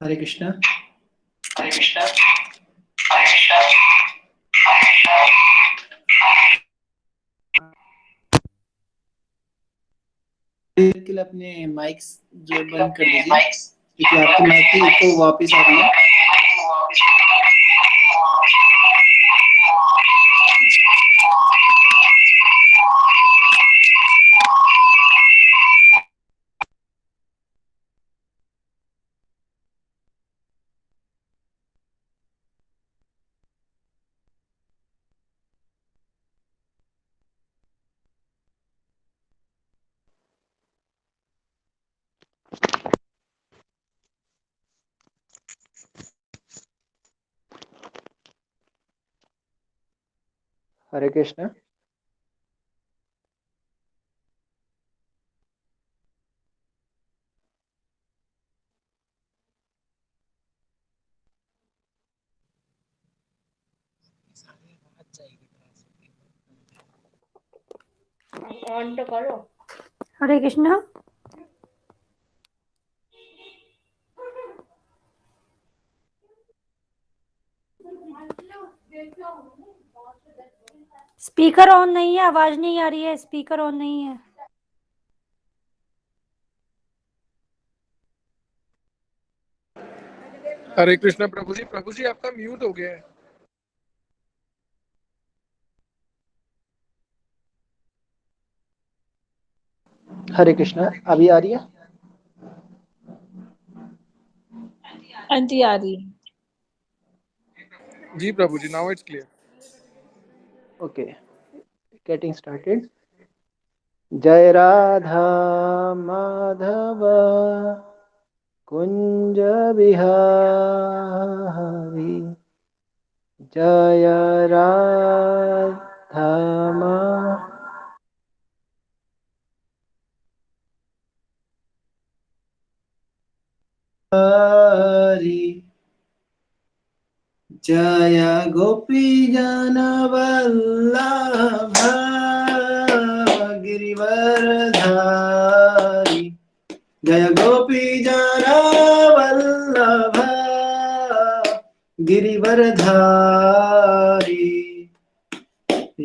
हरे कृष्णा। हरे कृष्णा। हरे कृष्णा। के लिए अपने माइक्स जो बंद कर दीजिए, क्योंकि आपकी माइक की इको वापस आ रही है। हरे कृष्णा। ऑन तो करो। हरे कृष्णा। स्पीकर ऑन नहीं है, आवाज नहीं आ रही है, स्पीकर ऑन नहीं है। हरे कृष्णा प्रभु जी आपका म्यूट हो गया है। हरे कृष्णा, अभी आ रही है? आंटी आ रही है। जी प्रभु जी, now it's clear. Okay, getting started. जय राधा माधव कुंज बिहारी, जय राधा माधवी, जय गोपी जन वल्लभ गिरिवरधारी, जय गोपी जन वल्लभ गिरिवरधारी,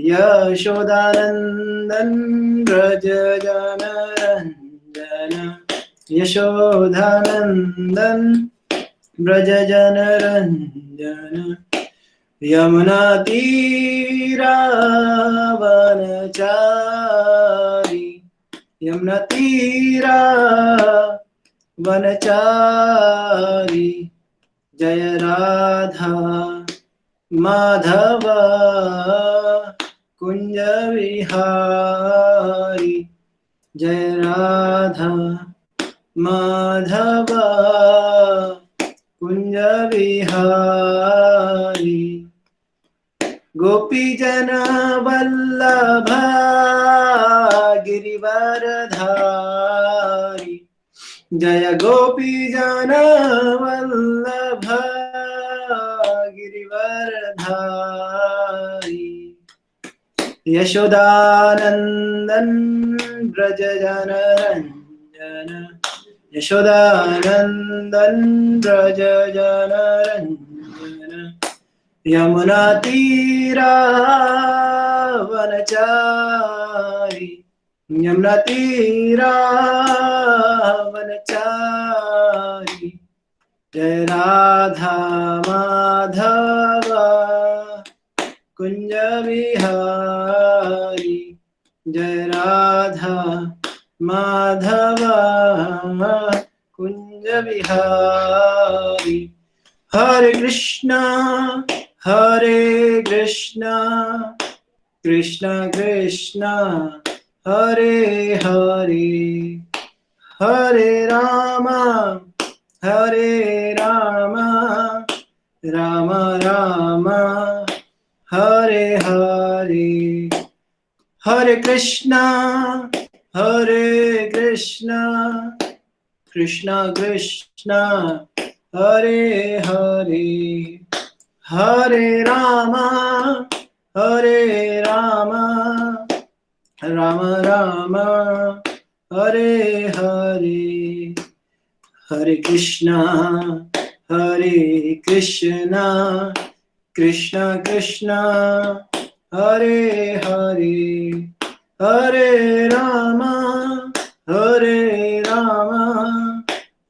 यशोदानंदन व्रज जनरंजन, यशोदानंदन व्रज जनरंजन, यमुना तीरावनचारी, यमुना तीरावनचारी, जय राधा माधव कुंज विहारी, जय राधा माधव कुंज विहारी, गोपी जन वल्लभ गिरिवरधारी, जय गोपी जन वल्लभ गिरिवरधारी, यशोदानंदन व्रज जनरंजन, यशोदानंदन व्रज जनरंजन, यमुना तीरावनचारी, यमुना तीरावनचारी, जय राधा माधव कुंज विहारी, जय राधा माधव कुंज विहारी, हरे कृष्णा कृष्णा कृष्णा हरे हरे, हरे राम राम राम हरे हरे, हरे कृष्णा कृष्णा कृष्णा हरे हरे, हरे राम राम राम हरे हरे, हरे कृष्णा हरे कृष्णा कृष्णा कृष्णा हरे हरे हरे रामा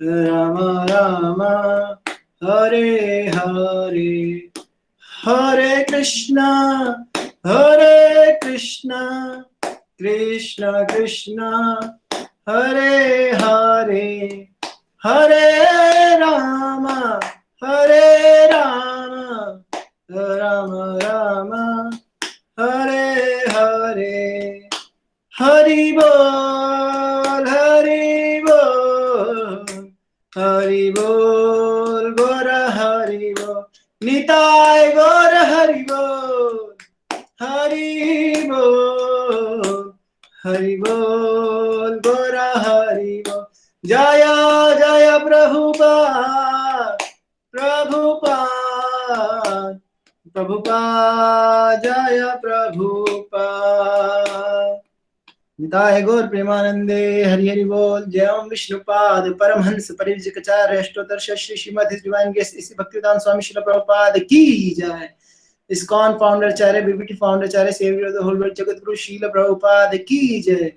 राम राम हरे हरे हरे कृष्णा कृष्णा कृष्णा हरे हरे हरे राम राम राम हरे हरे हरि बोल हरि बोल गोर हरि बोल निताय गोर हरि बोल हरि बोल गोर हरि बोल जय जय प्रभुपाद जय प्रभुपाद निताय गौर प्रेमानंदे हरि हरि बोल। जय ओम विष्णुपाद परमहंस परिव्राजकाचार्य अष्टोत्तर श्री श्रीमद his divine grace A C Bhaktivedanta Swami Srila Prabhupada की जय। इस्कॉन फाउंडर चार्य बीबीटी फाउंडर चार्य saviour of the whole world जगत गुरु श्रील प्रभुपाद की जय।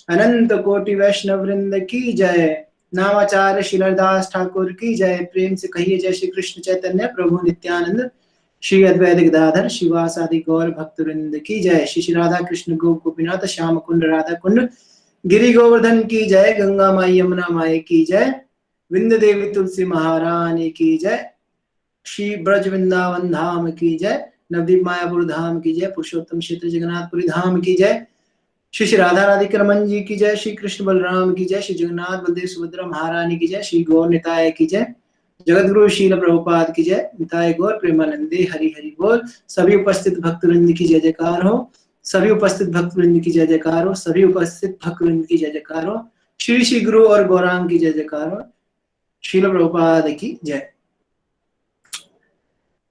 अनंत कोटि वैष्णव वृंद की जय। नामाचार्य श्रीलदास ठाकुर की जय। प्रेम से कहिए जय श्री कृष्ण चैतन्य प्रभु नित्यानंद श्री अद्वैत गदाधर शिवासादि गौर भक्तवृंद की जय। श्री राधा कृष्ण गोपीनाथ श्याम कुंड राधा कुंड गिरि गोवर्धन की जय। गंगा माई यमुना माई की जय। विंद देवी तुलसी महारानी की जय। श्री ब्रज वृंदावन धाम की जय। नवदीप मायापुर धाम की जय। पुरुषोत्तम क्षेत्र जगन्नाथपुरी धाम की जय। श्री राधा राधिका रमन जी की जय। श्री कृष्ण बलराम की जय। श्री जगन्नाथ बलदेव सुभद्रा महारानी की जय। श्री गौर निताय की जय। जगत गुरु शील प्रभुपाद की जय। निताय गौर प्रेमानंदे हरि हरि बोल। सभी उपस्थित भक्तवृंद की जय जयकार हो। सभी उपस्थित भक्तवृंद की जय जयकार हो। सभी उपस्थित भक्तवृंद की जय जयकार हो। श्री श्री गुरु और गौरांग की जय जयकार हो। शील प्रभुपाद की जय।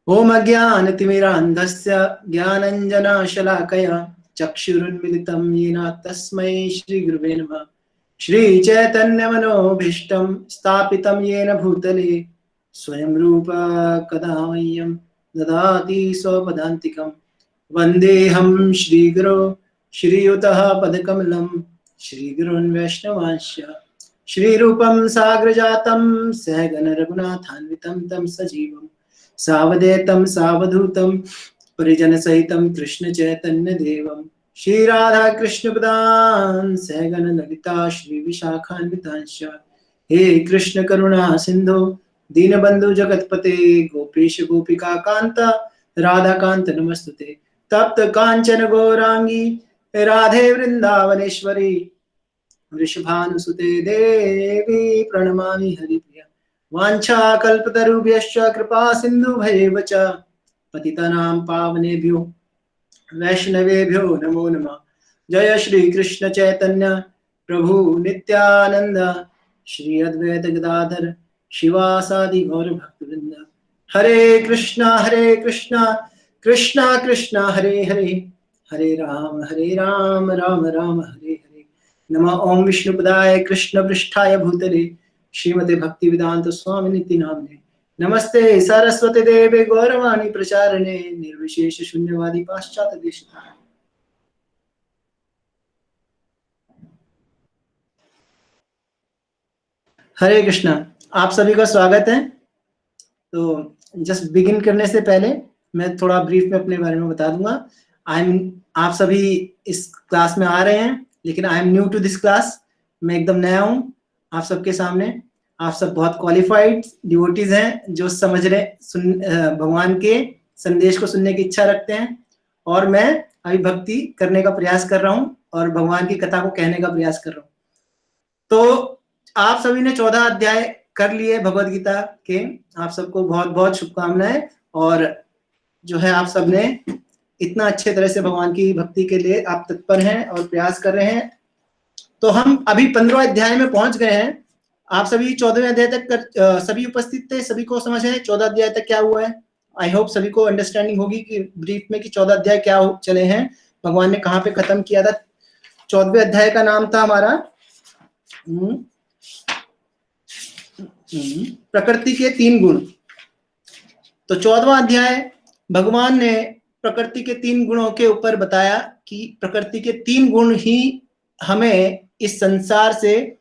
ओम अज्ञानतिमिरान्धस्य ज्ञानञ्जनशलाकया चक्षुरुन्मिलितं येन तस्मै श्रीगुरुवे नमः। श्रीचैतन्यमनोभीष्टं स्थापितं येन भूतले स्वयं रूप कदा मह्यं ददाति स्वपदान्तिकं। वन्देऽहं श्रीगुरो श्रीयुतः पदकमलं श्रीगुरून् वैष्णवांश्च श्रीरूपं साग्रजातं सहगण रघुनाथान्वितं तं सजीवं सावधेतं सावधूतं परिजन सहितं कृष्ण चैतन्य देवं श्री राधा कृष्ण पदान् सहगण ललिता श्री विशाखान्वितांश्च। हे कृष्ण करुणा सिंधु दीनबंधु जगतपते गोपेश गोपिका कांत राधा कांत नमस्तुते। तप्त कांचन गौरांगी राधे वृंदावनेश्वरी वृषभानुसुते देवी प्रणमामि हरिप्रिया। वाञ्छा कल्पतरुभ्यश्च कृपा सिन्धुभ्यैव च पतितानां पावनेभ्यो वैष्णवेभ्यो नमो नमः। जय श्री कृष्ण चैतन्य प्रभु नित्यानंद श्री अद्वैत गदाधर शिवासादि गौर भक्तवृंद। हरे कृष्णा कृष्णा कृष्णा हरे हरे हरे राम राम राम हरे हरे। नमः ओम विष्णुपदाय कृष्ण पृष्ठाय भूतले श्रीमते भक्ति वेदांत स्वामी निति नामने। नमस्ते सरस्वती देवे गौरवाणी प्रचारणे निर्विशेष शून्यवादी पाश्चात्य देशतारिणे। हरे कृष्णा, आप सभी का स्वागत है। तो जस्ट बिगिन करने से पहले मैं थोड़ा ब्रीफ में अपने बारे में बता दूंगा। आप सभी इस क्लास में आ रहे हैं, लेकिन I am new to this class. मैं एकदम नया हूँ आप सबके सामने। आप सब बहुत क्वालिफाइड डिवोटीज हैं जो समझ रहे भगवान के संदेश को सुनने की इच्छा रखते हैं। और मैं अभी भक्ति करने का प्रयास कर रहा हूँ और भगवान की कथा को कहने का प्रयास कर रहा हूँ। तो आप सभी ने 14 अध्याय कर लिए भगवद गीता के। आप सबको बहुत बहुत शुभकामनाएं। और जो है आप सब ने इतना अच्छे तरह से भगवान की भक्ति के लिए आप तत्पर हैं और प्रयास कर रहे हैं। तो हम अभी 15 अध्याय में पहुंच गए हैं। आप सभी 14वें अध्याय तक सभी उपस्थित थे, सभी को समझ है 14 अध्याय तक क्या हुआ है। आई होप सभी को अंडरस्टैंडिंग होगी कि ब्रीफ में कि 14 अध्याय क्या चले हैं, भगवान ने कहाँ पे खत्म किया था। 14वें अध्याय का नाम था हमारा प्रकृति के 3 गुण। तो 14वां अध्याय भगवान ने प्रकृति के 3 गुणों के ऊपर बताया कि प्रकृति के 3 गुण ही हमें इस संसार से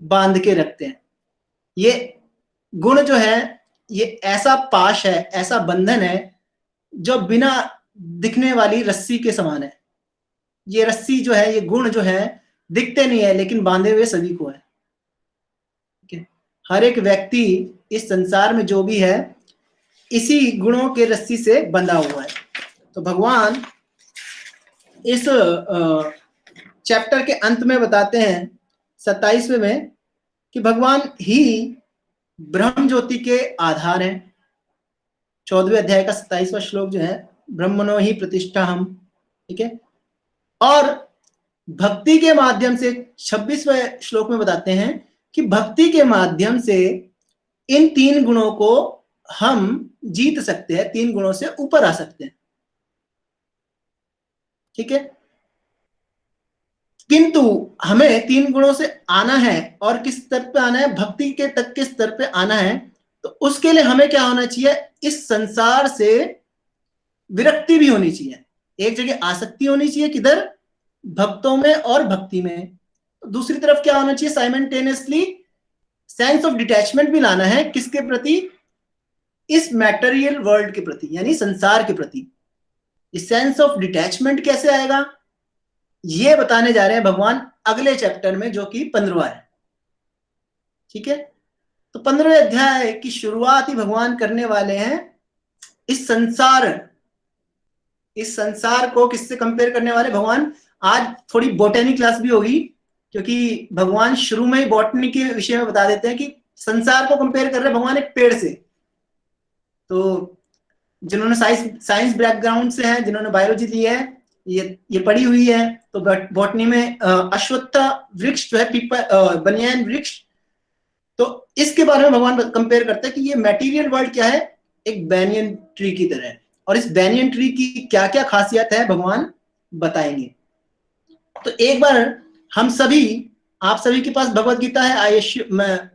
बांध के रखते हैं। ये गुण जो है ये ऐसा पाश है, ऐसा बंधन है जो बिना दिखने वाली रस्सी के समान है। ये रस्सी जो है, ये गुण जो है दिखते नहीं है लेकिन बांधे हुए सभी को है। ठीक है, हर एक व्यक्ति इस संसार में जो भी है इसी गुणों के रस्सी से बंधा हुआ है। तो भगवान इस चैप्टर के अंत में बताते हैं 27वें में कि भगवान ही ब्रह्म ज्योति के आधार हैं। 14वें अध्याय का 27वां श्लोक जो है, ब्रह्मणो ही प्रतिष्ठा हम। ठीक है, और भक्ति के माध्यम से 26वें श्लोक में बताते हैं कि भक्ति के माध्यम से इन 3 गुणों को हम जीत सकते हैं, 3 गुणों से ऊपर आ सकते हैं। ठीक है, किंतु हमें 3 गुणों से आना है और किस स्तर पे आना है, भक्ति के तक के स्तर पे आना है। तो उसके लिए हमें क्या होना चाहिए, इस संसार से विरक्ति भी होनी चाहिए। एक जगह आसक्ति होनी चाहिए, किधर, भक्तों में और भक्ति में। दूसरी तरफ क्या होना चाहिए, साइमल्टेनियसली सेंस ऑफ डिटैचमेंट भी लाना है। किसके प्रति, इस मैटेरियल वर्ल्ड के प्रति, यानी संसार के प्रति। इस सेंस ऑफ डिटैचमेंट कैसे आएगा ये बताने जा रहे हैं भगवान अगले चैप्टर में, जो कि 15वां है। ठीक है, तो 15वें अध्याय की शुरुआत ही भगवान करने वाले हैं इस संसार को किससे कंपेयर करने वाले भगवान। आज थोड़ी बॉटनी क्लास भी होगी, क्योंकि भगवान शुरू में ही बॉटनी के विषय में बता देते हैं कि संसार को कंपेयर कर रहे हैं भगवान एक पेड़ से। तो जिन्होंने साइंस बैकग्राउंड से हैं, जिन्होंने बायोलॉजी ली है, ये पढ़ी हुई है, तो बॉटनी में अश्वत्थ वृक्ष जो है, पीपल बनियान वृक्ष, तो इसके बारे में भगवान कंपेयर करते हैं कि ये मटेरियल वर्ल्ड क्या है, एक बैनियन ट्री की तरह है। और इस बैनियन ट्री की क्या क्या खासियत है भगवान बताएंगे। तो एक बार हम सभी, आप सभी के पास भगवत गीता है, मैं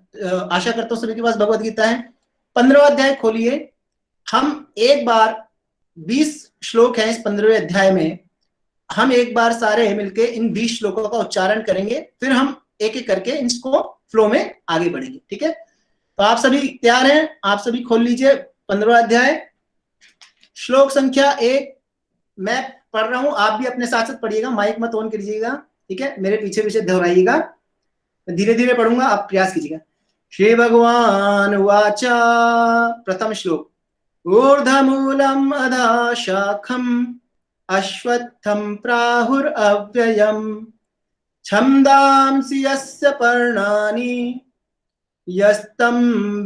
आशा करता हूं सभी के पास भगवत गीता है। 15वां अध्याय खोलिए। हम एक बार 20 श्लोक है इस 15वें अध्याय में, हम एक बार सारे मिलके इन 20 श्लोकों का उच्चारण करेंगे, फिर हम एक एक करके इसको फ्लो में आगे बढ़ेंगे। ठीक है, तो आप सभी तैयार हैं, आप सभी खोल लीजिए 15वां अध्याय, श्लोक संख्या 1। मैं पढ़ रहा हूं, आप भी अपने साथ साथ पढ़िएगा, माइक मत ऑन करिएगा। ठीक है, मेरे पीछे पीछे दोहराइएगा, मैं धीरे धीरे पढ़ूंगा, आप प्रयास कीजिएगा। श्री भगवान उवाच, प्रथम श्लोक, ऊर्ध्वमूलम् अधः शाखम् अश्वत्थं प्राहुरव्ययम् छन्दांसि यस्य पर्णानि यस्तं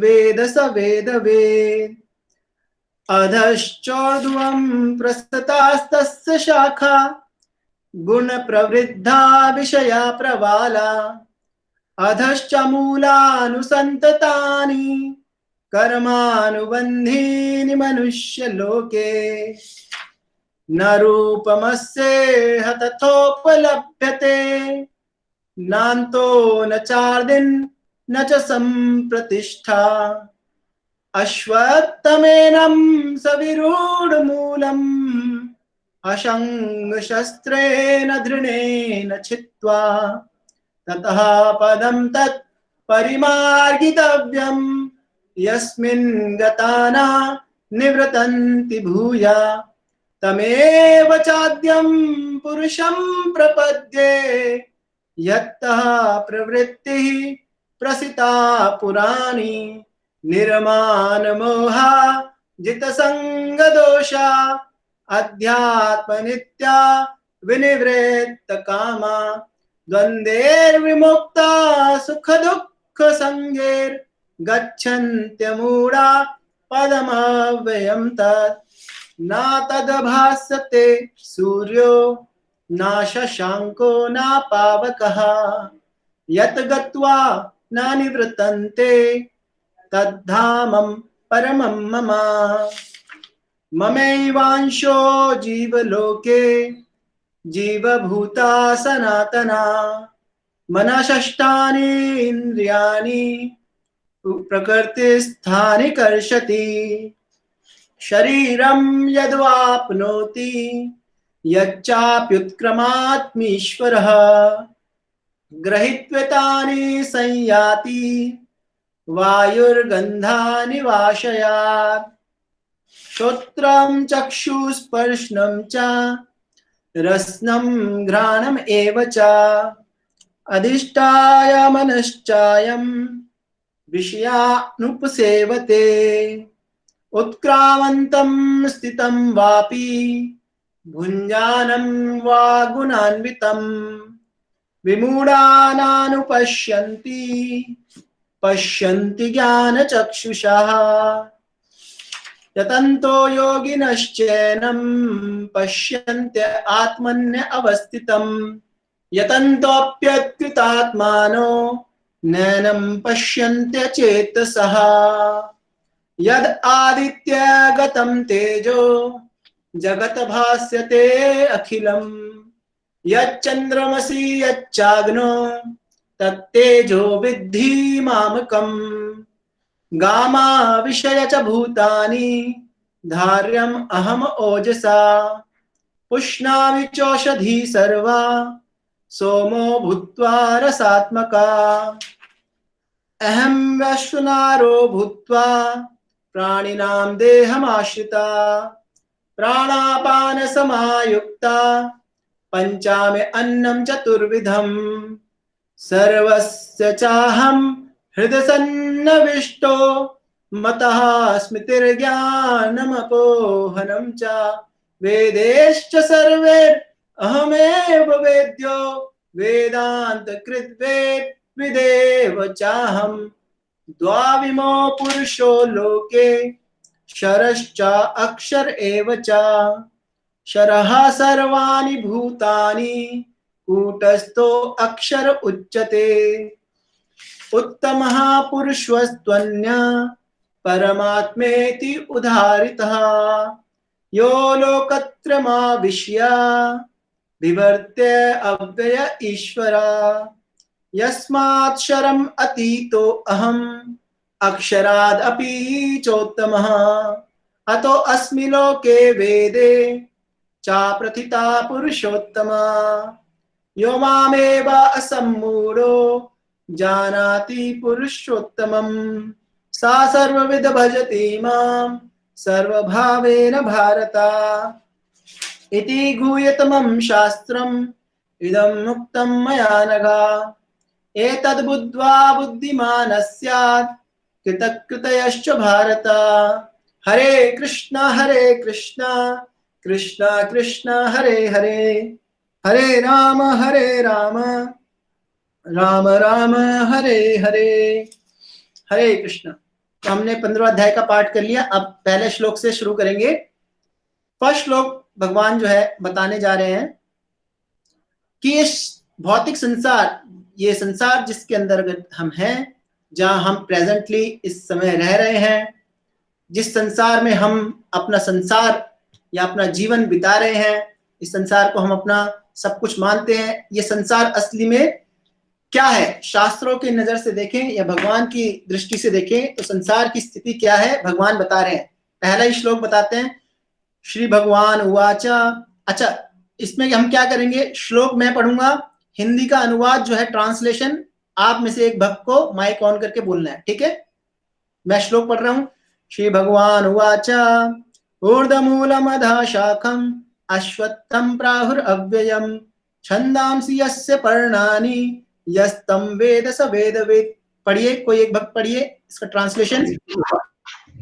वेद स वेदवेत् अधश्चोर्ध्वं प्रसृतास्तस्य शाखा गुणप्रवृद्धा विषया प्रवाला अधश्च मूलानुसन्ततानि कर्मानुबन्धीनि मनुष्यलोके न रूपमस्येह तथोपलभ्यते नान्तो न चार्दिन् न च सम्प्रतिष्ठा अश्वत्थमेनं सविरूढमूलम् अशङ्गशस्त्रेण दृढेन छित्त्वा ततः पदं तत् परिमार्गितव्यम् यस्मिन् गता न निवृतन्ति भूया तमेव चाद्यं पुरुषं प्रपद्ये यत्तः प्रवृत्तिः प्रसिता पुराणी निर्मानमोहा जितसंगदोषा अध्यात्मनित्या विनिवृत्तकामा द्वन्द्वैर्विमुक्ता सुखदुःखसंगैर्गच्छन्त्यमूढा पदमव्ययं तत् न तदभासते सूर्यो न शशांको न पावकः यत् गत्वा न निवृत्तन्ते तद्धामं परमं मम ममैवांशो जीवलोके जीवभूता सनातना मनषष्ठानि इन्द्रियाणि प्रकृति स्थाने कर्षति शरीरं यद्वाप्नोति यच्चाप्युत्क्रमात्मीश्वरः गृहीत्वेतानि संयाति वायुर्गन्धानि वाशयात् श्रोत्रं चक्षुस्पर्शनं च रसनं घ्राणम् एव च अधिष्ठाय मनश्चायं विषयानुपसेवते उत्क्रामन्तं स्थितं वापि भुञ्जानं वा गुणान्वितं विमूढानानुपश्यन्ति पश्यन्ति ज्ञानचक्षुषः यतन्तो योगिनश्चैनं पश्यन्त्य आत्मन्य अवस्थितं यतन्तोऽप्यकृतात्मानो नैनं पश्यन्त्य चेतसः यद् आदित्यगतं तेजो जगत् भास्यते अखिलम् यच्चन्द्रमसि यच्चाग्नो तत्तेजो विद्धि मामकम् गामा विषय च भूतानि धार्यम् अहम् ओजसा पुष्णामि चौषधी सर्वा सोमो भूत्वा रसात्मका अहं वैश्वानरो भूत्वा प्राणिनां देहमाश्रिता प्राणापान समायुक्ता पंचामे अन्नं चतुर्विधम् सर्वस्य चाहं हृदय सन्निविष्टो मतः स्मृतिर्ज्ञानमपोहनं च वेदैश्च सर्वैरहमेव वेद्यो वेदान्तकृद्वेद विदेव चाहं द्वाविमो पुरुषो लोके क्षरश्च अक्षर एव च क्षरः सर्वाणि भूतानि कूटस्थो अक्षर उच्यते उत्तमः पुरुषस्त्वन्यः परमात्मेति उदाहरितः यो लोकत्रयमाविश्य बिभर्त्य अव्यय ईश्वर यस्माक्षरम् अतीतो अहम् अक्षराद् अपि चोत्तमः अतो अस्मि लोके वेदे चाप्रथिता पुरुषोत्तमा यो मामेव असम्मूढो जानाति पुरुषोत्तमम् सा सर्वविद भजति मां सर्वभावेन भारत इति गुह्यतमं शास्त्रम् इदं मुक्तं मया नघ एतद् बुद्ध्वा बुद्धिमान् स्यात् कृतकृतयश्च भारत हरे कृष्ण कृष्ण कृष्ण हरे हरे हरे राम राम राम हरे हरे हरे कृष्ण। तो हमने 15वां अध्याय का पाठ कर लिया। अब पहले श्लोक से शुरू करेंगे। फर्स्ट श्लोक भगवान जो है बताने जा रहे हैं कि इस भौतिक संसार, ये संसार जिसके अंतर्गत हम हैं, जहां हम प्रेजेंटली इस समय रह रहे हैं, जिस संसार में हम अपना संसार या अपना जीवन बिता रहे हैं, इस संसार को हम अपना सब कुछ मानते हैं, ये संसार असली में क्या है? शास्त्रों की नजर से देखें या भगवान की दृष्टि से देखें तो संसार की स्थिति क्या है भगवान बता रहे हैं। पहला ही श्लोक बताते हैं, श्री भगवान उवाचा। अच्छा, इसमें हम क्या करेंगे, श्लोक मैं पढ़ूंगा, हिंदी का अनुवाद जो है ट्रांसलेशन आप में से एक भक्त को माइक ऑन करके बोलना है, ठीक है? मैं श्लोक पढ़ रहा हूं। श्री भगवान उवाचा ऊर्ध्वमूलमधः शाखम् अश्वत्थं प्राहुरव्ययम् छन्दांसि यस्य पर्णानि यस्तं वेद स वेदवित्। पढ़िए, कोई एक भक्त पढ़िए इसका ट्रांसलेशन।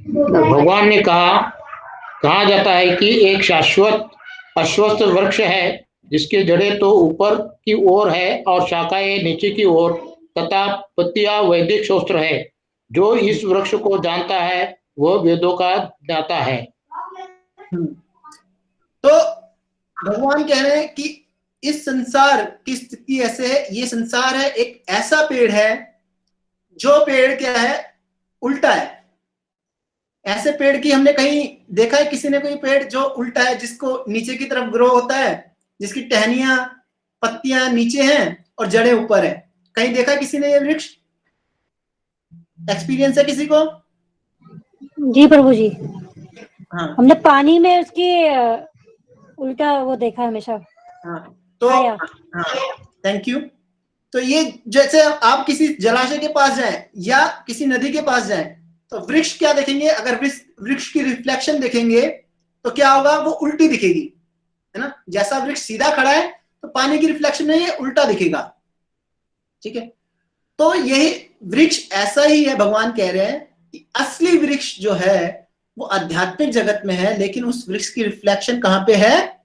भगवान ने कहा जाता है कि एक शाश्वत अश्वत्थ वृक्ष है जिसके जड़ें तो ऊपर की ओर है और शाखाएं नीचे की ओर तथा पत्तियां वैदिक शास्त्र है। जो इस वृक्ष को जानता है वह वेदों का ज्ञाता है। तो भगवान कह रहे हैं कि इस संसार की स्थिति ऐसे है, ये संसार है एक ऐसा पेड़ है जो पेड़ क्या है, उल्टा है। ऐसे पेड़ की हमने कहीं देखा है किसी ने कोई पेड़ जो उल्टा है, जिसको नीचे की तरफ ग्रो होता है, जिसकी टहनियां पत्तियां नीचे हैं और जड़ें ऊपर है? कहीं देखा किसी ने ये वृक्ष? एक्सपीरियंस है किसी को? जी प्रभु जी, हाँ हमने पानी में उसकी उल्टा वो देखा है हमेशा। हाँ तो आया। हाँ, थैंक यू। तो ये जैसे आप किसी जलाशय के पास जाएं या किसी नदी के पास जाएं तो वृक्ष क्या देखेंगे, अगर वृक्ष की रिफ्लेक्शन देखेंगे तो क्या होगा, वो उल्टी दिखेगी, है ना। जैसा वृक्ष सीधा खड़ा है तो पानी की रिफ्लेक्शन में ये उल्टा दिखेगा, ठीक है। तो यही वृक्ष ऐसा ही है, भगवान कह रहे हैं कि असली वृक्ष जो है वो आध्यात्मिक जगत में है, लेकिन उस वृक्ष की रिफ्लेक्शन कहां पे है,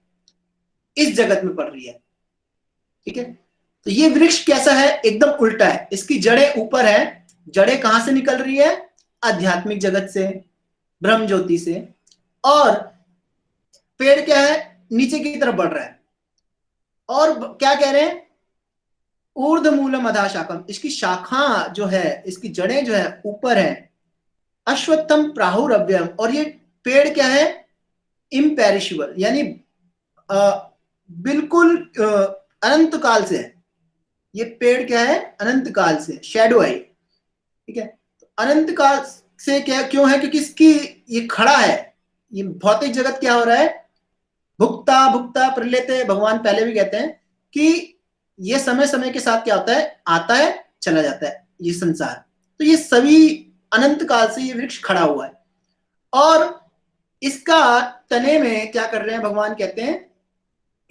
इस जगत में पड़ रही है, ठीक है। तो ये वृक्ष कैसा है, एकदम उल्टा है, इसकी जड़ें ऊपर है। जड़ें कहां से निकल रही है, आध्यात्मिक जगत से, ब्रह्म ज्योति से। और पेड़ क्या है, नीचे की तरफ बढ़ रहा है। और क्या कह रहे हैं, ऊर्ध्व मूलम अधा शाखम, इसकी शाखा जो है, इसकी जड़ें जो है ऊपर है। अश्वत्थम प्राहुरव्यम, और ये पेड़ क्या है, इम्पेरिशेबल, यानी बिल्कुल अनंत काल से है। ये पेड़ क्या है, अनंत काल से, शैडो है, ठीक है। तो अनंत काल से क्या क्यों है, क्योंकि इसकी ये खड़ा है। ये भौतिक जगत क्या हो रहा है, भुक्ता भुक्ता प्रलेते, भगवान पहले भी कहते हैं कि ये समय समय के साथ क्या होता है, आता है चला जाता है ये संसार। तो ये सभी अनंत काल से ये वृक्ष खड़ा हुआ है। और इसका तने में क्या कर रहे हैं, भगवान कहते हैं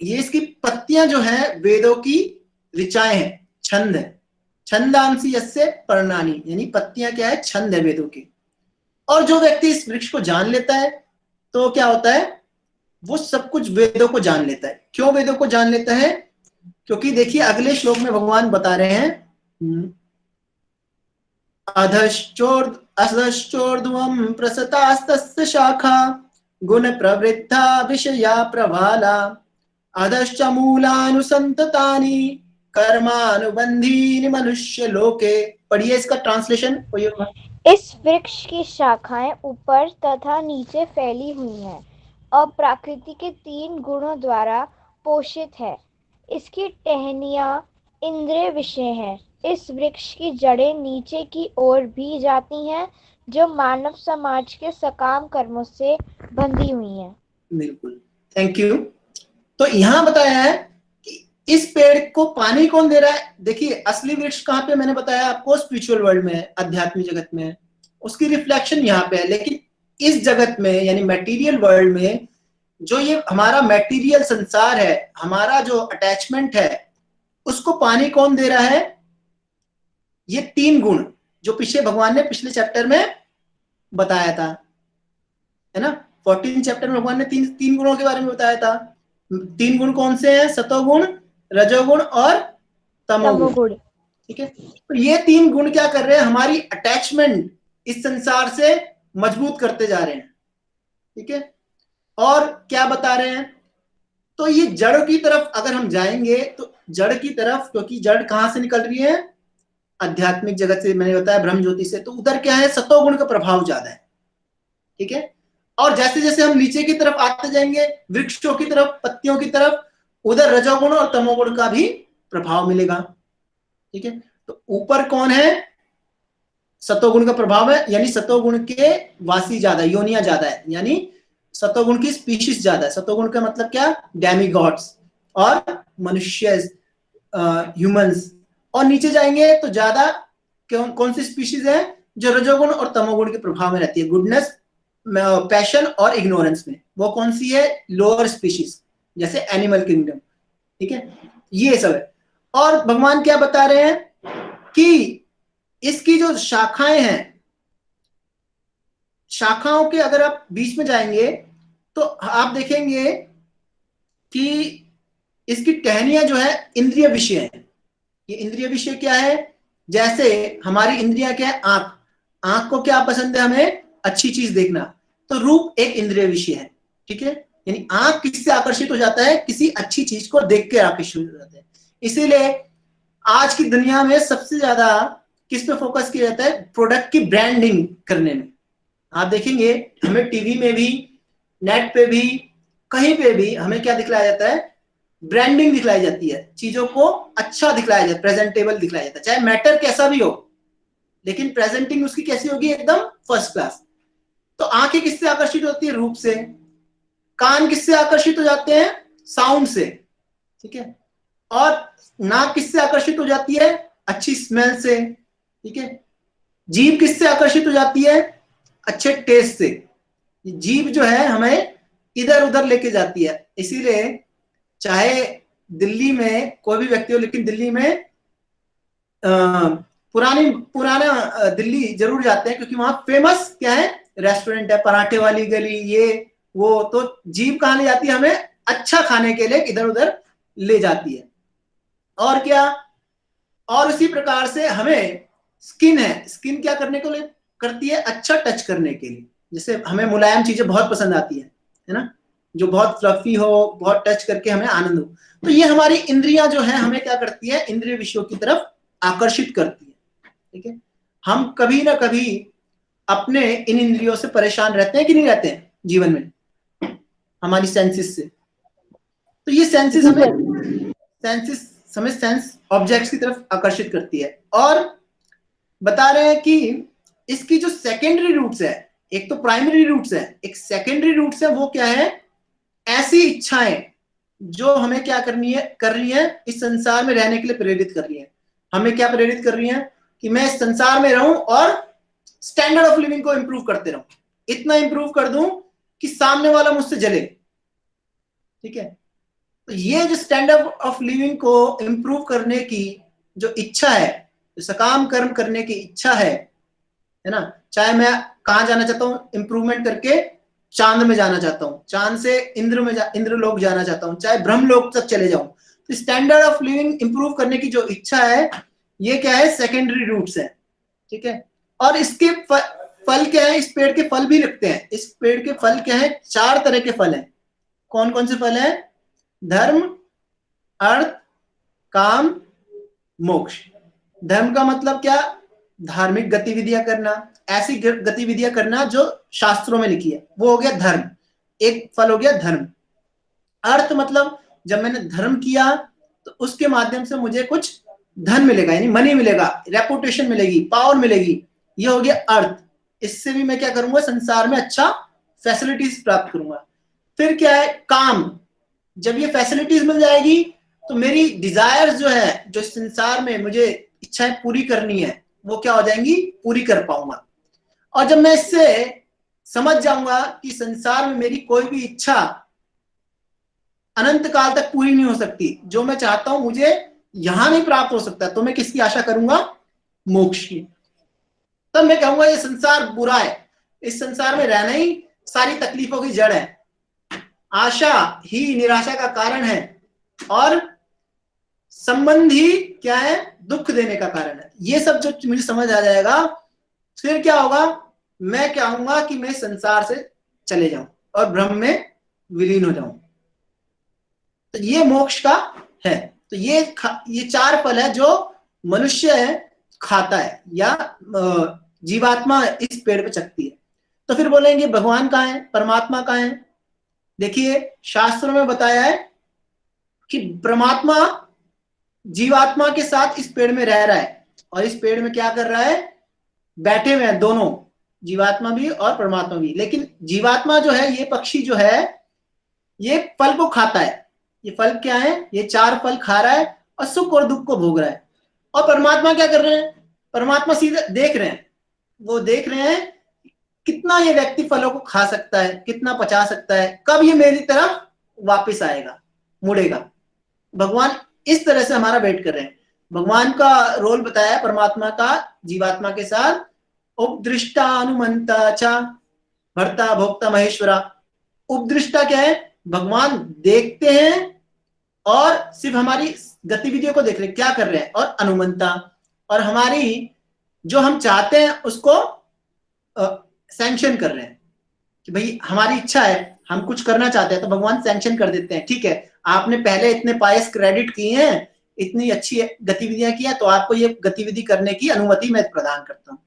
ये इसकी पत्तियां जो है वेदों की ऋचाएं हैं, छंद है। छंदांसी यस्य पर्णानि, यानी पत्तियां क्या है, छंद है वेदों की। और जो व्यक्ति इस वृक्ष को जान लेता है तो क्या होता है, वो सब कुछ वेदों को जान लेता है। क्यों वेदों को जान लेता है, क्योंकि देखिए अगले श्लोक में भगवान बता रहे हैं, अधश्चोर्ध्वं प्रसतास्तस्य शाखा गुण प्रवृद्धा विषया प्रवाला अधश्च मूलानुसंततानि कर्मानुबंधीनि मनुष्य लोके। पढ़िए इसका ट्रांसलेशन। इस वृक्ष की शाखाएं ऊपर तथा नीचे फैली हुई हैं और प्रकृति के 3 गुणों द्वारा पोषित है। इसकी टहनियां इंद्रिय विषय हैं। इस वृक्ष की जड़ें नीचे की ओर भी जाती हैं, जो मानव समाज के सकाम कर्मों से बंधी हुई हैं। बिल्कुल, थैंक यू। तो यहाँ बताया है कि इस पेड़ को पानी कौन दे रहा है। देखिए असली वृक्ष कहाँ पे, मैंने बताया आपको, स्पिरिचुअल वर्ल्ड में है, आध्यात्मिक जगत में है, उसकी रिफ्लेक्शन यहाँ पे है। लेकिन इस जगत में यानी मटेरियल वर्ल्ड में, जो ये हमारा मटेरियल संसार है, हमारा जो अटैचमेंट है, उसको पानी कौन दे रहा है, ये 3 गुण जो पीछे भगवान ने पिछले चैप्टर में बताया था, है ना। 14 चैप्टर में भगवान ने तीन गुणों के बारे में बताया था। 3 गुण कौन से हैं, सतोगुण, रजोगुण और तमोगुण, ठीक है। तो ये 3 गुण क्या कर रहे हैं, हमारी अटैचमेंट इस संसार से मजबूत करते जा रहे हैं, ठीक है। और क्या बता रहे हैं, तो ये जड़ की तरफ अगर हम जाएंगे तो जड़ की तरफ, क्योंकि जड़ कहां से निकल रही है, आध्यात्मिक जगत से, मैंने बताया ब्रह्म ज्योति से, तो उधर क्या है, सतोगुण का प्रभाव ज्यादा है, ठीक है। और जैसे जैसे हम नीचे की तरफ आते जाएंगे, वृक्षों की तरफ, पत्तियों की तरफ, उधर रजोगुण और तमोगुण का भी प्रभाव मिलेगा, ठीक है। तो ऊपर कौन है, सतोगुण का प्रभाव है, यानी सतोगुण के वासी ज्यादा, योनिया ज्यादा है, यानी सतोगुण की स्पीशीज ज्यादा है। सतोगुण का मतलब क्या, डेमीगॉड्स और मनुष्य, ह्यूमंस। और नीचे जाएंगे तो ज्यादा कौन सी स्पीशीज है, जो रजोगुण और तमोगुण के प्रभाव में रहती है, गुडनेस, पैशन और इग्नोरेंस में। वो कौन सी है, लोअर स्पीशीज, जैसे एनिमल किंगडम, ठीक है। ये सब है। और भगवान क्या बता रहे हैं कि इसकी जो शाखाएं हैं, शाखाओं के अगर आप बीच में जाएंगे तो आप देखेंगे कि इसकी टहनियां जो है इंद्रिय विषय है। ये इंद्रिय विषय क्या है, जैसे हमारी इंद्रियां क्या है, आंख। आंख को क्या पसंद है, हमें अच्छी चीज देखना, तो रूप एक इंद्रिय विषय है, ठीक है। यानी आंख किससे आकर्षित हो जाता है, किसी अच्छी चीज को देख के आकर्षित हो जाता है। इसीलिए आज की दुनिया में सबसे ज्यादा किस पे फोकस किया जाता है, प्रोडक्ट की ब्रांडिंग करने में। आप देखेंगे हमें टीवी में भी, नेट पे भी, कहीं पे भी हमें क्या दिखलाया जाता है, ब्रांडिंग दिखलाई जाती है, चीजों को अच्छा दिखलाया जाता है, प्रेजेंटेबल दिखलाया जाता है, चाहे मैटर कैसा भी हो, लेकिन प्रेजेंटिंग उसकी कैसी होगी, एकदम फर्स्ट क्लास। तो आंखें किससे आकर्षित होती है, रूप से। कान किससे आकर्षित हो जाते हैं, साउंड से, ठीक है। और नाक किससे आकर्षित हो जाती है, अच्छी स्मेल से, ठीक है। जीभ किससे आकर्षित हो जाती है, अच्छे टेस्ट से। जीभ जो है हमें इधर उधर लेके जाती है। इसीलिए चाहे दिल्ली में कोई भी व्यक्ति हो, लेकिन दिल्ली में पुराना दिल्ली जरूर जाते हैं, क्योंकि वहां फेमस क्या है, रेस्टोरेंट है, पराठे वाली गली, ये वो। तो जीभ कहाँ ले जाती है, हमें अच्छा खाने के लिए इधर उधर ले जाती है। और क्या, और उसी प्रकार से हमें स्किन है, स्किन क्या करने को करती है, अच्छा टच करने के लिए। जैसे हमें मुलायम चीजें बहुत पसंद आती है ना, जो बहुत फ्लफी हो, बहुत टच करके हमें आनंद हो। तो ये हमारी इंद्रियां जो है हमें क्या करती है, इंद्रिय विषयों की तरफ आकर्षित करती है, ठीक है। हम कभी ना कभी अपने इन इंद्रियों से परेशान रहते हैं कि नहीं रहते हैं जीवन में, हमारी सेंसेस से। तो ये सेंसेस हमें सेंस ऑब्जेक्ट्स की तरफ आकर्षित करती है। और बता रहे हैं कि इसकी जो सेकेंडरी रूट्स है, एक तो प्राइमरी रूट्स है, एक सेकेंडरी रूट्स है, वो क्या है, ऐसी इच्छाएं जो हमें क्या कर रही है, इस संसार में रहने के लिए प्रेरित कर रही है। हमें क्या प्रेरित कर रही है, कि मैं इस संसार में रहूं और स्टैंडर्ड ऑफ लिविंग को इंप्रूव करते रहूं, इतना इंप्रूव कर दूं कि सामने वाला मुझसे जले, ठीक है। तो ये जो स्टैंडर्ड ऑफ लिविंग को इंप्रूव करने की जो इच्छा है, जो सकाम कर्म करने की इच्छा है ना, चाहे मैं कहां जाना चाहता हूं, इंप्रूवमेंट करके चांद में जाना चाहता हूं, चांद से इंद्रलोक जाना चाहता हूं, चाहे ब्रह्मलोक तक चले जाऊं। तो स्टैंडर्ड ऑफ लिविंग इंप्रूव करने की जो इच्छा है, ये क्या है, सेकेंडरी रूट्स है, ठीक है। और इसके फल क्या है, इस पेड़ के फल भी लगते हैं। इस पेड़ के फल क्या है, 4 तरह के फल हैं। कौन कौन से फल हैं, धर्म, अर्थ, काम, मोक्ष। धर्म का मतलब क्या, धार्मिक गतिविधियां करना, ऐसी गतिविधियां करना जो शास्त्रों में लिखी है, वो हो गया धर्म, एक फल हो गया धर्म। अर्थ मतलब जब मैंने धर्म किया तो उसके माध्यम से मुझे कुछ धन मिलेगा, यानी मनी मिलेगा, रेपुटेशन मिलेगी, पावर मिलेगी, ये हो गया अर्थ। इससे भी मैं क्या करूंगा, संसार में अच्छा फैसिलिटीज प्राप्त करूंगा। फिर क्या है, काम। जब ये फैसिलिटीज मिल जाएगी तो मेरी डिजायर्स जो है, जो संसार में मुझे इच्छाएं पूरी करनी है, वो क्या हो जाएंगी, पूरी कर पाऊंगा। और जब मैं इससे समझ जाऊंगा कि संसार में मेरी कोई भी इच्छा अनंत काल तक पूरी नहीं हो सकती, जो मैं चाहता हूं मुझे यहां नहीं प्राप्त हो सकता, तो मैं किसकी आशा करूंगा, मोक्ष की। तब मैं कहूंगा ये संसार बुरा है, इस संसार में रहना ही सारी तकलीफों की जड़ है, आशा ही निराशा का कारण है, और संबंध ही क्या है, दुख देने का कारण है। ये सब जो मुझे समझ आ जाएगा, फिर क्या होगा, मैं कहूंगा कि मैं संसार से चले जाऊं और ब्रह्म में विलीन हो जाऊं। तो ये मोक्ष का है। तो ये 4 फल है जो मनुष्य है खाता है, या जीवात्मा इस पेड़ पे चखती है। तो फिर बोलेंगे भगवान कहाँ है, परमात्मा कहाँ है। देखिए शास्त्रों में बताया है कि परमात्मा जीवात्मा के साथ इस पेड़ में रह रहा है, और इस पेड़ में क्या कर रहा है, बैठे हुए हैं दोनों, जीवात्मा भी और परमात्मा भी। लेकिन जीवात्मा जो है, ये पक्षी जो है, ये फल को खाता है। ये फल क्या है, ये 4 फल खा रहा है और सुख और दुख को भोग रहा है। और परमात्मा क्या कर रहे हैं, परमात्मा सीधे देख रहे हैं, वो देख रहे हैं कितना ये व्यक्ति फलों को खा सकता है, कितना पचा सकता है, कब ये मेरी तरफ वापस आएगा, मुड़ेगा। भगवान इस तरह से हमारा वेट कर रहे हैं। भगवान का रोल बताया परमात्मा का जीवात्मा के साथ, उपदृष्टा अनुमंता चा भर्ता भोक्ता महेश्वरा। उपदृष्टा क्या है, भगवान देखते हैं और सिर्फ हमारी गतिविधियों को देख रहे हैं, क्या कर रहे हैं, और अनुमंता, और हमारी जो हम चाहते हैं उसको सैंक्शन कर रहे हैं कि भाई हमारी इच्छा है, हम कुछ करना चाहते हैं, तो भगवान सैंक्शन कर देते हैं। ठीक है, आपने पहले इतने पायस क्रेडिट किए हैं, इतनी अच्छी गतिविधियां की हैं, तो आपको ये गतिविधि करने की अनुमति मैं प्रदान करता हूं।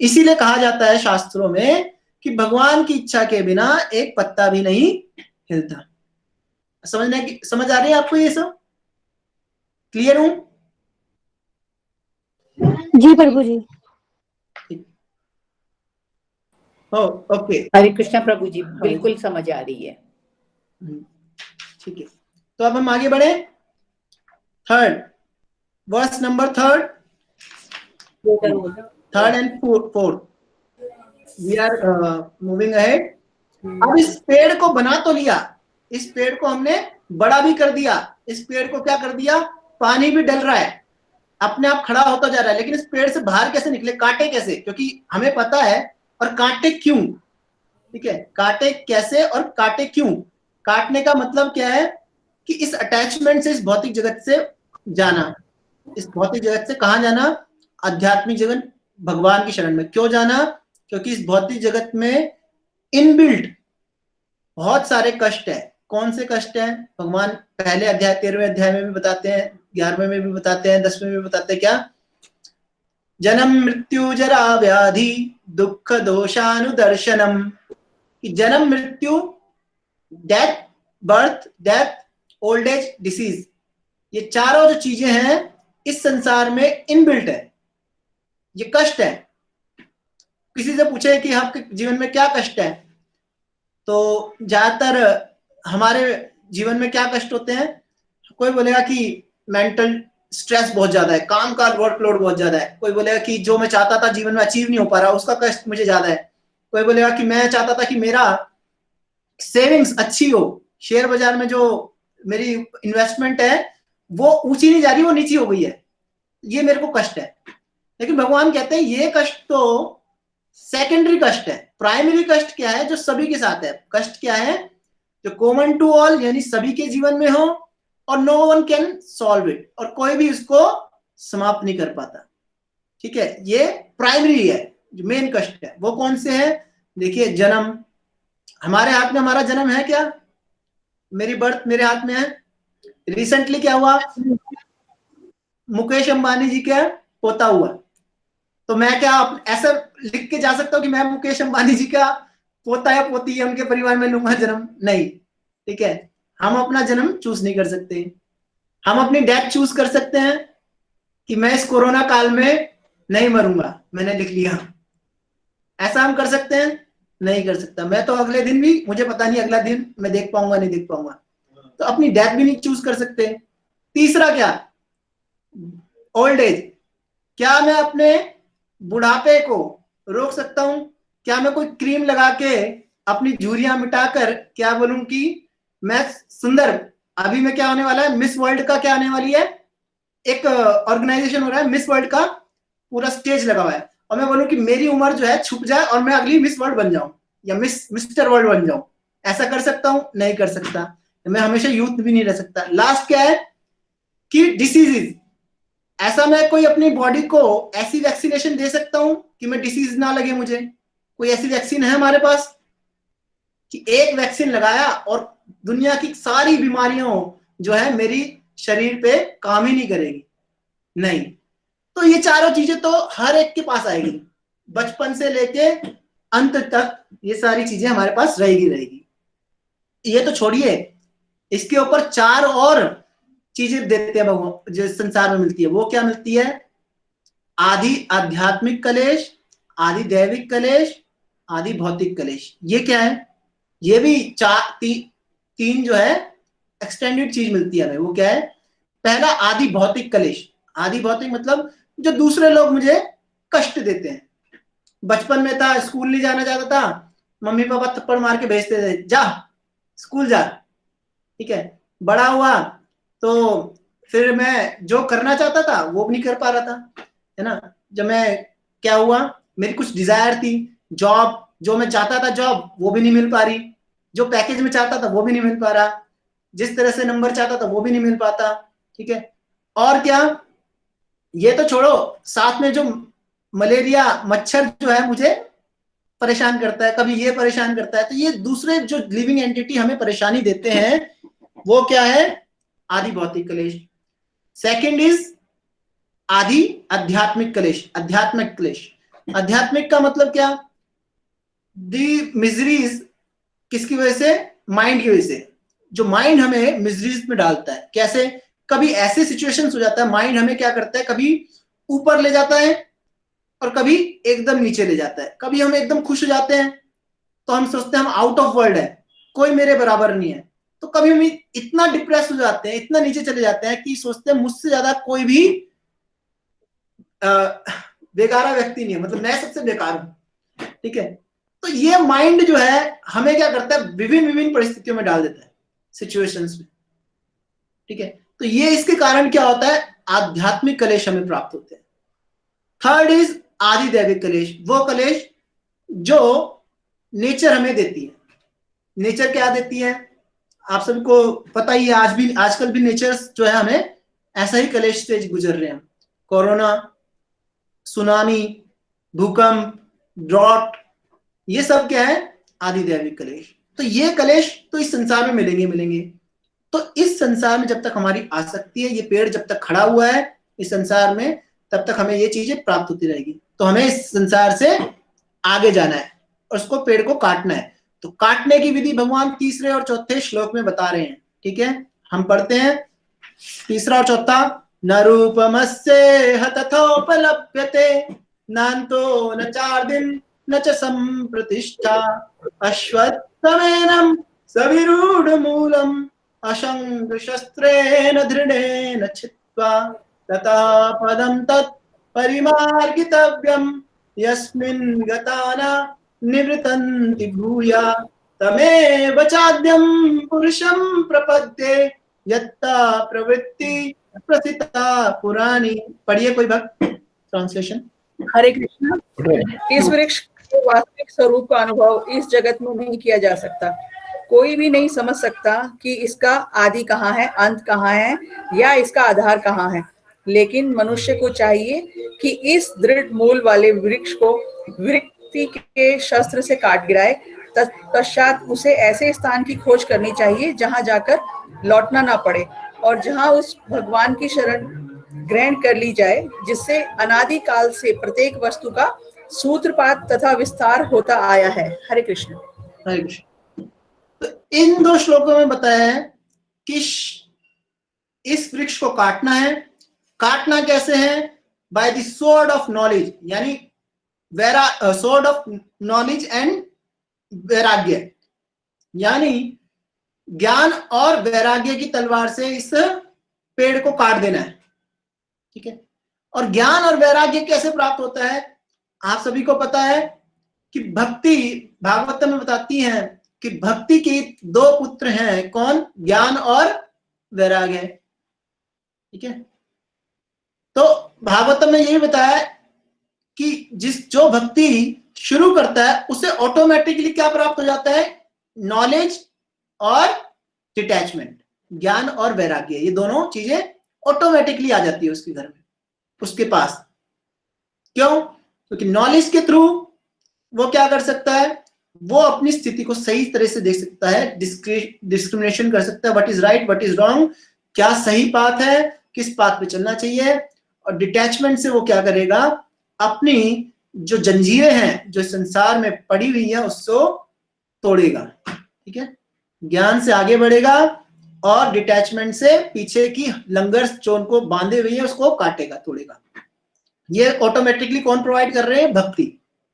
इसीलिए कहा जाता है शास्त्रों में कि भगवान की इच्छा के बिना एक पत्ता भी नहीं हिलता। समझ आ रही है आपको, ये सब क्लियर हूं? जी प्रभु जी। ओके, हरे कृष्णा प्रभु जी, बिल्कुल समझ आ रही है। ठीक है, तो अब हम आगे बढ़े। Third verse number third and fourth, we are moving ahead. अब इस पेड़ को बना तो लिया, इस पेड़ को हमने बड़ा भी कर दिया, इस पेड़ को क्या कर दिया, पानी भी डल रहा है, अपने आप खड़ा होता जा रहा है, लेकिन इस पेड़ से बाहर कैसे निकले, कांटे कैसे, क्योंकि हमें पता है, और कांटे क्यों, ठीक है, कांटे कैसे और कांटे क्यों। काटने का मतलब क्या है कि इस अटैचमेंट से, इस भौतिक जगत से जाना, इस भौतिक जगत से कहां जाना, आध्यात्मिक जगत, भगवान की शरण में। क्यों जाना, क्योंकि इस भौतिक जगत में इनबिल्ट बहुत सारे कष्ट है। कौन से कष्ट है, भगवान पहले अध्याय 13वें अध्याय में भी बताते हैं, 11वें में भी बताते हैं, 10वें में भी बताते हैं, क्या, जन्म मृत्यु जरा व्याधि दुख दोषानुदर्शनम, कि जन्म मृत्यु, death, birth, death, old age, disease, ये चारों जो चीजें हैं इस संसार में इनबिल्ट है, ये कष्ट है। किसी से पूछे कि आपके जीवन में क्या कष्ट है, तो ज्यादातर हमारे जीवन में क्या कष्ट होते हैं, कोई बोलेगा कि मेंटल स्ट्रेस बहुत ज्यादा है, काम का वर्कलोड बहुत ज्यादा है, कोई बोलेगा कि जो मैं चाहता था जीवन में अचीव नहीं हो पा रहा, उसका कष्ट मुझे ज्यादा है, कोई बोलेगा कि मैं चाहता था कि मेरा सेविंग्स अच्छी हो, शेयर बाजार में जो मेरी इन्वेस्टमेंट है वो ऊंची नहीं जा रही, वो नीची हो गई है, ये मेरे को कष्ट है। लेकिन भगवान कहते हैं ये कष्ट तो सेकेंडरी कष्ट है, प्राइमरी कष्ट क्या है, जो सभी के साथ है। कष्ट क्या है, जो कॉमन टू ऑल, यानी सभी के जीवन में हो, और no one can solve it, और कोई भी इसको समाप्त नहीं कर पाता, ठीक है, ये प्राइमरी है, जो मेन कष्ट है। वो कौन से है, देखिए, जन्म, हमारे हाथ में हमारा जन्म है क्या, मेरी बर्थ मेरे हाथ में है। रिसेंटली क्या हुआ, मुकेश अंबानी जी का पोता हुआ, तो मैं क्या ऐसा लिख के जा सकता हूँ कि मैं मुकेश अंबानी जी का पोता या पोती है, उनके परिवार में लूंगा जन्म, नहीं, ठीक है, हम अपना जन्म चूज नहीं कर सकते। हम अपनी डेथ चूज कर सकते हैं कि मैं इस कोरोना काल में नहीं मरूंगा, मैंने लिख लिया, ऐसा हम कर सकते हैं, नहीं कर सकता। मैं तो अगले दिन भी, मुझे पता नहीं अगला दिन मैं देख पाऊंगा नहीं देख पाऊंगा, तो अपनी डेथ भी नहीं चूज कर सकते। तीसरा क्या, ओल्ड एज, क्या मैं अपने बुढ़ापे को रोक सकता हूं, क्या मैं कोई क्रीम लगा के अपनी झुर्रियां मिटाकर क्या बोलूं कि मैं सुंदर, अभी मैं क्या होने वाला है, मिस वर्ल्ड का क्या आने वाली है, एक ऑर्गेनाइजेशन हो रहा है मिस वर्ल्ड का, पूरा स्टेज लगा हुआ है, और मैं बोलूं कि मेरी उम्र जो है छुप जाए और मैं अगली मिस वर्ल्ड बन जाऊं या मिस्टर वर्ल्ड बन जाऊं, ऐसा कर सकता हूं, नहीं कर सकता। मैं हमेशा यूथ भी नहीं रह सकता। लास्ट क्या है कि डिसीजेज, ऐसा मैं कोई अपनी बॉडी को ऐसी वैक्सीनेशन दे सकता हूं कि मैं डिसीज ना लगे मुझे, कोई ऐसी वैक्सीन है हमारे पास कि एक वैक्सीन लगाया और दुनिया की सारी बीमारियों जो है मेरी शरीर पे काम ही नहीं करेगी, नहीं। तो ये चारों चीजें तो हर एक के पास आएगी, बचपन से लेके अंत तक ये सारी चीजें हमारे पास रहेगी। ये तो छोड़िए, इसके ऊपर 4 और चीजें देते हैं भगवान, जो संसार में मिलती है। वो क्या मिलती है, आदि आध्यात्मिक कलेश, आदि दैविक कलेश, आदि भौतिक कलेश। ये क्या है, ये भी 3 जो है एक्सटेंडेड चीज मिलती है हमें। वो क्या है, पहला आदि भौतिक कलेश। आदि भौतिक मतलब जो दूसरे लोग मुझे कष्ट देते हैं। बचपन में था, स्कूल नहीं जाना चाहता था, मम्मी पापा थप्पड़ मार के भेजते थे, जा स्कूल जा, ठीक है। बड़ा हुआ तो फिर मैं जो करना चाहता था वो भी नहीं कर पा रहा था, है ना। जब मैं क्या हुआ, मेरी कुछ डिजायर थी, जॉब जो मैं चाहता था जॉब वो भी नहीं मिल पा रही, जो पैकेज में चाहता था वो भी नहीं मिल पा रहा, जिस तरह से नंबर चाहता था वो भी नहीं मिल पाता, ठीक है। और क्या, ये तो छोड़ो, साथ में जो मलेरिया मच्छर जो है मुझे परेशान करता है, कभी ये परेशान करता है। तो ये दूसरे जो लिविंग एंटिटी हमें परेशानी देते हैं वो क्या है, आदि भौतिक कलेश। सेकंड इज आदि आध्यात्मिक कलेश। आध्यात्मिक कलेश, आध्यात्मिक का मतलब क्या, दी मिजरीज किसकी वजह से, माइंड की वजह से। जो माइंड हमें मिजरीज में डालता है, कैसे, कभी ऐसे सिचुएशंस हो जाता है, माइंड हमें क्या करता है, कभी ऊपर ले जाता है, और कभी एकदम नीचे ले जाता है। कभी हम एकदम खुश हो जाते हैं तो हम सोचते हैं हम आउट ऑफ वर्ल्ड है, कोई मेरे बराबर नहीं है। तो कभी हम इतना डिप्रेस हो जाते हैं, इतना नीचे चले जाते हैं कि सोचते हैं मुझसे ज्यादा कोई भी बेकारा व्यक्ति नहीं है, मतलब मैं सबसे बेकार हूं। ठीक है, तो ये माइंड जो है हमें क्या करता है, विभिन्न विभिन्न परिस्थितियों में डाल देता है, सिचुएशंस में। ठीक है, तो ये इसके कारण क्या होता है, आध्यात्मिक कलेश हमें प्राप्त होते हैं। थर्ड इज आदि दैविक कलेश, वो कलेश जो नेचर हमें देती है। नेचर क्या देती है, आप सबको पता ही है, आजकल भी नेचर जो है हमें ऐसा ही कलेश से गुजर रहे हैं। कोरोना, सुनामी, भूकंप, ड्रॉट, ये सब क्या है, आदि दैविक कलेश। तो ये कलेश तो इस संसार में मिलेंगे। तो इस संसार में जब तक हमारी आसक्ति है, ये पेड़ जब तक खड़ा हुआ है इस संसार में, तब तक हमें ये चीजें प्राप्त होती रहेगी। तो हमें इस संसार से आगे जाना है और उसको, पेड़ को काटना है। तो काटने की विधि भगवान तीसरे और चौथे श्लोक में बता रहे हैं। ठीक है, हम पढ़ते हैं तीसरा और चौथा। न रूपमस्येह तथोपलभ्यते, नान्तो न चार्दिन न च संप्रतिष्ठा, अश्वत्थमेनं सविरूढमूलम् अशंग शस्त्रेण दृढेन छित्त्वा, तथा पदं तत् परिमार्गितव्यम्, यस्मिन् गता न निवृतन्ति भूया, तमेव चाद्यं पुरुषं प्रपद्ये, यत्ता प्रवृत्ति प्रसिता पुरानी। पढ़िए कोई भक्त, ट्रांसलेशन। हरे कृष्ण। इस वृक्ष के वास्तविक स्वरूप का अनुभव इस जगत में नहीं किया जा सकता। कोई भी नहीं समझ सकता कि इसका आदि कहाँ है, अंत कहाँ है, या इसका आधार कहाँ है। लेकिन मनुष्य को चाहिए कि इस दृढ़ मूल वाले वृक्ष को विरक्ति के शस्त्र से काट गिराए। तत्पश्चात उसे ऐसे स्थान की खोज करनी चाहिए जहां जाकर लौटना ना पड़े, और जहां उस भगवान की शरण ग्रहण कर ली जाए, जिससे अनादि काल से प्रत्येक वस्तु का सूत्रपात तथा विस्तार होता आया है। हरे कृष्ण। हरे कृष्ण। तो इन दो श्लोकों में बताया है कि इस वृक्ष को काटना है। काटना कैसे है, by the sword of knowledge, यानी स्वॉर्ड ऑफ नॉलेज एंड वैराग्य, यानी ज्ञान और वैराग्य की तलवार से इस पेड़ को काट देना है। ठीक है, और ज्ञान और वैराग्य कैसे प्राप्त होता है, आप सभी को पता है कि भक्ति, भागवत में बताती है कि भक्ति के दो पुत्र हैं, कौन, ज्ञान और वैराग्य। ठीक है, तो भागवत में यही बताया कि जो भक्ति शुरू करता है उसे ऑटोमेटिकली क्या प्राप्त हो जाता है, नॉलेज और डिटैचमेंट, ज्ञान और वैराग्य, ये दोनों चीजें ऑटोमेटिकली आ जाती है उसके घर में, उसके पास। क्यों, क्योंकि नॉलेज के थ्रू वो क्या कर सकता है, वो अपनी स्थिति को सही तरह से देख सकता है, डिस्क्रिमिनेशन कर सकता है, what is right what is wrong, क्या सही पाथ है, किस पाथ पे चलना चाहिए। और डिटैचमेंट से वो क्या करेगा, अपनी जो जंजीरें हैं जो संसार में पड़ी हुई है उसको तोड़ेगा। ठीक है, ज्ञान से आगे बढ़ेगा और डिटैचमेंट से पीछे की लंगर जो उनको बांधे हुई है उसको काटेगा, तोड़ेगा। ये ऑटोमेटिकली कौन प्रोवाइड कर रहे हैं, भक्ति।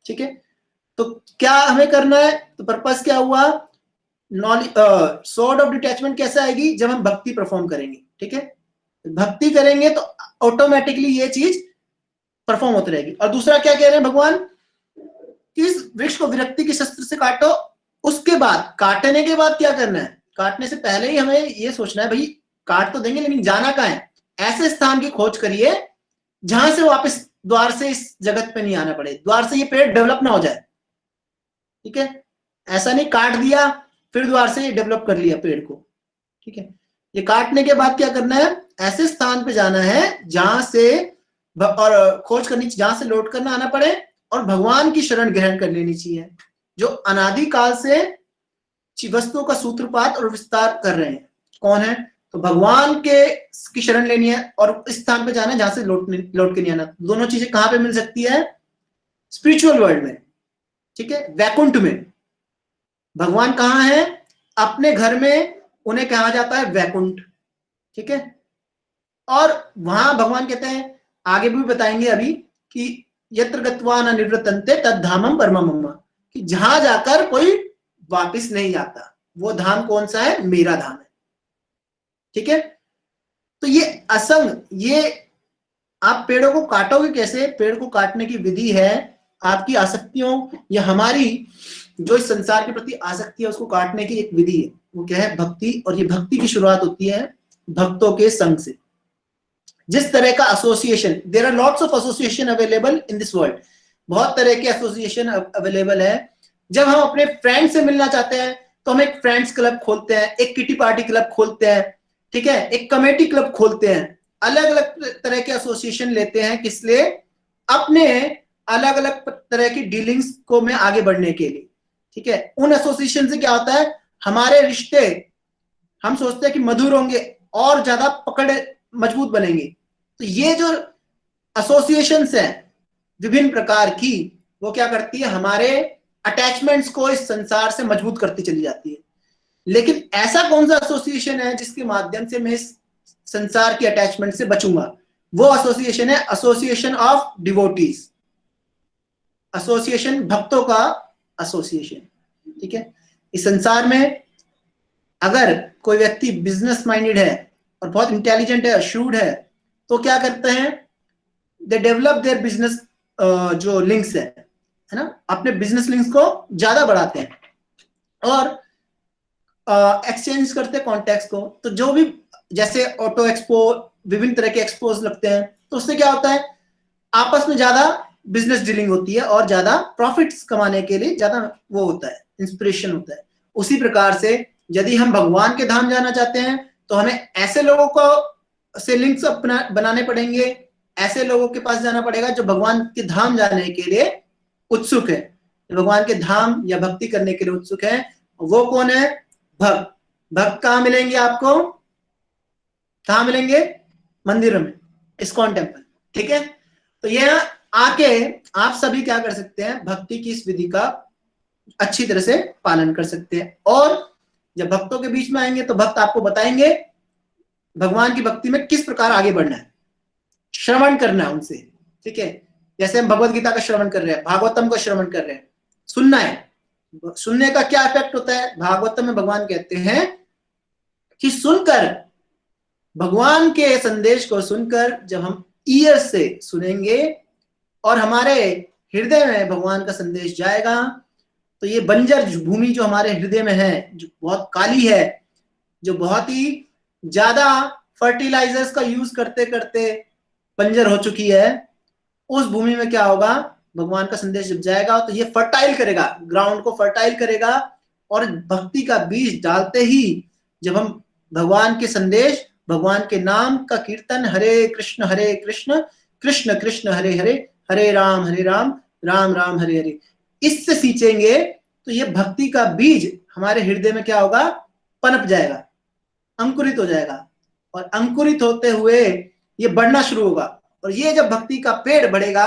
ठीक है, तो क्या हमें करना है, तो पर्पस क्या हुआ, नॉलेज, स्वॉर्ड ऑफ डिटैचमेंट कैसे आएगी, जब हम भक्ति परफॉर्म करेंगे। ठीक है, भक्ति करेंगे तो ऑटोमेटिकली ये चीज परफॉर्म होती रहेगी। और दूसरा क्या कह रहे हैं भगवान, कि इस वृक्ष को विरक्ति के शस्त्र से काटो। उसके बाद, काटने के बाद क्या करना है, काटने से पहले ही हमें ये सोचना है, भाई काट तो देंगे लेकिन जाना कहाँ है, ऐसे स्थान की खोज करिए जहां से वापस द्वार से इस जगत पे नहीं आना पड़े, द्वार से ये पेड़ डेवलप ना हो जाए। ठीक है, ऐसा नहीं काट दिया फिर द्वार से ये डेवलप कर लिया पेड़ को। ठीक है, ये काटने के बाद क्या करना है, ऐसे स्थान पे जाना है जहां से, और खोज करनी चाहिए जहां से लौट कर ना आना पड़े, और भगवान की शरण ग्रहण कर लेनी चाहिए जो अनादि काल से वस्तुओं का सूत्रपात और विस्तार कर रहे हैं। कौन है, तो भगवान की शरण लेनी है और इस स्थान पे जाना है जहां से लौट के नहीं आना। दोनों चीजें कहां पे मिल सकती है, स्पिरिचुअल वर्ल्ड में। ठीक है, वैकुंठ में। भगवान कहाँ है, अपने घर में, उन्हें कहा जाता है वैकुंठ। ठीक है, और वहां भगवान कहते हैं, आगे भी बताएंगे अभी, कि यत्र गत्वा न निवृत्तन्ते तद्धामम परमम मम, कि जहां जाकर कोई वापस नहीं आता, वो धाम कौन सा है? मेरा धाम है। ठीक है, तो ये असंग, ये आप पेड़ों को काटोगे कैसे? पेड़ को काटने की विधि है आपकी आसक्तियों या हमारी जो इस संसार के प्रति आसक्ति है उसको काटने की एक विधि है, वो क्या है? भक्ति। और ये भक्ति की शुरुआत होती है भक्तों के संग से। जिस तरह का association, there are lots of association available in this world, बहुत तरह के एसोसिएशन अवेलेबल है। जब हम अपने फ्रेंड से मिलना चाहते हैं तो हम एक फ्रेंड्स क्लब खोलते हैं, एक किटी पार्टी क्लब खोलते हैं, ठीक है, एक कमेटी क्लब खोलते हैं, अलग अलग तरह के एसोसिएशन लेते हैं। किस लिए? अपने अलग अलग तरह की डीलिंग्स को में आगे बढ़ने के लिए। ठीक है, उन एसोसिएशन से क्या होता है? हमारे रिश्ते, हम सोचते हैं कि मधुर होंगे और ज्यादा पकड़ मजबूत बनेंगे। तो ये जो एसोसिएशंस हैं विभिन्न प्रकार की, वो क्या करती है? हमारे अटैचमेंट्स को इस संसार से मजबूत करती चली जाती है। लेकिन ऐसा कौन सा एसोसिएशन है जिसके माध्यम से मैं इस संसार की अटैचमेंट से बचूंगा? वो एसोसिएशन है एसोसिएशन ऑफ डिवोटीज, एसोसिएशन भक्तों का एसोसिएशन। ठीक है, इस संसार में अगर कोई व्यक्ति बिजनेस माइंडेड है और बहुत इंटेलिजेंट है, श्रूड है, तो क्या करते हैं? दे डेवलप देयर बिजनेस जो लिंक्स है ना, अपने बिजनेस लिंक्स को ज्यादा बढ़ाते हैं और एक्सचेंज करते हैं कॉन्टैक्ट्स को। तो जो भी, जैसे ऑटो एक्सपो, विभिन्न तरह के एक्सपोज लगते हैं, तो उससे क्या होता है? आपस में ज्यादा बिजनेस डीलिंग होती है और ज्यादा प्रॉफिट्स कमाने के लिए ज्यादा वो होता है, इंस्पिरेशन होता है। उसी प्रकार से यदि हम भगवान के धाम जाना चाहते हैं तो हमें ऐसे लोगों को से लिंक्स बनाने पड़ेंगे, ऐसे लोगों के पास जाना पड़ेगा जो भगवान के धाम जाने के लिए उत्सुक है, भगवान के धाम या भक्ति करने के लिए उत्सुक है। वो कौन है? भक्त। भक्त कहाँ मिलेंगे आपको? कहाँ मिलेंगे? मंदिरों में, इस्कॉन टेम्पल। ठीक है, तो ये आके आप सभी क्या कर सकते हैं? भक्ति की इस विधि का अच्छी तरह से पालन कर सकते हैं। और जब भक्तों के बीच में आएंगे तो भक्त आपको बताएंगे भगवान की भक्ति में किस प्रकार आगे बढ़ना है, श्रवण करना है उनसे। ठीक है, जैसे हम भगवत गीता का श्रवण कर रहे हैं, भागवतम का श्रवण कर रहे हैं, सुनना है। सुनने का क्या इफेक्ट होता है? भागवतम में भगवान कहते हैं कि सुनकर, भगवान के संदेश को सुनकर जब हम ईयर से सुनेंगे और हमारे हृदय में भगवान का संदेश जाएगा, तो ये बंजर भूमि जो हमारे हृदय में है, जो बहुत काली है, जो बहुत ही ज्यादा फर्टिलाइजर्स का यूज करते करते बंजर हो चुकी है, उस भूमि में क्या होगा? भगवान का संदेश जब जाएगा तो ये फर्टाइल करेगा, ग्राउंड को फर्टाइल करेगा। और भक्ति का बीज डालते ही जब हम भगवान के संदेश, भगवान के नाम का कीर्तन, हरे कृष्ण कृष्ण कृष्ण हरे हरे, हरे राम राम राम हरे हरे, इससे सींचेंगे तो ये भक्ति का बीज हमारे हृदय में क्या होगा? पनप जाएगा, अंकुरित हो जाएगा। और अंकुरित होते हुए ये बढ़ना शुरू होगा। और ये जब भक्ति का पेड़ बढ़ेगा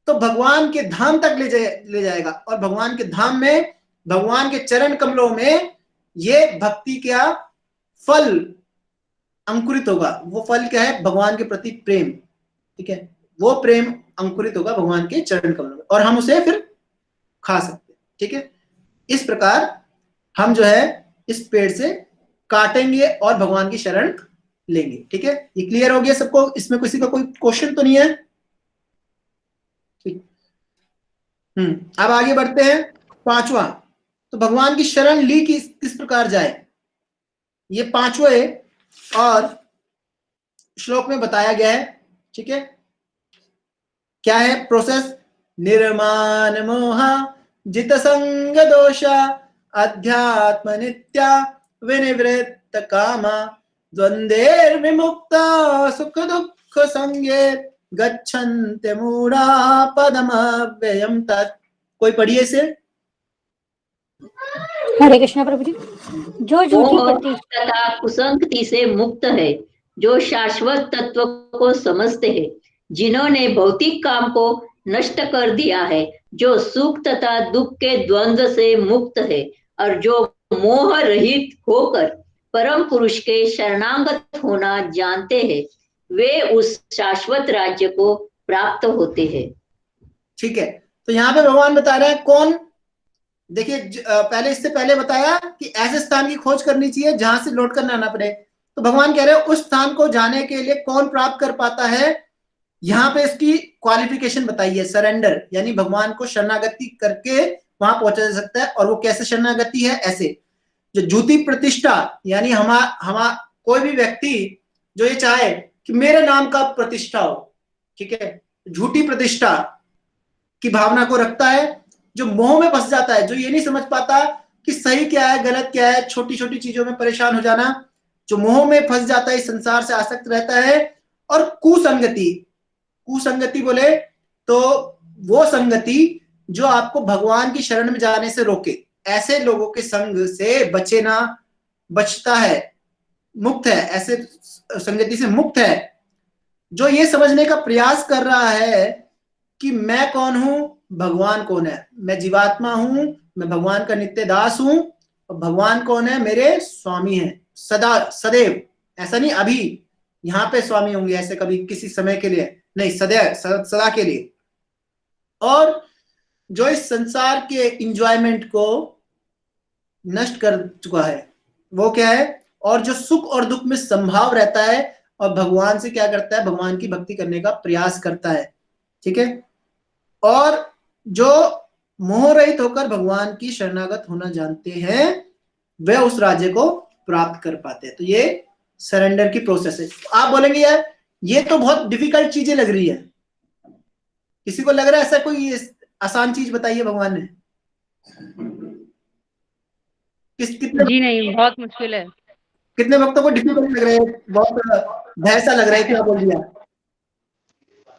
तो भगवान के धाम तक ले जाएगा। और भगवान के धाम में, भगवान के चरण कमलों में ये भक्ति का फल अंकुरित होगा। वो फल क्या है? भगवान के प्रति प्रेम। ठीक है, वो प्रेम अंकुरित होगा भगवान के चरण कमलों में और हम उसे फिर खा सकते हैं। ठीक है, इस प्रकार हम जो है इस पेड़ से काटेंगे और भगवान की शरण लेंगे। ठीक है, ये क्लियर हो गया सबको? इसमें किसी का कोई क्वेश्चन तो नहीं है? ठीक, अब आगे बढ़ते हैं। पांचवा, तो भगवान की शरण ली किस प्रकार जाए, ये पांचवें और श्लोक में बताया गया है। ठीक है, क्या है प्रोसेस? निर्माण मोहा जित संग दोषा अध्यात्म नित्या विनिवृत्त कामा द्वंद्वेर विमुक्ता सुख दुख संगे गच्छन्ते मूढ़ा पदमव्ययम् तत्। कोई पढ़िए इसे। हरे कृष्णा प्रभु जी। जो झूठी मोह प्रति तथा कुसंगति से मुक्त है, जो शाश्वत तत्व को समझते हैं, जिन्होंने भौतिक काम को नष्ट कर दिया है, जो सुख तथा दुख के द्वंद्व से मुक्त है और जो मोह रहित होकर परम पुरुष के शरणागत होना जानते हैं, वे उस शाश्वत राज्य को प्राप्त होते हैं। ठीक है, तो यहाँ पे भगवान बता रहे हैं कौन, देखिए पहले इससे पहले बताया कि ऐसे स्थान की खोज करनी चाहिए जहां से लौट कर ना आना पड़े। तो भगवान कह रहे हैं उस स्थान को जाने के लिए कौन प्राप्त कर पाता है, यहाँ पे इसकी क्वालिफिकेशन बताइए, सरेंडर, यानी भगवान को शरणागति करके वहां पहुंचा जा सकता है। और वो कैसे शरणागति है, ऐसे जो झूठी प्रतिष्ठा, यानी हमा कोई भी व्यक्ति जो ये चाहे कि मेरे नाम का प्रतिष्ठा हो, ठीक है, झूठी प्रतिष्ठा की भावना को रखता है, जो मोह में फंस जाता है, जो ये नहीं समझ पाता कि सही क्या है गलत क्या है, छोटी छोटी चीजों में परेशान हो जाना, जो मोह में फंस जाता है, इस संसार से आसक्त रहता है। और कुसंगति, कुसंगति बोले तो वो संगति जो आपको भगवान की शरण में जाने से रोके, ऐसे लोगों के संग से बचे ना, बचता है, मुक्त है, ऐसे संगति से मुक्त है, जो ये समझने का प्रयास कर रहा है कि मैं कौन हूं, भगवान कौन है, मैं जीवात्मा हूं, मैं भगवान का नित्य दास हूं, और भगवान कौन है, मेरे स्वामी हैं सदा सदैव। ऐसा नहीं अभी यहाँ पे स्वामी होंगे ऐसे कभी किसी समय के लिए नहीं, सदैव सदा के लिए। और जो इस संसार के इंजॉयमेंट को नष्ट कर चुका है वो क्या है, और जो सुख और दुख में संभाव रहता है और भगवान से क्या करता है, भगवान की भक्ति करने का प्रयास करता है, ठीक है। और जो मोह रहित होकर भगवान की शरणागत होना जानते हैं वे उस राज्य को प्राप्त कर पाते हैं। तो ये सरेंडर की प्रोसेस है। आप बोलेंगे यार ये तो बहुत डिफिकल्ट चीजें लग रही है, किसी को लग रहा है ऐसा कोई आसान चीज बताइए भगवान ने, कितने जी नहीं, बहुत मुश्किल है। कितने वक्तों को डिफिकल्ट लग रहा है, बहुत भय सा लग रहा है, क्या बोल दिया,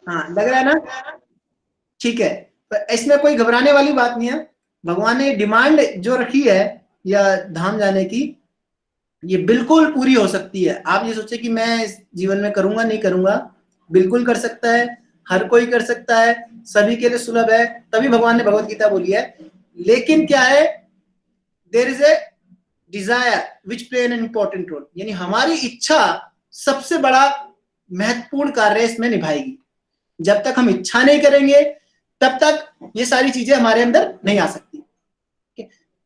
हाँ लग रहा है ना, ठीक है। तो इसमें कोई घबराने वाली बात नहीं है। भगवान ने डिमांड जो रखी है या धाम जाने की, ये बिल्कुल पूरी हो सकती है। आप ये सोचे कि मैं इस जीवन में करूंगा नहीं करूंगा, बिल्कुल कर सकता है, हर कोई कर सकता है, सभी के लिए सुलभ है, तभी भगवान ने भगवत गीता बोली है। लेकिन क्या है, there is a desire which play an important role, यानी हमारी इच्छा सबसे बड़ा महत्वपूर्ण कार्य इसमें निभाएगी। जब तक हम इच्छा नहीं करेंगे तब तक ये सारी चीजें हमारे अंदर नहीं आ सकती।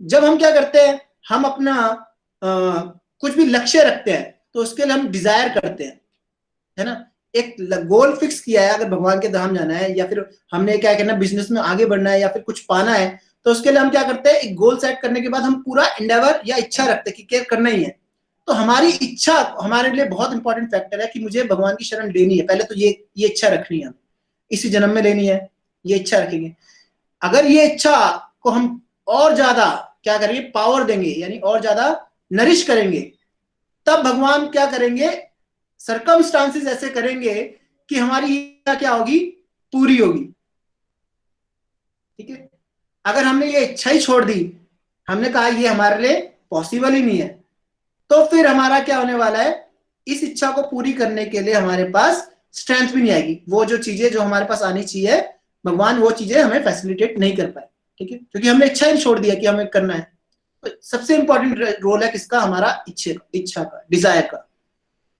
जब हम क्या करते हैं, हम अपना कुछ भी लक्ष्य रखते हैं तो उसके लिए हम डिजायर करते हैं, है ना। एक गोल फिक्स किया है, अगर भगवान के धाम जाना है या फिर हमने क्या करना, बिजनेस में आगे बढ़ना है या फिर कुछ पाना है, तो उसके लिए हम क्या करते हैं, एक गोल सेट करने के बाद हम पूरा एंडेवर या इच्छा रखते हैं कि क्या करना ही है। तो हमारी इच्छा हमारे लिए बहुत इंपॉर्टेंट फैक्टर है कि मुझे भगवान की शरण लेनी है, पहले तो ये इच्छा रखनी है, इसी जन्म में लेनी है, ये इच्छा रखेंगे। अगर ये इच्छा को हम और ज्यादा क्या करेंगे, पावर देंगे, यानी और ज्यादा नरिश करेंगे, तब भगवान क्या करेंगे, सर्कमस्टांसेस ऐसे करेंगे कि हमारी इच्छा क्या होगी, पूरी होगी, ठीक है। अगर हमने ये इच्छा ही छोड़ दी, हमने कहा ये हमारे लिए पॉसिबल ही नहीं है, तो फिर हमारा क्या होने वाला है, इस इच्छा को पूरी करने के लिए हमारे पास स्ट्रेंथ भी नहीं आएगी। वो जो चीजें जो हमारे पास आनी चाहिए, भगवान वो चीजें हमें फैसिलिटेट नहीं कर पाए, ठीक है, क्योंकि हमने इच्छा ही छोड़ दिया कि हमें करना है। तो सबसे इंपॉर्टेंट रोल है किसका, हमारा इच्छा का, डिजायर का,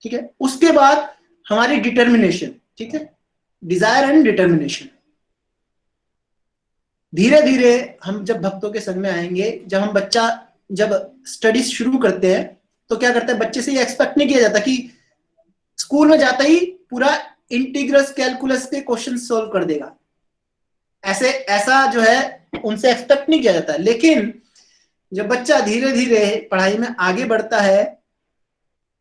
ठीक है। उसके बाद हमारी डिटर्मिनेशन, ठीक है, डिजायर एंड डिटर्मिनेशन। धीरे धीरे हम जब भक्तों के संग में आएंगे, जब स्टडीज शुरू करते हैं तो क्या करते हैं, बच्चे से ये एक्सपेक्ट नहीं किया जाता कि स्कूल में जाता ही पूरा इंटीग्रल्स कैलकुलस के क्वेश्चन सोल्व कर देगा, ऐसा जो है उनसे एक्सपेक्ट नहीं किया जाता। लेकिन जब बच्चा धीरे धीरे पढ़ाई में आगे बढ़ता है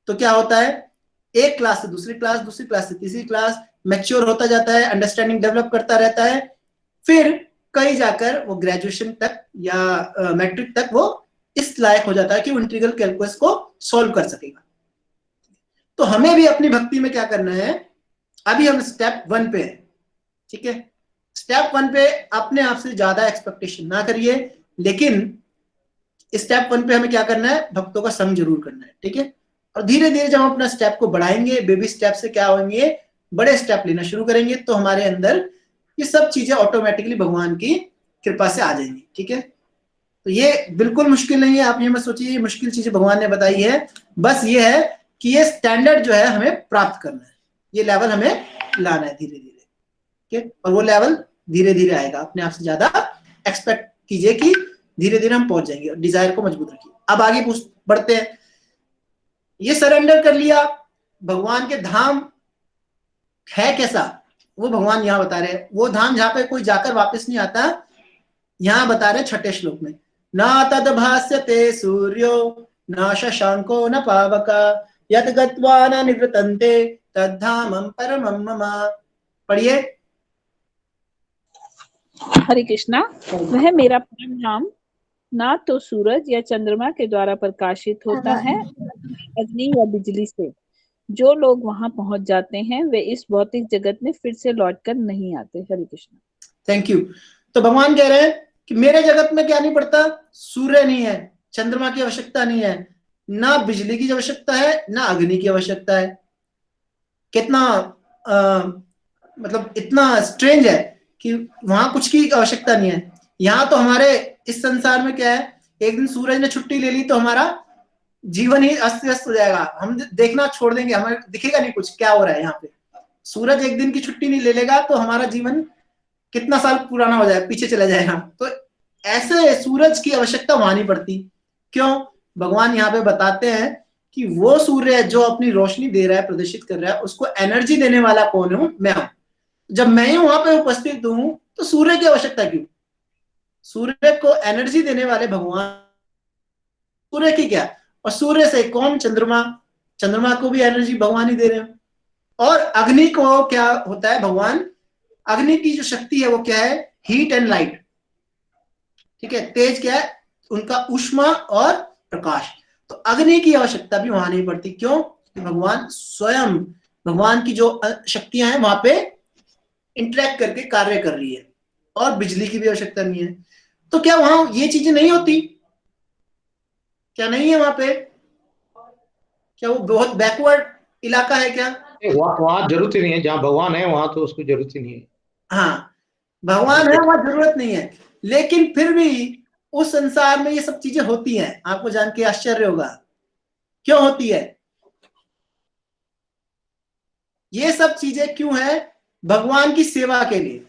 तो क्या होता है, एक क्लास से दूसरी क्लास, दूसरी क्लास से तीसरी क्लास, मैच्योर होता जाता है, अंडरस्टैंडिंग डेवलप करता रहता है, फिर कहीं जाकर वो ग्रेजुएशन तक या मैट्रिक तक वो इस लायक हो जाता है कि वो इंटीग्रल कैलकुलस को सॉल्व कर सकेगा। तो हमें भी अपनी भक्ति में क्या करना है, अभी हम स्टेप 1 पे हैं, ठीक है। स्टेप 1 पे अपने आप से ज्यादा एक्सपेक्टेशन ना करिए, लेकिन स्टेप 1 पे हमें क्या करना है, भक्तों का संग जरूर करना है, ठीक है। और धीरे धीरे जब हम अपना स्टेप को बढ़ाएंगे, बेबी स्टेप से क्या होंगे, बड़े स्टेप लेना शुरू करेंगे, तो हमारे अंदर ये सब चीजें ऑटोमेटिकली भगवान की कृपा से आ जाएंगी, ठीक है। तो ये बिल्कुल मुश्किल नहीं है, आप ये मत सोचिए ये मुश्किल चीजें भगवान ने बताई है, बस ये है कि ये स्टैंडर्ड जो है हमें प्राप्त करना है, ये लेवल हमें लाना है धीरे धीरे, ठीक है। और वो लेवल धीरे धीरे आएगा, अपने आप से ज्यादा एक्सपेक्ट कीजिए कि धीरे धीरे हम पहुंच जाएंगे। डिजायर को मजबूत रखिए। अब आगे बढ़ते हैं। ये सरेंडर कर लिया, भगवान के धाम है कैसा वो भगवान यहाँ बता रहे हैं। वो धाम जहां पे कोई जाकर वापस नहीं आता, यहाँ बता रहे हैं छठे श्लोक में, न तद भास्यते सूर्यो न शशांको न पावका यत गत्वा न निवृतन्ते तद्धामं परमं मम। पढ़िए। हरे कृष्णा। वह मेरा परम धाम ना तो सूरज या चंद्रमा के द्वारा प्रकाशित होता है, अग्नि या बिजली से। जो लोग वहां पहुंच जाते हैं वे इस भौतिक जगत में फिर से लौटकर नहीं आते। हरे कृष्णा। Thank you. तो भगवान कह रहे हैं कि मेरे जगत में क्या नहीं पड़ता, सूर्य नहीं है, चंद्रमा की आवश्यकता नहीं है, ना बिजली की आवश्यकता है, ना अग्नि की आवश्यकता है। कितना मतलब इतना स्ट्रेंज है कि वहां कुछ की आवश्यकता नहीं है। यहाँ तो हमारे इस संसार में क्या है, एक दिन सूरज ने छुट्टी ले ली तो हमारा जीवन ही अस्त व्यस्त हो जाएगा, हम देखना छोड़ देंगे, हमें दिखेगा नहीं कुछ क्या हो रहा है यहाँ पे। सूरज एक दिन की छुट्टी नहीं ले लेगा तो हमारा जीवन कितना साल पुराना हो जाएगा, पीछे चला जाएगा। तो ऐसे सूरज की आवश्यकता वहां नहीं पड़ती। क्यों? भगवान यहाँ पे बताते हैं कि वो सूर्य जो अपनी रोशनी दे रहा है, प्रदर्शित कर रहा है, उसको एनर्जी देने वाला कौन हूं? मैं हूं। जब मैं ही वहां पे उपस्थित हूं तो सूर्य की आवश्यकता क्यों? सूर्य को एनर्जी देने वाले भगवान, सूर्य की क्या, और सूर्य से कौन? चंद्रमा। चंद्रमा को भी एनर्जी भगवान ही दे रहे हैं। और अग्नि को क्या होता है? भगवान, अग्नि की जो शक्ति है वो क्या है? Heat and light. ठीक है, तेज क्या है? उनका ऊष्मा और प्रकाश। तो अग्नि की आवश्यकता भी वहां नहीं पड़ती। क्यों? भगवान स्वयं, भगवान की जो शक्तियां हैं वहां पे इंटरेक्ट करके कार्य कर रही है, और बिजली की भी आवश्यकता नहीं है। तो क्या वहां ये चीजें नहीं होती? क्या नहीं है वहां पे? क्या वो बहुत बैकवर्ड इलाका है क्या? वहां जरूरत ही नहीं है, जहाँ भगवान है वहां तो उसको जरूरत ही नहीं है। हाँ, भगवान है वहां जरूरत नहीं है, लेकिन फिर भी उस संसार में ये सब चीजें होती हैं। आपको जान के आश्चर्य होगा क्यों होती है ये सब चीजें। क्यों है? भगवान की सेवा के लिए।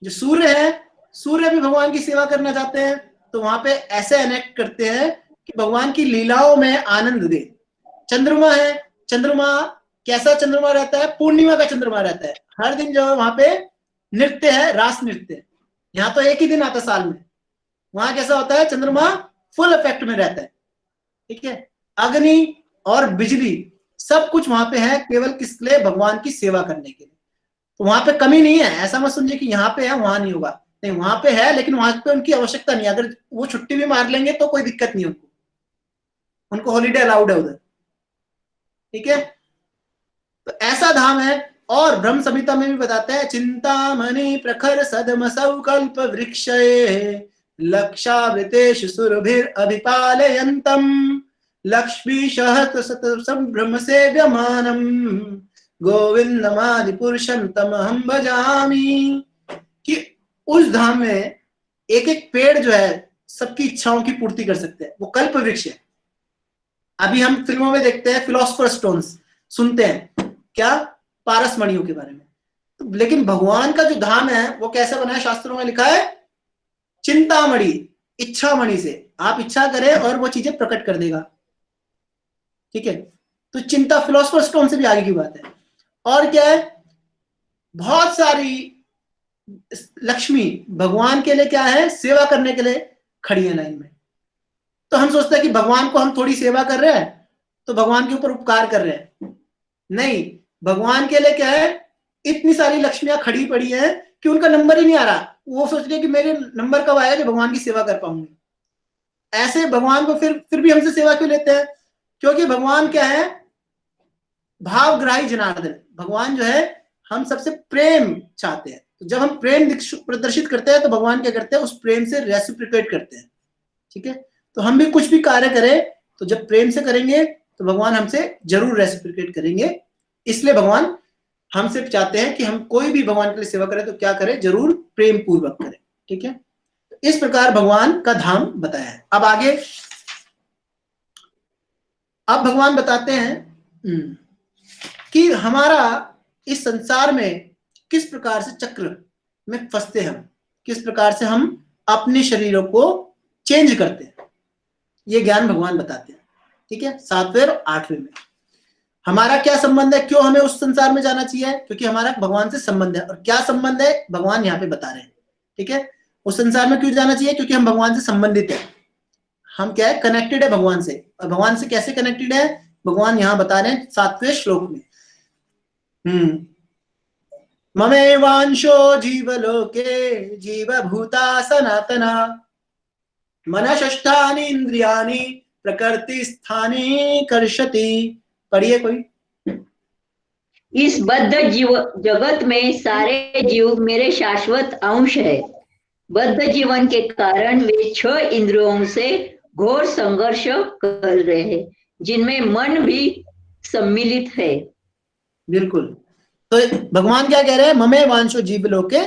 जो सूर्य है, सूर्य भी भगवान की सेवा करना चाहते हैं, तो वहां पे ऐसे एनेक्ट करते हैं कि भगवान की लीलाओं में आनंद दे। चंद्रमा है, चंद्रमा कैसा चंद्रमा रहता है? पूर्णिमा का चंद्रमा रहता है। हर दिन जो है वहां पे नृत्य है, रास नृत्य। यहाँ तो एक ही दिन आता साल में, वहां कैसा होता है? चंद्रमा फुल इफेक्ट में रहता है। ठीक है, अग्नि और बिजली सब कुछ वहां पे है, केवल किस लिए? भगवान की सेवा करने के लिए। तो वहां पे कमी नहीं है। ऐसा मत समझिए कि यहाँ पे है वहां नहीं होगा, नहीं, वहां पे है, लेकिन वहां पे उनकी आवश्यकता नहीं है। अगर वो छुट्टी भी मार लेंगे तो कोई दिक्कत नहीं उनको हॉलीडे अलाउड है उधर। ठीक है, तो ऐसा धाम है। और ब्रह्म संहिता में भी बताते हैं, चिंतामणि प्रखर सदमसौ कल्प वृक्षये लक्षावृतेषु सुरभिर अभिपालयन्तम लक्ष्मीशः संभ्रम सेव्यमानम गोविंदमादि पुरुषं तमहं भजामि। कि उस धाम में एक एक पेड़ जो है सबकी इच्छाओं की पूर्ति कर सकते हैं, वो कल्प वृक्ष है। अभी हम फिल्मों में देखते हैं फिलोसफर स्टोन्स, सुनते हैं क्या? पारस मणियों के बारे में। तो लेकिन भगवान का जो धाम है वो कैसा बना है? शास्त्रों में लिखा है चिंतामणि, इच्छा मणि से आप इच्छा करें और वो चीजें प्रकट कर देगा। ठीक है, तो चिंता फिलोसफर स्टोन से भी आगे की बात है। और क्या है? बहुत सारी लक्ष्मी भगवान के लिए क्या है? सेवा करने के लिए खड़ी है लाइन में। तो हम सोचते हैं कि भगवान को हम थोड़ी सेवा कर रहे हैं तो भगवान के ऊपर उपकार कर रहे हैं। नहीं, भगवान के लिए क्या है? इतनी सारी लक्ष्मियां खड़ी पड़ी हैं कि उनका नंबर ही नहीं आ रहा। वो सोच रहे कि मेरे नंबर कब आएगा कि भगवान की सेवा कर पाऊंगी। ऐसे भगवान को फिर भी हमसे सेवा क्यों लेते हैं? क्योंकि भगवान क्या है? भावग्राही जनार्दन। भगवान जो है हम सबसे प्रेम चाहते हैं। तो जब हम प्रेम प्रदर्शित करते हैं तो भगवान क्या करते हैं? उस प्रेम से रेसिप्रोकेट करते हैं। ठीक है, तो हम भी कुछ भी कार्य करें तो जब प्रेम से करेंगे तो भगवान हमसे जरूर रेसिप्रोकेट करेंगे। इसलिए भगवान हमसे चाहते हैं कि हम कोई भी भगवान के लिए सेवा करें तो क्या करें? जरूर प्रेम पूर्वक करें। ठीक है, इस प्रकार भगवान का धाम बताया है। अब आगे अब भगवान बताते हैं कि हमारा इस संसार में किस प्रकार से चक्र में फंसते हैं हम, किस प्रकार से हम अपने शरीरों को चेंज करते हैं, ये ज्ञान भगवान बताते हैं। ठीक है, 7वें और 8वें में हमारा क्या संबंध है, क्यों हमें उस संसार में जाना चाहिए, क्योंकि हमारा भगवान से संबंध है। और क्या संबंध है भगवान यहाँ पे बता रहे हैं। ठीक है, उस संसार में क्यों जाना चाहिए, क्योंकि हम भगवान से संबंधित है, हम क्या है, कनेक्टेड है भगवान से। और भगवान से कैसे कनेक्टेड है, भगवान यहाँ बता रहे हैं 7वें श्लोक में। ममेवांशो जीवलोके जीवभूता सनातना मनषष्ठानि इंद्रियाणि प्रकृति स्थाने कर्षति। पढ़िए कोई। इस बद्ध जीव जगत में सारे जीव मेरे शाश्वत अंश है। बद्ध जीवन के कारण वे 6 इंद्रियों से घोर संघर्ष कर रहे हैं, जिनमें मन भी सम्मिलित है। बिल्कुल, तो भगवान क्या कह रहे हैं, ममे वांशो जीवलोके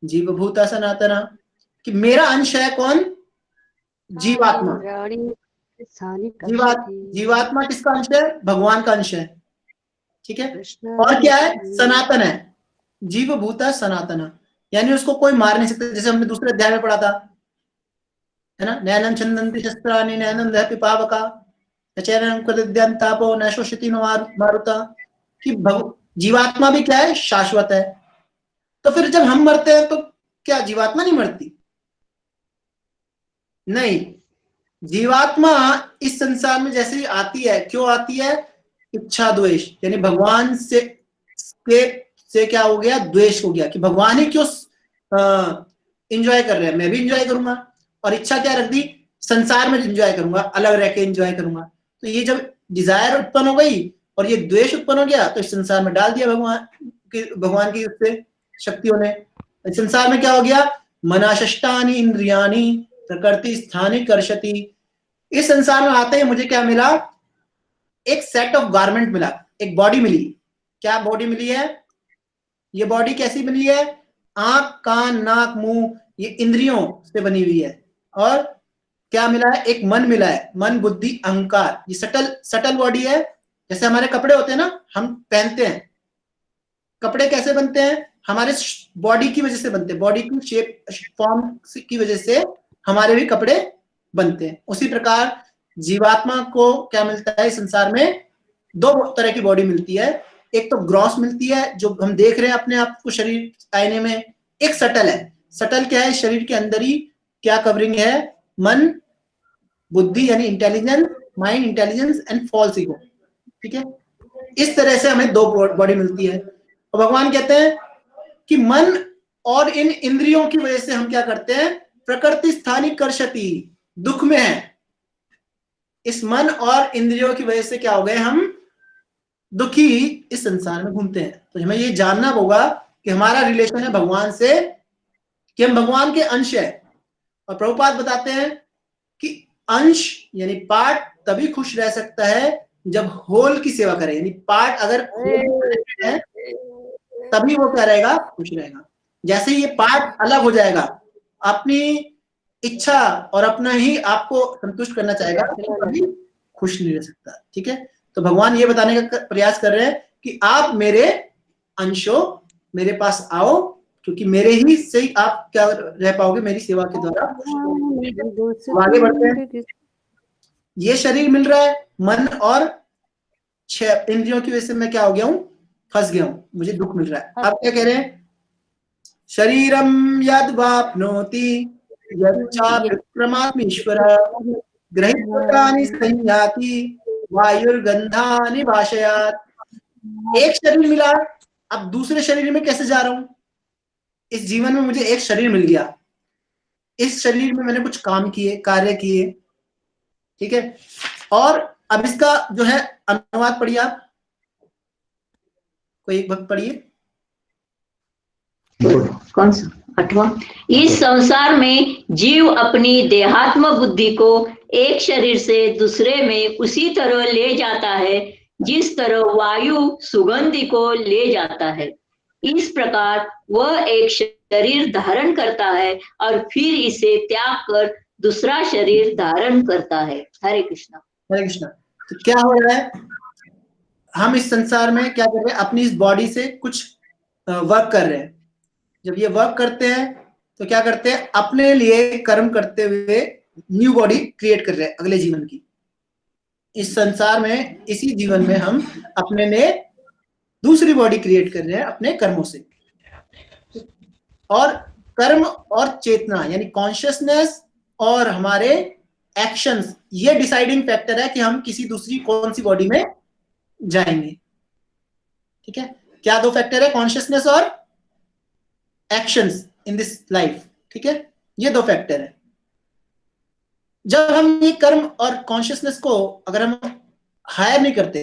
जीवभूता सनातना, कि मेरा अंश है कौन, जीवात्मा। जीवात्मा किसका अंश है, भगवान का अंश है। ठीक है, और क्या है, सनातन है, जीवभूता सनातना, यानी उसको कोई मार नहीं सकता। जैसे हमने दूसरे अध्याय में पढ़ा था, है ना, नैनम छंदन्ति शस्त्राणि नैनम दहति पावका नचैनम कृद्यं तापो न शोषयति मारुता, कि जीवात्मा भी क्या है, शाश्वत है। तो फिर जब हम मरते हैं तो क्या जीवात्मा नहीं मरती? नहीं, जीवात्मा इस संसार में जैसे ही आती है, क्यों आती है, इच्छा द्वेष, यानी भगवान से क्या हो गया, द्वेष हो गया, कि भगवान ही क्यों एंजॉय कर रहे हैं, मैं भी एंजॉय करूंगा। और इच्छा क्या रख दी, संसार में एंजॉय करूंगा, अलग रह के एंजॉय करूंगा। तो ये जब डिजायर उत्पन्न हो गई और ये द्वेष उत्पन्न हो गया, तो इस संसार में डाल दिया भगवान की उससे शक्तियों ने। इस संसार में क्या हो गया, मनाशष्टानि इंद्रियाणि प्रकृति स्थाने कर्षति। इस संसार में आते ही मुझे क्या मिला, एक सेट ऑफ गारमेंट मिला, एक बॉडी मिली। क्या बॉडी मिली है, ये बॉडी कैसी बनी है, आंख कान नाक मुंह, ये इंद्रियों से बनी हुई है। और क्या मिला है, एक मन मिला है, मन बुद्धि अहंकार, ये सटल बॉडी है। जैसे हमारे कपड़े होते हैं ना, हम पहनते हैं, कपड़े कैसे बनते हैं, हमारे बॉडी की वजह से बनते हैं, बॉडी की शेप फॉर्म की वजह से हमारे भी कपड़े बनते हैं। उसी प्रकार जीवात्मा को क्या मिलता है, इस संसार में 2 तरह की बॉडी मिलती है। एक तो ग्रॉस मिलती है, जो हम देख रहे हैं अपने आप को शरीर आईने में। एक सटल है। सटल क्या है, शरीर के अंदर ही क्या कवरिंग है, मन बुद्धि, यानी intelligence, mind intelligence and false ego. ठीक है, इस तरह से हमें 2 बॉडी मिलती है। और भगवान कहते हैं कि मन और इन इंद्रियों की वजह से हम क्या करते हैं, प्रकृति स्थानी कर्षति, दुख में है। इस मन और इंद्रियों की वजह से क्या हो गए, हम दुखी इस संसार में घूमते हैं। तो हमें ये जानना होगा कि हमारा रिलेशन है भगवान से, कि हम भगवान के अंश है। और प्रभुपाद बताते हैं कि अंश यानी पार्ट तभी खुश रह सकता है जब होल की सेवा करे, यानी पार्ट अगर है तभी वो क्या रहेगा, खुश रहेगा। जैसे ये पार्ट अलग हो जाएगा, अपनी इच्छा और अपना ही आपको संतुष्ट करना चाहेगा, तो कभी खुश नहीं रह सकता। ठीक है, तो भगवान ये बताने का प्रयास कर रहे हैं कि आप मेरे अंश हो, मेरे पास आओ, क्योंकि मेरे ही से ही आप क्या रह पाओगे, मेरी सेवा के द्वारा। आगे बढ़ते हैं। ये शरीर मिल रहा है, मन और 6 इंद्रियों की वजह से मैं क्या हो गया हूं, फंस गया हूं, मुझे दुख मिल रहा है। आप क्या कह रहे हैं, शरीरम यद वाप्नोति यच्चाप्यक्रमात्मीश्वर गृहीत्वानि संयाति वायुर्गंधानि भाषयात्। एक शरीर मिला, अब दूसरे शरीर में कैसे जा रहा हूं, इस जीवन में मुझे एक शरीर मिल गया, इस शरीर में मैंने कुछ काम किए, कार्य किए। ठीक है, और अब इसका जो है अनुवाद पढ़िए आप, कोई एक भक्त पढ़िए। कौन सा 8वां। इस संसार में जीव अपनी देहात्म बुद्धि को एक शरीर से दूसरे में उसी तरह ले जाता है जिस तरह वायु सुगंधि को ले जाता है। इस प्रकार वह एक शरीर धारण करता है और फिर इसे त्याग कर दूसरा शरीर धारण करता है। हरे कृष्णा। हरे कृष्णा। तो क्या हो रहा है, हम इस संसार में क्या कर रहे हैं, अपनी इस बॉडी से कुछ वर्क कर रहे हैं। जब ये वर्क करते हैं तो क्या करते हैं, अपने लिए कर्म करते हुए न्यू बॉडी क्रिएट कर रहे हैं अगले जीवन की। इस संसार में, इसी जीवन में हम अपने लिए दूसरी बॉडी क्रिएट कर रहे हैं अपने कर्मों से। और कर्म और चेतना यानी कॉन्शियसनेस और हमारे एक्शंस, ये डिसाइडिंग फैक्टर है कि हम किसी दूसरी कौन सी बॉडी में जाएंगे। ठीक है, क्या दो फैक्टर है, कॉन्शियसनेस और एक्शंस इन दिस लाइफ। ठीक है, ये दो फैक्टर है। जब हम ये कर्म और कॉन्शियसनेस को अगर हम हायर नहीं करते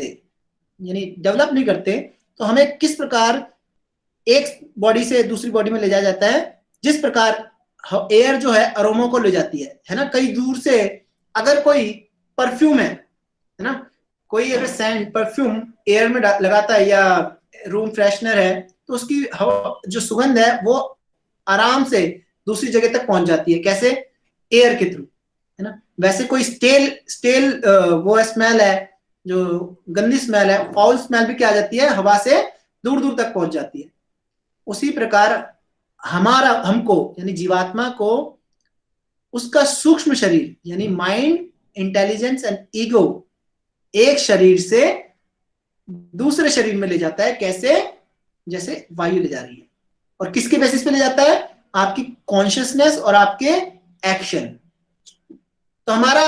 यानी डेवलप नहीं करते, तो हमें किस प्रकार एक बॉडी से दूसरी बॉडी में ले जाया जाता है, जिस प्रकार एयर जो है अरोमा को ले जाती है ना। कई दूर से अगर कोई परफ्यूम है ना, कोई अगर सैंड परफ्यूम एयर में लगाता है या रूम फ्रेशनर है, तो उसकी जो सुगंध है वो आराम से दूसरी जगह तक पहुंच जाती है। कैसे, एयर के थ्रू, है ना। वैसे कोई स्टेल वो स्मेल है, जो गंदी स्मेल है, फाउल स्मेल भी क्या आ जाती है, हवा से दूर दूर तक पहुंच जाती है। उसी प्रकार हमको यानी जीवात्मा को उसका सूक्ष्म शरीर यानी माइंड, इंटेलिजेंस एंड ईगो एक शरीर से दूसरे शरीर में ले जाता है। कैसे, जैसे वायु ले जा रही है। और किसके बेसिस पे ले जाता है, आपकी कॉन्शियसनेस और आपके एक्शन। तो हमारा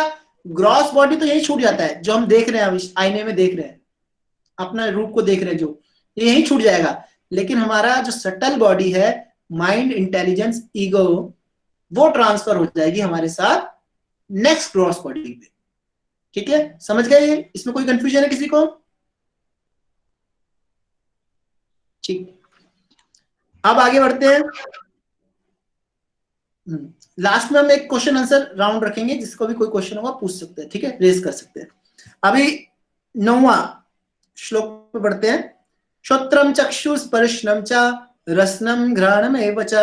ग्रॉस बॉडी तो यही छूट जाता है, जो हम देख रहे हैं अभी आईने में देख रहे हैं, अपना रूप को देख रहे हैं, जो ये यही छूट जाएगा। लेकिन हमारा जो सटल बॉडी है, माइंड, इंटेलिजेंस, ईगो, वो ट्रांसफर हो जाएगी हमारे साथ नेक्स्ट ग्रॉस बॉडी पे। ठीक है, समझ गए ये? इसमें कोई कंफ्यूजन है किसी को? ठीक, अब आगे बढ़ते हैं। लास्ट में हम एक क्वेश्चन आंसर राउंड रखेंगे, जिसको भी कोई क्वेश्चन होगा पूछ सकते हैं। ठीक है, रेज कर सकते हैं। अभी 9वां श्लोक पे बढ़ते हैं। श्रोत्रम चक्षुस्पर्शनम च रसनम घ्राणम एव च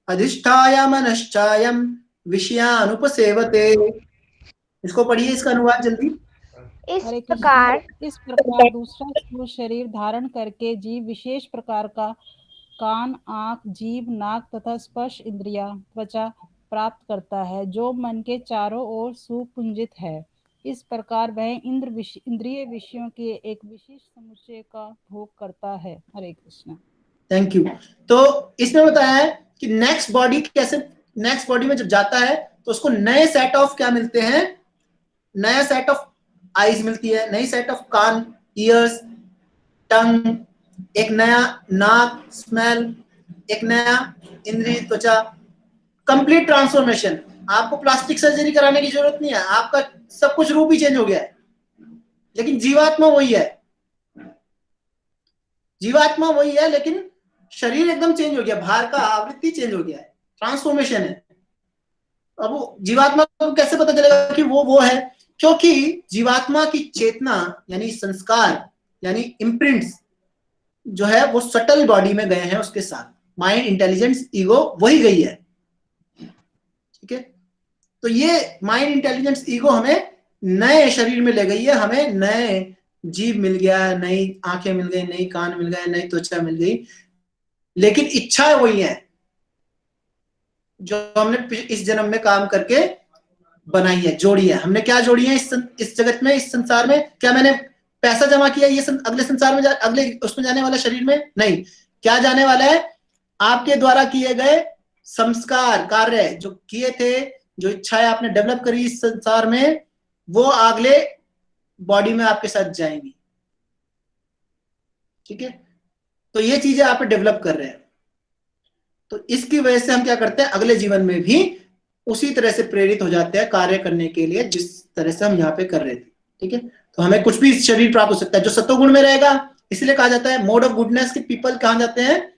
अधिष्ठाय मनश्चायम विषयानुपसेवते। इसको पढ़िए, इसका अनुवाद जल्दी। इस प्रकार दूसरा स्थूल शरीर धारण करके जीव विशेष प्रकार का कान, आंख, जीभ, नाक तथा स्पर्श इंद्रिया, त्वचा प्राप्त करता है, जो मन के चारों ओर सुपुंजित है। इस प्रकार वह इंद्रिय विषयों के एक विशिष्ट समुच्चय का भोग करता है। हरे कृष्णा। Thank you. तो इसमें बताया है कि नेक्स्ट बॉडी कैसे, नेक्स्ट बॉडी में जब जाता है तो उसको नए सेट ऑफ क्या मिलते हैं, नया सेट ऑफ आईज मिलती है, नई सेट ऑफ कान, ईयर्स, टंग, एक नया नाक, स्मेल, एक नया इंद्रिय, त्वचा, कंप्लीट ट्रांसफॉर्मेशन। आपको प्लास्टिक सर्जरी कराने की जरूरत नहीं है, आपका सब कुछ रूप ही चेंज हो गया है। लेकिन जीवात्मा वही है, जीवात्मा वही है, लेकिन शरीर एकदम चेंज हो गया, बाहर का आवृत्ति चेंज हो गया है, ट्रांसफॉर्मेशन है। अब वो जीवात्मा को कैसे पता चलेगा कि वो है? क्योंकि जीवात्मा की चेतना यानी संस्कार यानी इम्प्रिंट्स जो है वो सटल बॉडी में गए हैं, उसके साथ माइंड, इंटेलिजेंस, ईगो वही गई है। ठीक है, तो ये माइंड, इंटेलिजेंस, ईगो हमें नए शरीर में ले गई है, हमें नए जीभ मिल गया है, नई आंखें मिल गई, नई कान मिल गए, नई त्वचा मिल गई, लेकिन इच्छाएं वही है जो हमने इस जन्म में काम करके बनाई है, जोड़ी है। हमने क्या जोड़ी है इस जगत में, इस संसार में? क्या मैंने पैसा जमा किया ये अगले संसार में अगले उसमें जाने वाला शरीर में? नहीं। क्या जाने वाला है? आपके द्वारा किए गए संस्कार, कार्य जो किए थे, जो इच्छाएं आपने डेवलप करी इस संसार में, वो अगले बॉडी में आपके साथ जाएंगी। ठीक है, तो ये चीजें आप डेवलप कर रहे हैं। तो इसकी वजह से हम क्या करते हैं, अगले जीवन में भी उसी तरह से प्रेरित हो जाते हैं कार्य करने के लिए, जिस तरह से हम यहाँ पे कर रहे थे। ठीक है, तो हमें कुछ भी शरीर प्राप्त हो सकता है जो सत्वगुण में रहेगा। इसलिए कहा जाता है मोड ऑफ गुडनेस के पीपल कहाँ जाते हैं,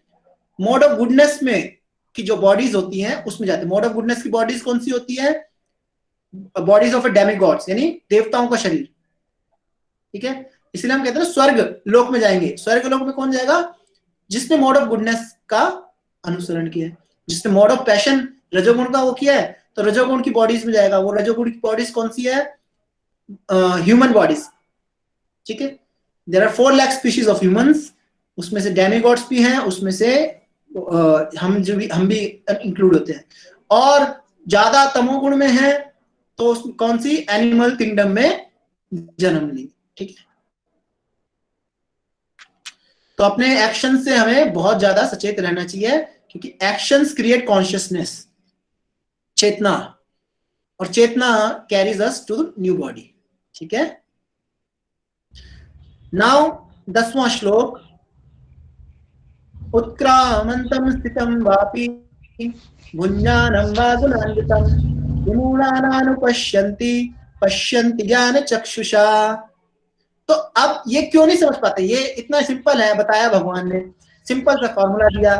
मोड ऑफ गुडनेस में की जो बॉडीज होती हैं उसमें जाते हैं। मोड ऑफ गुडनेस की बॉडीज कौन सी होती है? बॉडीज ऑफ ए डेमिगॉड्स यानी देवताओं का शरीर। ठीक है, इसलिए हम कहते हैं स्वर्ग लोक में जाएंगे। स्वर्ग लोक में कौन जाएगा? जिसने मोड ऑफ गुडनेस का अनुसरण किया है, जिसने मोड ऑफ पैशन रजोगुण का वो किया है, तो रजोगुण की बॉडीज में जाएगा। वो रजोगुण की बॉडीज कौन सी है? Human bodies. ठीक है, there are 4 lakh species of humans, उसमें से डेमिगॉड्स भी हैं, उसमें से हम भी इंक्लूड होते हैं। और ज्यादा तमोगुण में है तो कौन सी एनिमल किंगडम में जन्म लेंगे। ठीक है, तो अपने एक्शन से हमें बहुत ज्यादा सचेत रहना चाहिए, क्योंकि एक्शंस क्रिएट कॉन्शियसनेस, चेतना, और चेतना carries us to new body. ठीक है, नाउ 10वां श्लोक। उत्क्रामंतम स्थितम वापि भुञ्जानं वा गुणान्वितं विमूढानानुपश्यन्ति पश्यन्ति ज्ञान चक्षुषा। तो अब ये क्यों नहीं समझ पाते? ये इतना सिंपल है, बताया भगवान ने, सिंपल सा फॉर्मूला दिया,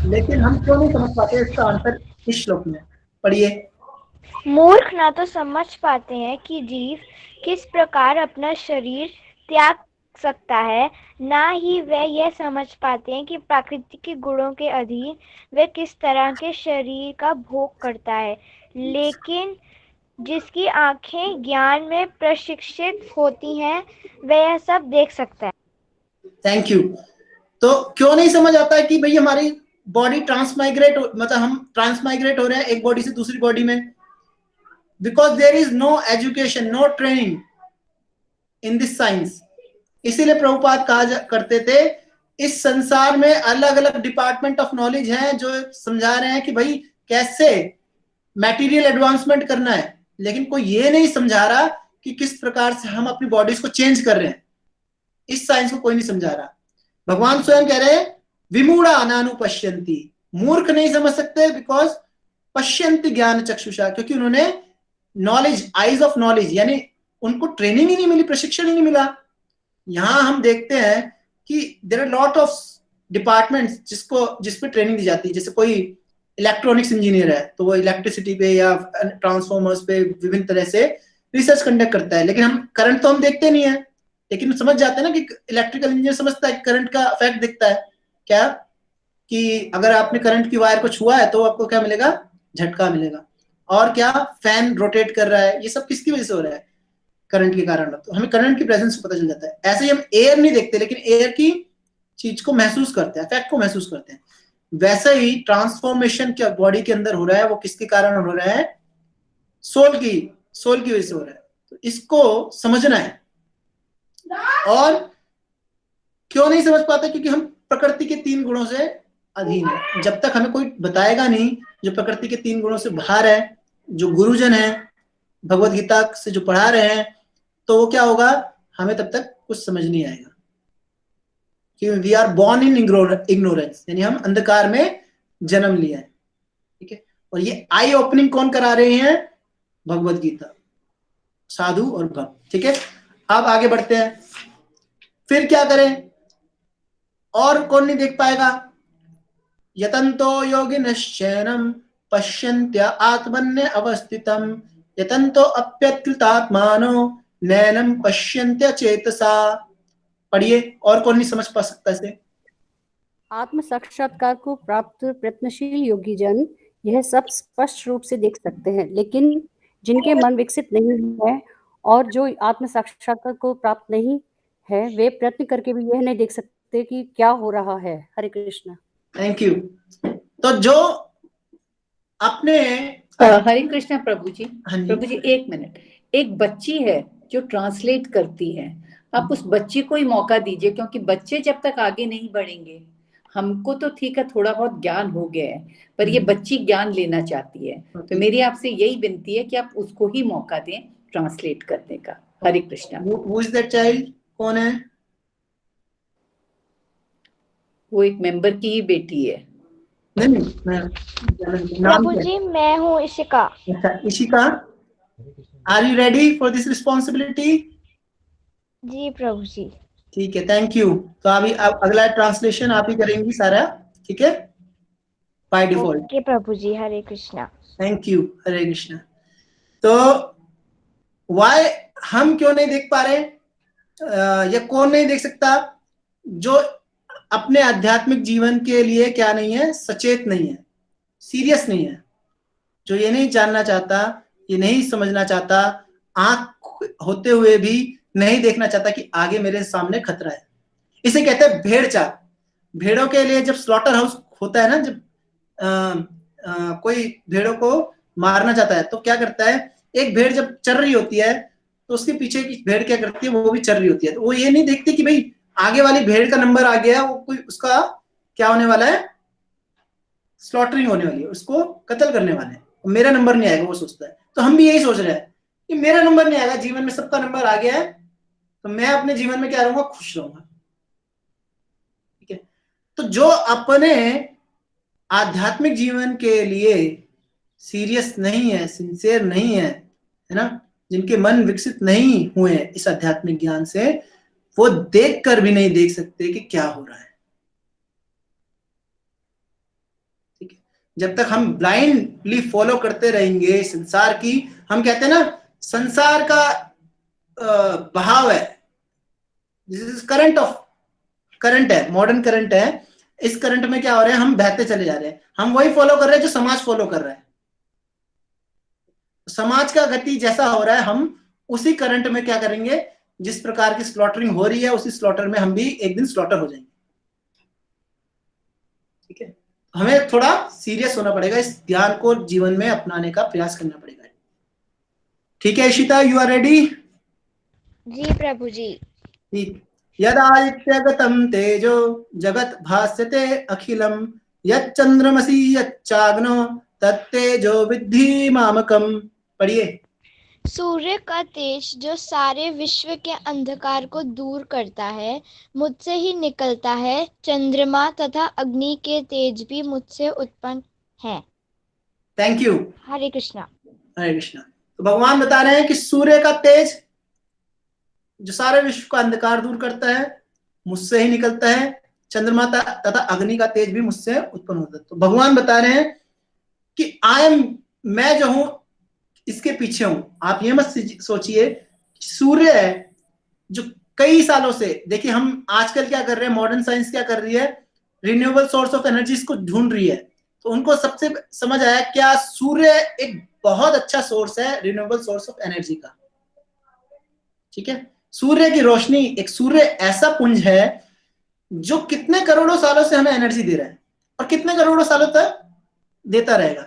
लेकिन हम क्यों नहीं समझ पाते? इसका आंसर इस श्लोक में पढ़िए। मूर्ख ना तो समझ पाते हैं कि जीव किस प्रकार अपना शरीर त्याग सकता है, ना ही वह यह समझ पाते हैं कि प्रकृति के गुणों के अधीन वह किस तरह के शरीर का भोग करता है। लेकिन जिसकी आंखें ज्ञान में प्रशिक्षित होती हैं वह यह सब देख सकता है। Thank you. तो क्यों नहीं समझ आता है कि भाई हमारी बॉडी ट्रांसमाइग्रेट, मतलब हम ट्रांसमाइग्रेट हो रहे हैं एक बॉडी से दूसरी बॉडी में? Because there is no education, no training in this science. इसीलिए प्रभुपाद कहा करते थे इस संसार में अलग अलग डिपार्टमेंट ऑफ नॉलेज हैं जो समझा रहे हैं कि भाई कैसे मटेरियल एडवांसमेंट करना है, लेकिन कोई ये नहीं समझा रहा कि किस प्रकार से हम अपनी बॉडीज को चेंज कर रहे हैं। इस साइंस को कोई नहीं समझा रहा। भगवान स्वयं कह रहे हैं विमूढ़ा अनानुपश्यन्ति, मूर्ख नहीं समझ सकते, बिकॉज पश्यन्ति ज्ञान चक्षुषा, क्योंकि उन्होंने नॉलेज, आईज ऑफ नॉलेज, यानी उनको ट्रेनिंग ही नहीं मिली, प्रशिक्षण ही नहीं मिला। यहां हम देखते हैं कि there are lot of departments जिसपे ट्रेनिंग दी जाती है। जैसे कोई इलेक्ट्रॉनिक्स इंजीनियर है तो वो इलेक्ट्रिसिटी पे या ट्रांसफॉर्मर्स पे विभिन्न तरह से रिसर्च कंडक्ट करता है, लेकिन हम करंट तो हम देखते नहीं है, लेकिन समझ जाते हैं ना कि इलेक्ट्रिकल इंजीनियर समझता है कि करंट का इफेक्ट दिखता है क्या, कि अगर आपने करंट की वायर को छुआ है तो आपको क्या मिलेगा? झटका मिलेगा। और क्या? फैन रोटेट कर रहा है। ये सब किसकी वजह से हो रहा है? करंट के कारण। तो हमें करंट की प्रेजेंस पता चल जाता है। ऐसे ही हम एयर नहीं देखते, लेकिन एयर की चीज को महसूस करते हैं, इफेक्ट को महसूस करते हैं। वैसे ही ट्रांसफॉर्मेशन क्या बॉडी के अंदर हो रहा है, वो किसके कारण हो रहा है? सोल की वजह से हो रहा है। तो इसको समझना है। और क्यों नहीं समझ पाते? क्योंकि हम प्रकृति के 3 गुणों से अधीन है। जब तक हमें कोई बताएगा नहीं जो प्रकृति के 3 गुणों से बाहर है, जो गुरुजन है भगवत गीता से जो पढ़ा रहे हैं, तो वो क्या होगा? हमें तब तक कुछ समझ नहीं आएगा। कि we are born in ignorance, यानी हम अंधकार में जन्म लिया है। ठीक है, और ये आई ओपनिंग कौन करा रहे हैं? भगवत गीता, साधु और भक्त। ठीक है, अब आगे बढ़ते हैं। फिर क्या करें? और कौन नहीं देख पाएगा? यतन्तो योगिनश्चैनम पश्यन्त्य आत्मन्य अवस्थितम यतन्तो अप्यकृतात्मानो नैनम पश्यन्त्य चेतसा। पढ़िए, और कौन नहीं समझ पा सकता इसे? आत्म साक्षात्कार को प्राप्त प्रयत्नशील योगी जन यह सब स्पष्ट रूप से देख सकते हैं, लेकिन जिनके मन विकसित नहीं है और जो आत्म साक्षात्कार को प्राप्त नहीं है, वे प्रयत्न करके भी यह नहीं देख सकते कि क्या हो रहा है। हरे कृष्णा। Thank you. तो जो अपने हरे कृष्णा प्रभु जी। हाँ जी। प्रभु जी 1 मिनट, एक बच्ची है जो ट्रांसलेट करती है, आप उस बच्ची को ही मौका दीजिए, क्योंकि बच्चे जब तक आगे नहीं बढ़ेंगे, हमको तो ठीक है थोड़ा बहुत ज्ञान हो गया है, पर ये बच्ची ज्ञान लेना चाहती है, तो मेरी आपसे यही विनती है कि आप उसको ही मौका दें ट्रांसलेट करने का। हरे Krishna. Who is that child? कौन है? वो एक मेंबर की ही बेटी है। नहीं, प्रभु जी मैं हूँ इशिका। अच्छा, Ishika, are you ready for this responsibility? जी प्रभु जी। ठीक है, थैंक यू। तो अभी अगला ट्रांसलेशन आप ही करेंगी सारा, ठीक है, बाय डिफॉल्ट। ओके प्रभु जी। हरे कृष्णा। Thank you. हरे कृष्णा। तो वाई हम क्यों नहीं देख पा रहे? या कौन नहीं देख सकता? जो अपने आध्यात्मिक जीवन के लिए क्या नहीं है? सचेत नहीं है, सीरियस नहीं है, जो ये नहीं जानना चाहता, ये नहीं समझना चाहता, आंख होते हुए भी नहीं देखना चाहता कि आगे मेरे सामने खतरा है। इसे कहते हैं भेड़ चाल। भेड़ों के लिए जब स्लॉटर हाउस होता है ना, जब कोई भेड़ों को मारना चाहता है तो क्या करता है, एक भेड़ जब चल रही होती है तो उसके पीछे की भेड़ क्या करती है, वो भी चल रही होती है, तो वो ये नहीं देखती कि भाई आगे वाली भेड़ का नंबर आ गया है, वो कोई उसका क्या होने वाला है, स्लॉटरिंग होने वाली है, उसको कत्ल करने वाले हैं, मेरा नंबर नहीं आएगा वो सोचता है। तो हम भी यही सोच रहे हैं कि मेरा नंबर नहीं आएगा, जीवन में सबका नंबर आ गया है, तो मैं अपने जीवन में क्या रहूंगा, खुश रहूंगा। ठीक है, तो जो अपने आध्यात्मिक जीवन के लिए सीरियस नहीं है, सिंसियर नहीं है ना, जिनके मन विकसित नहीं हुए इस आध्यात्मिक ज्ञान से, वो देख कर भी नहीं देख सकते कि क्या हो रहा है। ठीक है, जब तक हम ब्लाइंडली फॉलो करते रहेंगे संसार की, हम कहते हैं ना संसार का बहाव है, करंट है, मॉडर्न करंट है, इस करंट में क्या हो रहा है, हम बहते चले जा रहे हैं, हम वही फॉलो कर रहे हैं जो समाज फॉलो कर रहा है। समाज का गति जैसा हो रहा है, हम उसी करंट में क्या करेंगे, जिस प्रकार की स्लॉटरिंग हो रही है उसी स्लॉटर में हम भी एक दिन स्लॉटर हो जाएंगे। ठीक है, हमें थोड़ा सीरियस होना पड़ेगा, इस ज्ञान को जीवन में अपनाने का प्रयास करना पड़ेगा। ठीक है इशिता, यू आर रेडी? जी प्रभु जी। ठीक। यदादित्यगतं तेजो जगत भास्यते अखिलम यच्चंद्रमसि यच्चाग्नो तत्तेजो विद्धि मामकम। पढ़िए। सूर्य का तेज जो सारे विश्व के अंधकार को दूर करता है मुझसे ही निकलता है, चंद्रमा तथा अग्नि के तेज भी मुझसे उत्पन्न है। Thank you. हरे कृष्णा। हरे कृष्णा। तो भगवान बता रहे हैं कि सूर्य का तेज जो सारे विश्व का अंधकार दूर करता है मुझसे ही निकलता है, चंद्रमा तथा अग्नि का तेज भी मुझसे उत्पन्न होता है। तो भगवान बता रहे हैं कि मैं जो हूं इसके पीछे हूं। आप ये मत सोचिए सूर्य है जो कई सालों से, देखिए हम आजकल क्या कर रहे हैं, मॉडर्न साइंस क्या कर रही है, रिन्यूएबल सोर्स ऑफ एनर्जी को ढूंढ रही है। तो उनको सबसे समझ आया क्या सूर्य एक बहुत अच्छा सोर्स है रिन्यूएबल सोर्स ऑफ एनर्जी का। ठीक है, सूर्य की रोशनी, एक सूर्य ऐसा पुंज है जो कितने करोड़ों सालों से हमें एनर्जी दे रहा है और कितने करोड़ों सालों तक देता रहेगा।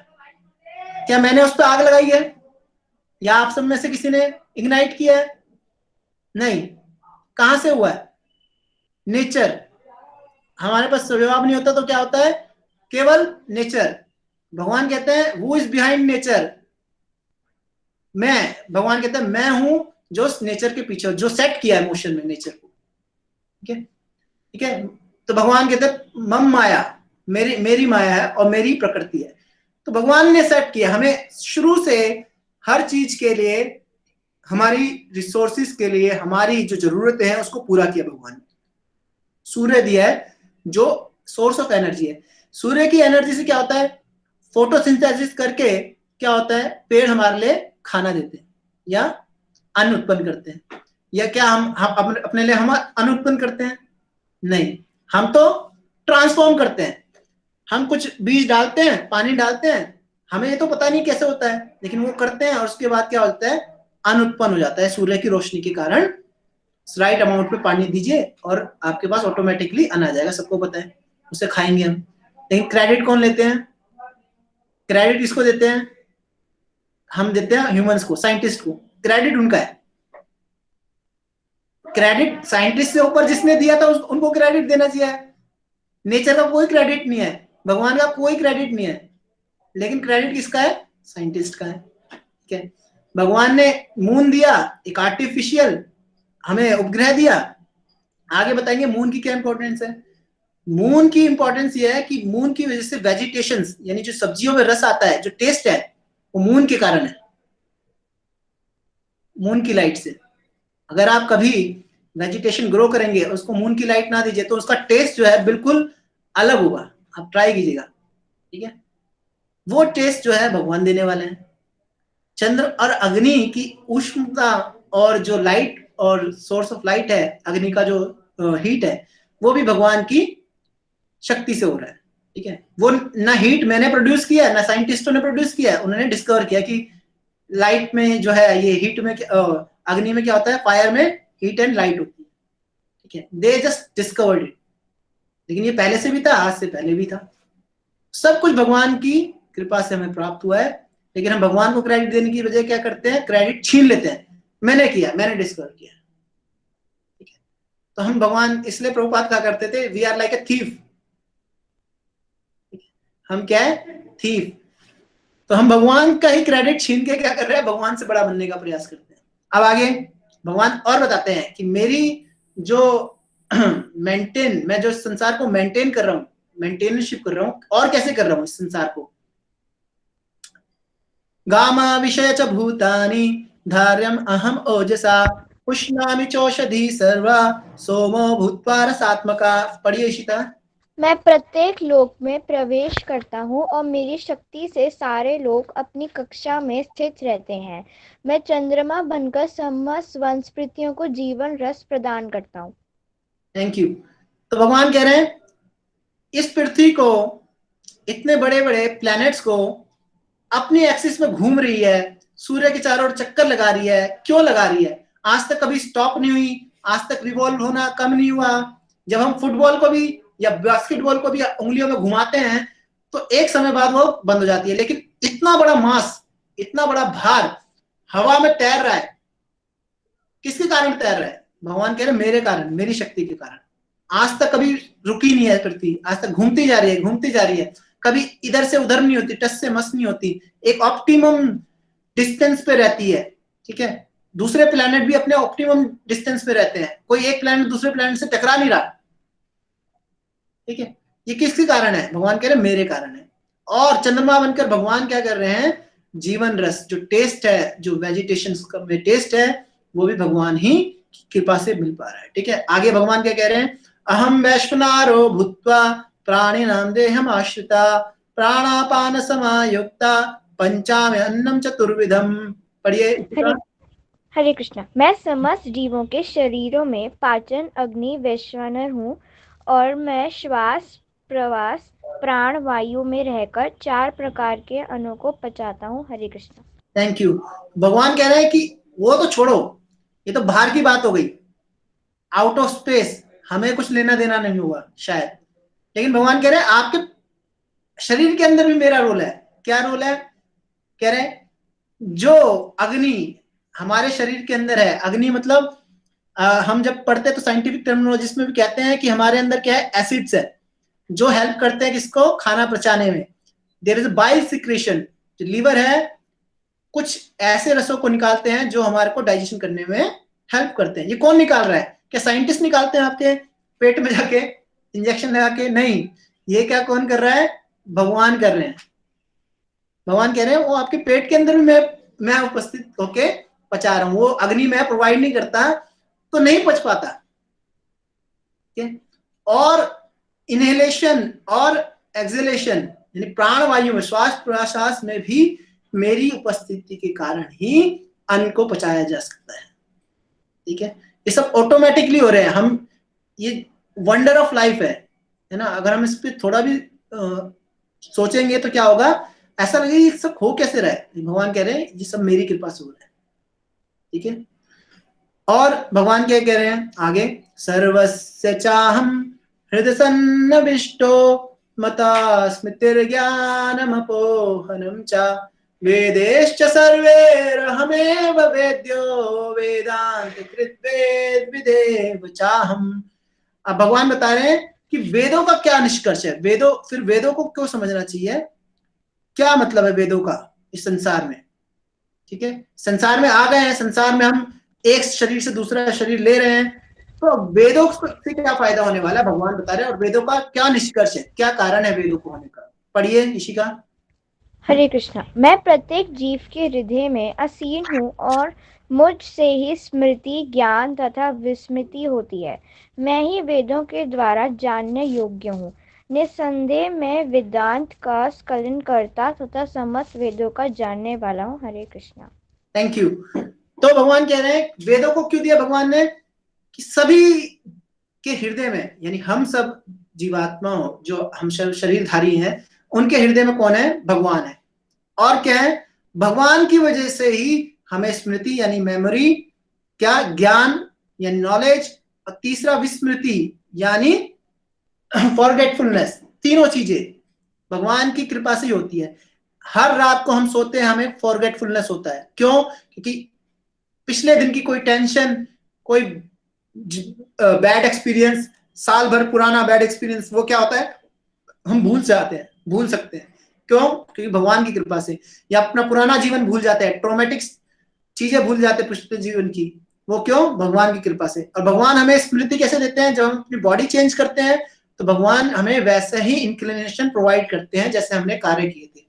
क्या मैंने उस पर आग लगाई है या आप सब में से किसी ने इग्नाइट किया है? नहीं। कहां से हुआ है? नेचर। हमारे पास जवाब नहीं होता तो क्या होता है? केवल नेचर। भगवान कहते हैं हु इज बिहाइंड नेचर? मैं। भगवान कहते हैं मैं हूं जो नेचर के पीछे, जो सेट किया है मोशन में नेचर को। ठीक है, ठीक है। तो भगवान कहते हैं मम माया, मेरी माया है और मेरी प्रकृति है। तो भगवान ने सेट किया हमें शुरू से, हर चीज के लिए, हमारी रिसोर्सेज के लिए, हमारी जो जरूरतें हैं उसको पूरा किया भगवान ने। सूर्य दिया है जो सोर्स ऑफ एनर्जी है। सूर्य की एनर्जी से क्या होता है? फोटोसिंथेसिस करके क्या होता है, पेड़ हमारे लिए खाना देते हैं या अन्न उत्पन्न करते हैं। या क्या हम अपने लिए हम अन्न उत्पन्न करते हैं? नहीं, हम तो ट्रांसफॉर्म करते हैं। हम कुछ बीज डालते हैं, पानी डालते हैं, हमें ये तो पता नहीं कैसे होता है, लेकिन वो करते हैं और उसके बाद क्या होता है, अन्न उत्पन्न हो जाता है सूर्य की रोशनी के कारण। राइट अमाउंट में पानी दीजिए और आपके पास ऑटोमेटिकली अन्न आ जाएगा, सबको पता है, उसे खाएंगे हम। लेकिन क्रेडिट कौन लेते हैं? क्रेडिट किसको देते हैं? हम देते हैं ह्यूमंस को, साइंटिस्ट को। क्रेडिट उनका है। क्रेडिट साइंटिस्ट से ऊपर जिसने दिया था उनको क्रेडिट देना चाहिए। नेचर का कोई क्रेडिट नहीं है, भगवान का कोई क्रेडिट नहीं है, लेकिन क्रेडिट किसका है? साइंटिस्ट का है। ठीक है, भगवान ने मून दिया, एक आर्टिफिशियल हमें उपग्रह दिया। आगे बताएंगे मून की क्या इंपॉर्टेंस है। मून की इंपॉर्टेंस ये है कि मून की वजह से वेजिटेशंस, यानी जो सब्जियों में रस आता है, जो टेस्ट है, वो मून के कारण है, मून की लाइट से। अगर आप कभी वेजिटेशन ग्रो करेंगे और उसको मून की लाइट ना दीजिए तो उसका टेस्ट जो है बिल्कुल अलग होगा। आप ट्राई कीजिएगा। ठीक है, वो टेस्ट जो है भगवान देने वाले हैं। चंद्र और अग्नि की उष्णता और जो लाइट और सोर्स ऑफ लाइट है, अग्नि का जो हीट है, वो भी भगवान की शक्ति से हो रहा है। ठीक है, वो ना हीट मैंने प्रोड्यूस किया है ना साइंटिस्टों ने प्रोड्यूस किया है। उन्होंने डिस्कवर किया कि लाइट में जो है, ये हीट में, अग्नि में क्या होता है, फायर में हीट एंड लाइट होती है। ठीक है, दे जस्ट डिस्कवर्ड इट। लेकिन ये पहले से भी था, आज से पहले भी था। सब कुछ भगवान की कृपा से हमें प्राप्त हुआ है, लेकिन हम भगवान को क्रेडिट देने की बजाय क्या करते हैं, क्रेडिट छीन लेते हैं। मैंने किया, मैंने डिस्कवर किया, ठीक है। तो हम भगवान, इसलिए प्रभुपाद कहा करते थे, we are like a thief. हम क्या है, थीफ। तो हम भगवान का ही क्रेडिट छीन के क्या कर रहे हैं, भगवान से बड़ा बनने का प्रयास करते हैं। अब आगे भगवान और बताते हैं कि मेरी जो मैं जो संसार को मेंटेन कर रहा हूं, मेंटेनशिप कर रहा हूं, और कैसे कर रहा हूं इस संसार को। गामा विषय च भूतानि धार्यम अहम ओजसा उष्णामि चौषधि सर्वा सोमो भूत्वा रसात्मका। पढ़िए इशिता। मैं प्रत्येक लोक में प्रवेश करता हूँ और मेरी शक्ति से सारे लोग अपनी कक्षा में स्थित रहते हैं। मैं चंद्रमा बनकर समस्त वनस्पतियों को जीवन रस प्रदान करता हूँ। Thank you. तो भगवान कह रहे हैं इस पृथ्वी को, इतने बड़े बड़े प्लैनेट्स को अपनी एक्सिस में घूम रही है, सूर्य के चारों ओर चक्कर लगा रही है। क्यों लगा रही है? आज तक कभी स्टॉप नहीं हुई, आज तक रिवॉल्व होना कम नहीं हुआ। जब हम फुटबॉल को भी या बास्केटबॉल को भी उंगलियों में घुमाते हैं तो एक समय बाद वो बंद हो जाती है। लेकिन इतना बड़ा मास, इतना बड़ा भार हवा में तैर रहा है, किसके कारण तैर रहा है? भगवान कह रहे हैं मेरे कारण, मेरी शक्ति के कारण। आज तक कभी रुकी नहीं है पृथ्वी, आज तक घूमती जा रही है, घूमती जा रही है, कभी इधर से उधर नहीं होती, टस से मस नहीं होती, एक ऑप्टिमम डिस्टेंस पे रहती है, ठीक है। दूसरे प्लैनेट भी अपने ऑप्टिमम डिस्टेंस पे रहते हैं, कोई एक प्लैनेट दूसरे प्लैनेट से टकरा नहीं रहा, ठीक है। ये किसके कारण है? भगवान कह रहे हैं मेरे कारण है। और चंद्रमा बनकर भगवान क्या कर रहे हैं, जीवन रस, जो टेस्ट है, जो वेजिटेशन में टेस्ट है, वो भी भगवान ही कृपा से मिल पा रहा है, ठीक है। आगे भगवान क्या कह रहे हैं, अहम वैश्वनारो भूत्वा प्राणिनां देहम आश्रिता प्राणापान समायुक्ता पंचामे अन्नम चतुर्विधम। पढ़िए। हरे कृष्णा। मैं समस्त जीवों के शरीरों में पाचन अग्नि वैश्वानर हूँ और मैं श्वास प्रवास प्राण वायु में रहकर 4 प्रकार के अन्नों को पचाता हूँ। हरे कृष्णा। Thank you. भगवान कह रहे हैं कि वो तो छोड़ो, ये तो बाहर की बात हो गई, आउट ऑफ स्पेस, हमें कुछ लेना देना नहीं हुआ शायद। लेकिन भगवान कह रहे हैं आपके शरीर के अंदर भी मेरा रोल है। क्या रोल है? कह रहे हैं जो अग्नि हमारे शरीर के अंदर है, अग्नि मतलब हम जब पढ़ते हैं तो साइंटिफिक टर्मिनोलॉजी में भी कहते हैं कि हमारे अंदर क्या है, एसिड्स है जो हेल्प करते हैं किसको, खाना पचाने में। देयर इज बाइल सिक्रेशन, जो लीवर है कुछ ऐसे रसों को निकालते हैं जो हमारे को डाइजेशन करने में हेल्प करते हैं। ये कौन निकाल रहा है? क्या साइंटिस्ट निकालते हैं आपके पेट में जाके इंजेक्शन लगा के? नहीं, ये क्या कौन कर रहा है? भगवान कर रहे हैं। भगवान कह रहे हैं वो आपके पेट के अंदर भी मैं उपस्थित होके पचा रहा हूं। वो अग्नि मैं प्रोवाइड नहीं करता तो नहीं पच पाता, ठीक है। और इनहेलेशन और एक्सहेलेशन यानी प्राण वायु में, श्वास प्रश्वास में भी मेरी उपस्थिति के कारण ही अन्न को पचाया जा सकता है, ठीक है। ये सब ऑटोमेटिकली हो रहे हैं। हम, ये वंडर ऑफ लाइफ है ना। अगर हम इस पे थोड़ा भी सोचेंगे तो क्या होगा, ऐसा लगेगा ये सब हो कैसे रहा है। भगवान कह रहे हैं ये सब मेरी कृपा से हो रहा है, ठीक है। और भगवान क्या कह रहे हैं आगे, सर्वस्य चाहम हृदय सन्नविष्टो मता स्मृतिर्ज्ञानमपोहनम च वेदेश्च सर्वैरहमेव वेद्यो वेदांत कृत्वेद विदेव चाहम। अब भगवान बता रहे हैं कि वेदों का क्या निष्कर्ष है, फिर वेदों को क्यों समझना चाहिए, क्या मतलब है वेदों का इस संसार में, ठीक है। संसार में आ गए हैं, संसार में हम एक शरीर से दूसरा शरीर ले रहे हैं, तो वेदों से क्या फायदा होने वाला है भगवान बता रहे हैं, और वेदों का क्या निष्कर्ष है, क्या कारण है वेदों को होने का। पढ़िए ऋषिका। हरे कृष्णा। मैं प्रत्येक जीव के हृदय में आसीन हूँ और मुझ से ही स्मृति ज्ञान तथा विस्मृति होती है। मैं ही वेदों के द्वारा जानने योग्य हूँ। निस्संदेह मैं वेदांत का स्खलन करता तथा समस्त वेदों का जानने वाला हूँ। हरे कृष्णा। Thank you. तो भगवान कह रहे हैं वेदों को क्यों दिया भगवान ने, कि सभी के हृदय में, यानी हम सब जीवात्मा हो जो हम शरीरधारी हैं, उनके हृदय में कौन है? भगवान है। और क्या है? भगवान की वजह से ही हमें स्मृति यानी मेमोरी, क्या ज्ञान यानी नॉलेज, और तीसरा विस्मृति यानी फॉरगेटफुलनेस, तीनों चीजें भगवान की कृपा से ही होती है। हर रात को हम सोते हैं, हमें फॉरगेटफुलनेस होता है। क्यों? क्योंकि पिछले दिन की कोई टेंशन, कोई बैड एक्सपीरियंस, साल भर पुराना बैड एक्सपीरियंस, वो क्या होता है, हम भूल जाते हैं, भूल सकते हैं। क्यों? क्योंकि भगवान की कृपा से। या अपना पुराना जीवन भूल जाते हैं, ट्रॉमेटिक चीजें भूल जाते हैं पिछले जीवन की। वो क्यों? भगवान की कृपा से। और भगवान हमें स्मृति कैसे देते हैं? जब हम अपनी बॉडी चेंज करते हैं तो भगवान हमें वैसे ही इंक्लिनेशन प्रोवाइड करते हैं जैसे हमने कार्य किए थे।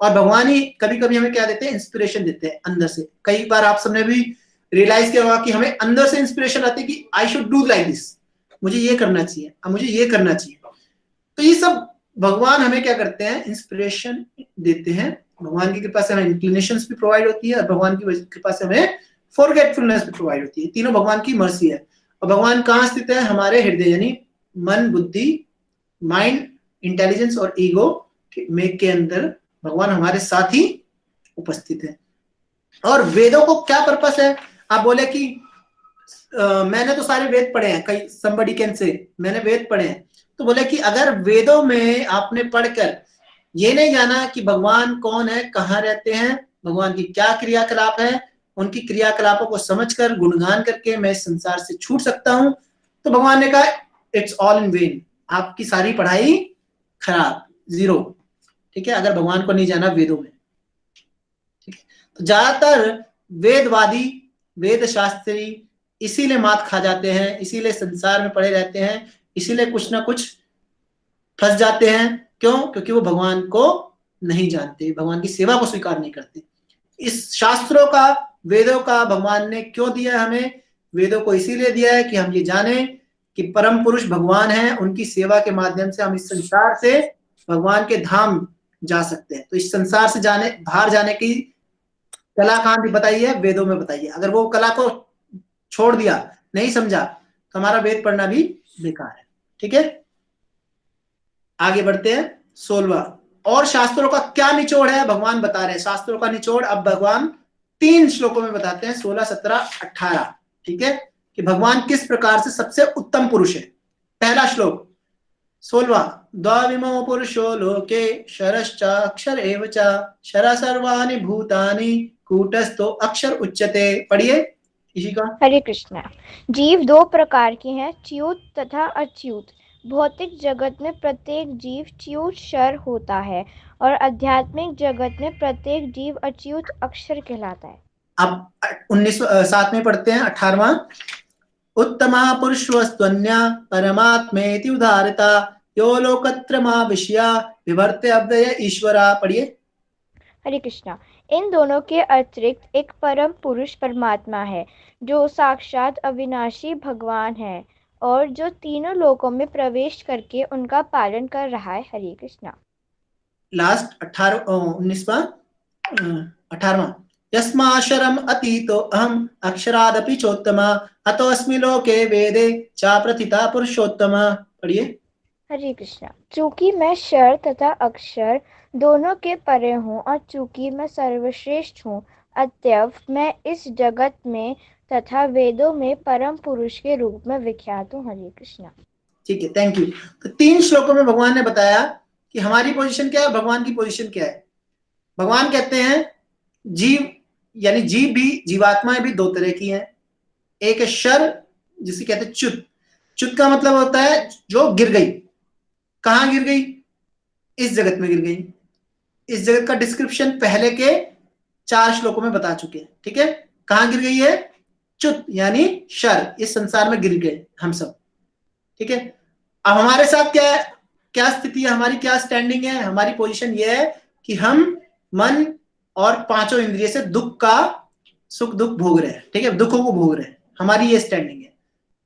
और भगवान ही कभी कभी हमें क्या देते हैं? इंस्पिरेशन देते हैं अंदर से। कई बार आप सबने भी रियलाइज किया होगा कि हमें अंदर से इंस्पिरेशन आती है कि I should do like this, मुझे ये करना चाहिए, अब मुझे ये करना चाहिए। तो ये सब भगवान हमें क्या करते हैं? इंस्पिरेशन देते हैं। भगवान की कृपा से हमें इंक्लिनेशंस भी प्रोवाइड होती है और भगवान की कृपा से हमें फॉरगेटफुलनेस भी प्रोवाइड होती है। तीनों भगवान की मर्जी है। और भगवान कहाँ स्थित है? हमारे हृदय, यानी मन, बुद्धि, माइंड, इंटेलिजेंस और ईगो के अंदर भगवान हमारे साथ ही उपस्थित है। और वेदों को क्या पर्पस है? आप बोले कि मैंने तो सारे वेद पढ़े हैं, कई somebody can say मैंने वेद पढ़े हैं। तो बोले कि अगर वेदों में आपने पढ़कर ये नहीं जाना कि भगवान कौन है, कहाँ रहते हैं, भगवान की क्या क्रियाकलाप है, उनकी क्रियाकलापों को समझकर गुणगान करके मैं इस संसार से छूट सकता हूं, तो भगवान ने कहा इट्स ऑल इन वेन, आपकी सारी पढ़ाई खराब, जीरो। ठीक है, अगर भगवान को नहीं जाना वेदों में। ठीक है, तो ज्यादातर वेदवादी, वेद शास्त्री इसीलिए मात खा जाते हैं, इसीलिए संसार में पड़े रहते हैं, इसीलिए कुछ ना कुछ फंस जाते हैं। क्यों? क्योंकि वो भगवान को नहीं जानते, भगवान की सेवा को स्वीकार नहीं करते। इस शास्त्रों का, वेदों का भगवान ने क्यों दिया है हमें? वेदों को इसीलिए दिया है कि हम ये जाने कि परम पुरुष भगवान है, उनकी सेवा के माध्यम से हम इस संसार से भगवान के धाम जा सकते हैं। तो इस संसार से बाहर जाने की कला कहाँ भी बताई है? वेदों में बताई है। अगर वो कला को छोड़ दिया, नहीं समझा, तो हमारा वेद पढ़ना भी बेकार है। ठीक है, आगे बढ़ते हैं। 16वां, और शास्त्रों का क्या निचोड़ है? भगवान बता रहे हैं शास्त्रों का निचोड़। अब भगवान 3 श्लोकों में बताते हैं, 16, 17, 18। ठीक है, कि भगवान किस प्रकार से सबसे उत्तम पुरुष है। पहला श्लोक 16वां, द्वाविमो पुरुषो लोके शरश्च अक्षर एव च शर सर्वाणि भूतानि कूटस्थो अक्षर उच्यते। पढ़िए इसी का। हरे कृष्णा। जीव 2 प्रकार के हैं, च्युत तथा अच्युत। भौतिक जगत में प्रत्येक जीव च्युत शर होता है और आध्यात्मिक जगत में प्रत्येक जीव अच्युत अक्षर कहलाता है। अब 7 में पढ़ते हैं 18वां, उत्तमा पुरुषवस्त्वन्या परमात्मेति उदारता यो लोकत्रमाविश्या विभर्ते अव्यय ईश्वरा। पढ़िए। हरे कृष्णा। इन दोनों के अतिरिक्त एक परम पुरुष परमात्मा है जो साक्षात अविनाशी भगवान है और जो तीनों लोकों में प्रवेश करके उनका पालन कर रहा है। हरे कृष्णा। लास्ट 18वां, यस्माशरम अतीतो अहम अक्षरादपि चोत्तमा अतोऽस्मि लोके वेदे चा प्रथिता पुरुषोत्तमा। पढ़िए। हरे कृष्णा। चूंकि मैं शर तथा अक्षर दोनों के परे हूँ और चूंकि मैं सर्वश्रेष्ठ हूँ, अतएव मैं इस जगत में तथा वेदों में परम पुरुष के रूप में विख्यात हूँ। हरे कृष्णा। ठीक है, थैंक यू। तो 3 श्लोकों में भगवान ने बताया कि हमारी पोजीशन क्या है, भगवान की पोजीशन क्या है। भगवान कहते हैं जीव, यानी जीव भी, जीवात्माएं भी 2 तरह की हैं। एक है शर, जिसे कहते हैं च्युत। च्युत का मतलब होता है जो गिर गई। कहाँ गिर गई? इस जगत में गिर गई। इस जगत का डिस्क्रिप्शन पहले के 4 श्लोकों में बता चुके हैं। ठीक है, कहाँ गिर गई है? च्युत यानी शर, इस संसार में गिर गए हम सब। ठीक है, अब हमारे साथ क्या स्थिति है, हमारी क्या स्टैंडिंग है? हमारी पोजीशन ये है कि हम मन और 5 इंद्रिय से दुख का, सुख दुख भोग रहे हैं। ठीक है, दुखों को भोग रहे हैं। हमारी ये स्टैंडिंग है,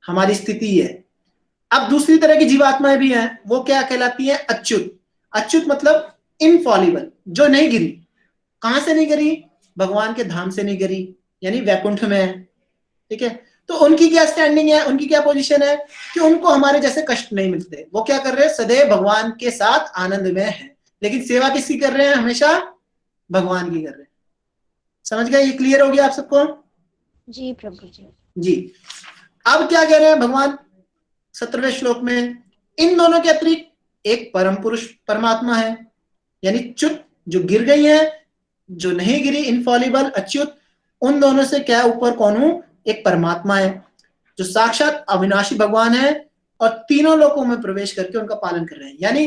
हमारी स्थिति है। अब दूसरी तरह की जीवात्माएं भी हैं, वो क्या कहलाती हैं? अच्युत। अच्युत मतलब इनफॉलिबल, जो नहीं गिरी। कहां से नहीं गिरी? भगवान के धाम से नहीं गिरी, यानी वैकुंठ में है। ठीक है, तो उनकी क्या स्टैंडिंग है, उनकी क्या पोजीशन है कि उनको हमारे जैसे कष्ट नहीं मिलते। वो क्या कर रहे हैं? सदैव भगवान के साथ आनंद में है, लेकिन सेवा किसकी कर रहे हैं? हमेशा भगवान की कर रहे हैं। समझ गए? ये क्लियर हो गया आप सबको? जी प्रभु जी। जी। अब क्या कह रहे हैं भगवान 17वें श्लोक में? इन दोनों के अतिरिक्त एक परम पुरुष परमात्मा है, यानी च्युत जो गिर गई है, जो नहीं गिरी इनफॉलिबल अच्युत, उन दोनों से क्या ऊपर कौन हूं? एक परमात्मा है जो साक्षात अविनाशी भगवान है और तीनों लोकों में प्रवेश करके उनका पालन कर रहे हैं। यानी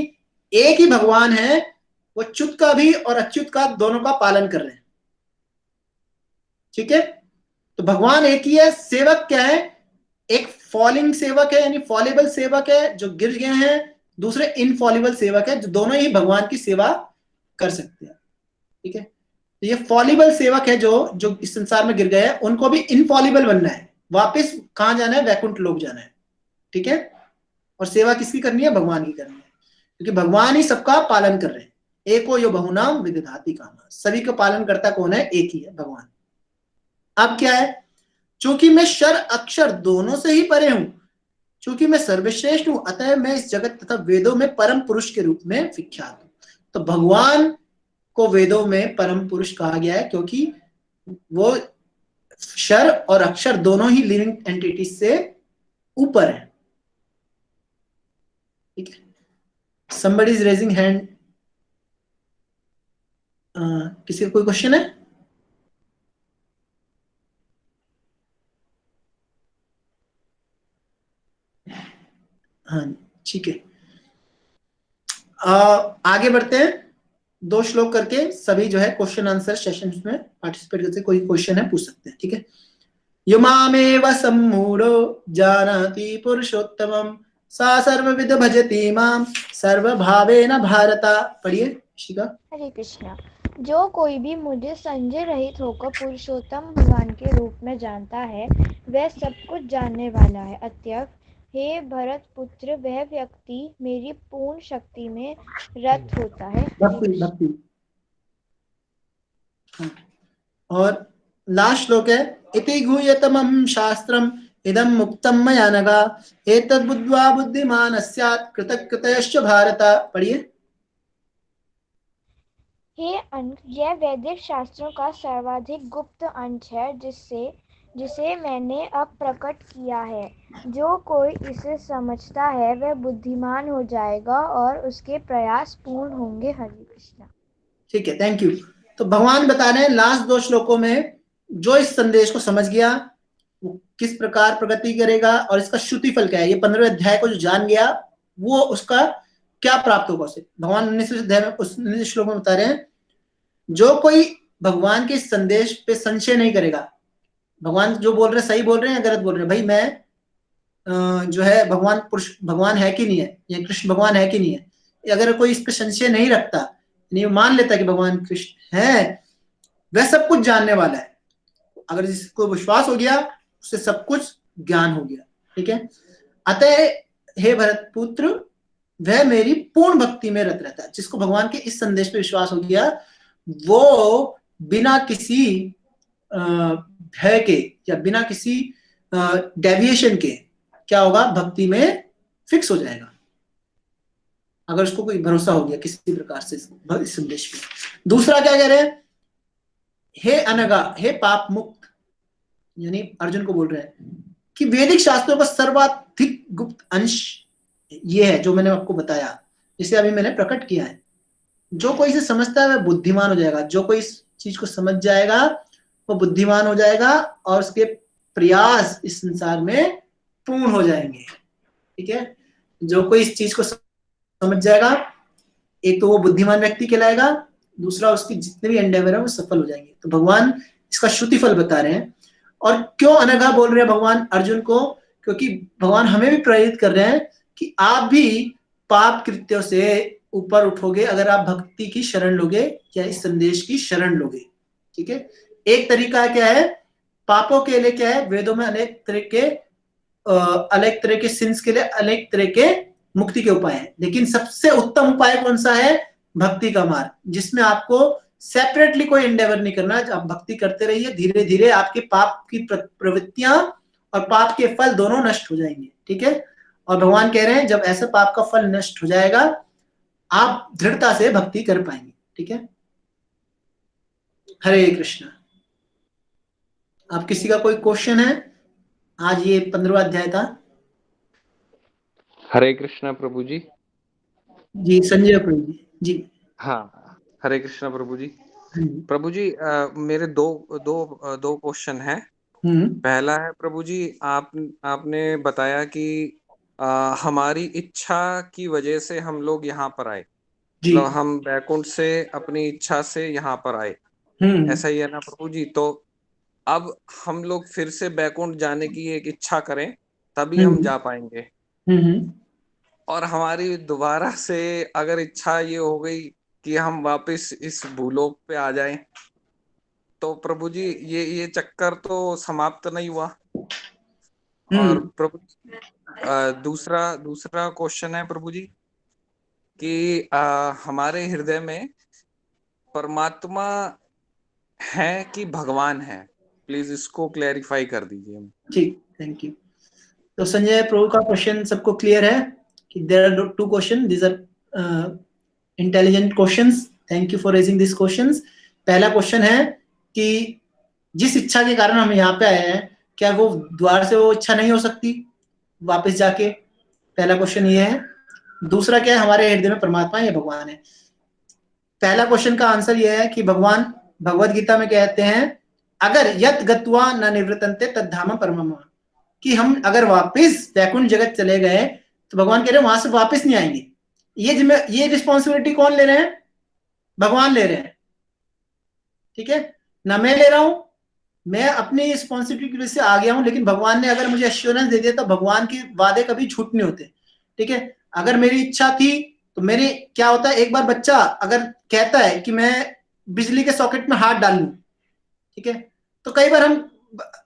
एक ही भगवान है, वो च्युत का भी और अच्युत का दोनों का पालन कर रहे हैं। ठीक है, तो भगवान एक ही है। सेवक क्या है? एक फॉलिंग सेवक है यानी फॉलेबल सेवक है जो गिर गए हैं, दूसरे इनफॉलिबल सेवक है जो दोनों ही भगवान की सेवा कर सकते हैं। ठीक है, तो ये फॉलिबल सेवक है जो इस संसार में गिर गए हैं, उनको भी इनफॉलिबल बनना है, वापस कहां जाना है? वैकुंठ लोक जाना है। ठीक है, और सेवा किसकी करनी है? भगवान की करनी है, क्योंकि भगवान ही सबका पालन कर रहे हैं। एको यो बहुनाम विदधाति कामा, सभी का पालन करता कौन है? एक ही है, भगवान। अब क्या है? चूंकि मैं शर अक्षर दोनों से ही परे हूं, चूंकि मैं सर्वश्रेष्ठ हूं, अतः मैं इस जगत तथा वेदों में परम पुरुष के रूप में विख्यात हूं। तो भगवान को वेदों में परम पुरुष कहा गया है क्योंकि वो शर और अक्षर दोनों ही लिविंग एंटिटीज से ऊपर है। ठीक है, somebody is raising hand. किसी का कोई क्वेश्चन है? हाँ, ठीक है, आगे बढ़ते हैं। 2 श्लोक करके सभी जो है क्वेश्चन आंसर सेशन में पार्टिसिपेट करते, कोई क्वेश्चन है पूछ सकते हैं। ठीक है, युमामेव सम्मूढ़ो जानाति पुरुषोत्तमं सा सर्वविद भजति मां सर्वभावेन भारत। पढ़िए शिखा। हरे कृष्णा। जो कोई भी मुझे संजय रहित होकर पुरुषोत्तम भगवान के रूप में जानता है, वह सब कुछ जानने वाला है। अतएव हे भरत पुत्र, वह व्यक्ति मेरी पूर्ण शक्ति में रत होता है। भक्ति। और लास्ट श्लोक है, इति गुह्यतमं शास्त्रम इदं मुक्तम मया नघा एतद् बुद्ध्वा बुद्धिमान् स्यात् कृतकृतयश्च भारत। पढ़िए। हे अंश, यह वैदिक शास्त्रों का सर्वाधिक गुप्त अंश है जिसे मैंने अब प्रकट किया है। जो कोई इसे समझता है वह बुद्धिमान हो जाएगा और उसके प्रयास पूर्ण होंगे। हरे कृष्णा। ठीक है, थैंक यू। तो भगवान बता रहे हैं लास्ट 2 श्लोकों में, जो इस संदेश को समझ गया वो किस प्रकार प्रगति करेगा और इसका श्रुति फल क्या है। ये 15वें अध्याय को जो जान गया वो उसका क्या प्राप्त होगा उसे। भगवान 19वें अध्याय में 19 श्लोक में बता रहे हैं, जो कोई भगवान के संदेश पे संशय नहीं करेगा, भगवान जो बोल रहे हैं सही बोल रहे हैं या गलत बोल रहे हैं, भाई मैं जो है भगवान है कि नहीं है, या कृष्ण भगवान है कि नहीं है, अगर कोई इस पे संशय नहीं रखता, नहीं मान लेता कि भगवान कृष्ण है, वह सब कुछ जानने वाला है। अगर जिसको विश्वास हो गया उससे सब कुछ ज्ञान हो गया। ठीक है, अतः हे भरत पुत्र, वह मेरी पूर्ण भक्ति में रत रहता है। जिसको भगवान के इस संदेश पे विश्वास हो गया वो बिना किसी भय के या बिना किसी डेविएशन के क्या होगा? भक्ति में फिक्स हो जाएगा, अगर उसको कोई भरोसा हो गया किसी प्रकार से इस संदेश पे। दूसरा क्या कह रहे हैं? हे अनगा, हे पाप मुक्त, यानी अर्जुन को बोल रहे हैं कि वैदिक शास्त्रों का सर्वाधिक गुप्त अंश ये है जो मैंने आपको बताया, जिसे अभी मैंने प्रकट किया है। जो कोई इसे समझता है वह बुद्धिमान हो जाएगा। जो कोई इस चीज को समझ जाएगा वो बुद्धिमान हो जाएगा और उसके प्रयास इस संसार में पूर्ण हो जाएंगे। ठीक है, जो कोई इस चीज को समझ जाएगा, एक तो वो बुद्धिमान व्यक्ति कहलाएगा, दूसरा उसकी जितने भी एंडेवर है वो सफल हो जाएंगे। तो भगवान इसका श्रुति फल बता रहे हैं। और क्यों अनघा बोल रहे हैं भगवान अर्जुन को? क्योंकि भगवान हमें भी प्रेरित कर रहे हैं कि आप भी पाप कृत्यों से ऊपर उठोगे अगर आप भक्ति की शरण लोगे या इस संदेश की शरण लोगे। ठीक है, एक तरीका क्या है पापों के लिए? क्या है? वेदों में अनेक तरह के सिंस के लिए अनेक तरह के मुक्ति के उपाय हैं, लेकिन सबसे उत्तम उपाय कौन सा है? भक्ति का मार्ग, जिसमें आपको सेपरेटली कोई एंडेवर नहीं करना। आप भक्ति करते रहिए, धीरे धीरे आपके पाप की प्रवृत्तियां और पाप के फल दोनों नष्ट हो जाएंगे। ठीक है, और भगवान कह रहे हैं जब ऐसे पाप का फल नष्ट हो जाएगा आप दृढ़ता से भक्ति कर पाएंगे। ठीक है, हरे कृष्णा। आप किसी का कोई क्वेश्चन है? आज ये 15वां अध्याय था। हरे कृष्णा प्रभु जी। जी संजय प्रभु जी। जी हाँ, हरे कृष्णा प्रभु जी। हाँ जी। प्रभु जी मेरे दो क्वेश्चन है। पहला है प्रभु जी, आपने बताया कि हमारी इच्छा की वजह से हम लोग यहाँ पर आए, जी मतलब हम बैकुंठ से अपनी इच्छा से यहाँ पर आए, ऐसा ही है ना प्रभु जी? तो अब हम लोग फिर से बैकुंठ जाने की एक इच्छा करें तभी हम जा पाएंगे, और हमारी दोबारा से अगर इच्छा ये हो गई कि हम वापस इस भूलोक पे आ जाएं, तो प्रभु जी ये चक्कर तो समाप्त नहीं हुआ। और प्रभु दूसरा क्वेश्चन है प्रभु जी कि हमारे हृदय में परमात्मा है कि भगवान है, प्लीज इसको क्लैरिफाई कर दीजिए। ठीक, थैंक यू। तो संजय प्रभु का क्वेश्चन सबको क्लियर है कि there are two question, these are intelligent questions, thank you for raising this questions. पहला क्वेश्चन है कि जिस इच्छा के कारण हम यहाँ पे आए हैं, क्या वो द्वार से वो इच्छा नहीं हो सकती वापस जाके? पहला क्वेश्चन ये है। दूसरा क्या है, हमारे हृदय में परमात्मा या भगवान है? पहला क्वेश्चन का आंसर ये है कि भगवान भगवत गीता में कहते हैं, अगर यत गत्वा न निवृतन्ते तद्धाम परमम, कि हम अगर वापस वैकुंठ जगत चले गए तो भगवान कह रहे हैं वहां से वापस नहीं आएंगे। ये रिस्पॉन्सिबिलिटी कौन ले रहे हैं? भगवान ले रहे हैं, ठीक है ना, मैं ले रहा हूं। मैं अपनी रिस्पॉन्सिबिलिटी की वजह से आ गया हूं, लेकिन भगवान ने अगर मुझे एश्योरेंस दे दिया तो भगवान के वादे कभी झूठ नहीं होते, ठीक है। अगर मेरी इच्छा थी तो मेरी क्या होता है, एक बार बच्चा अगर कहता है कि मैं बिजली के सॉकेट में हाथ डाल लूं, ठीक है, तो कई बार हम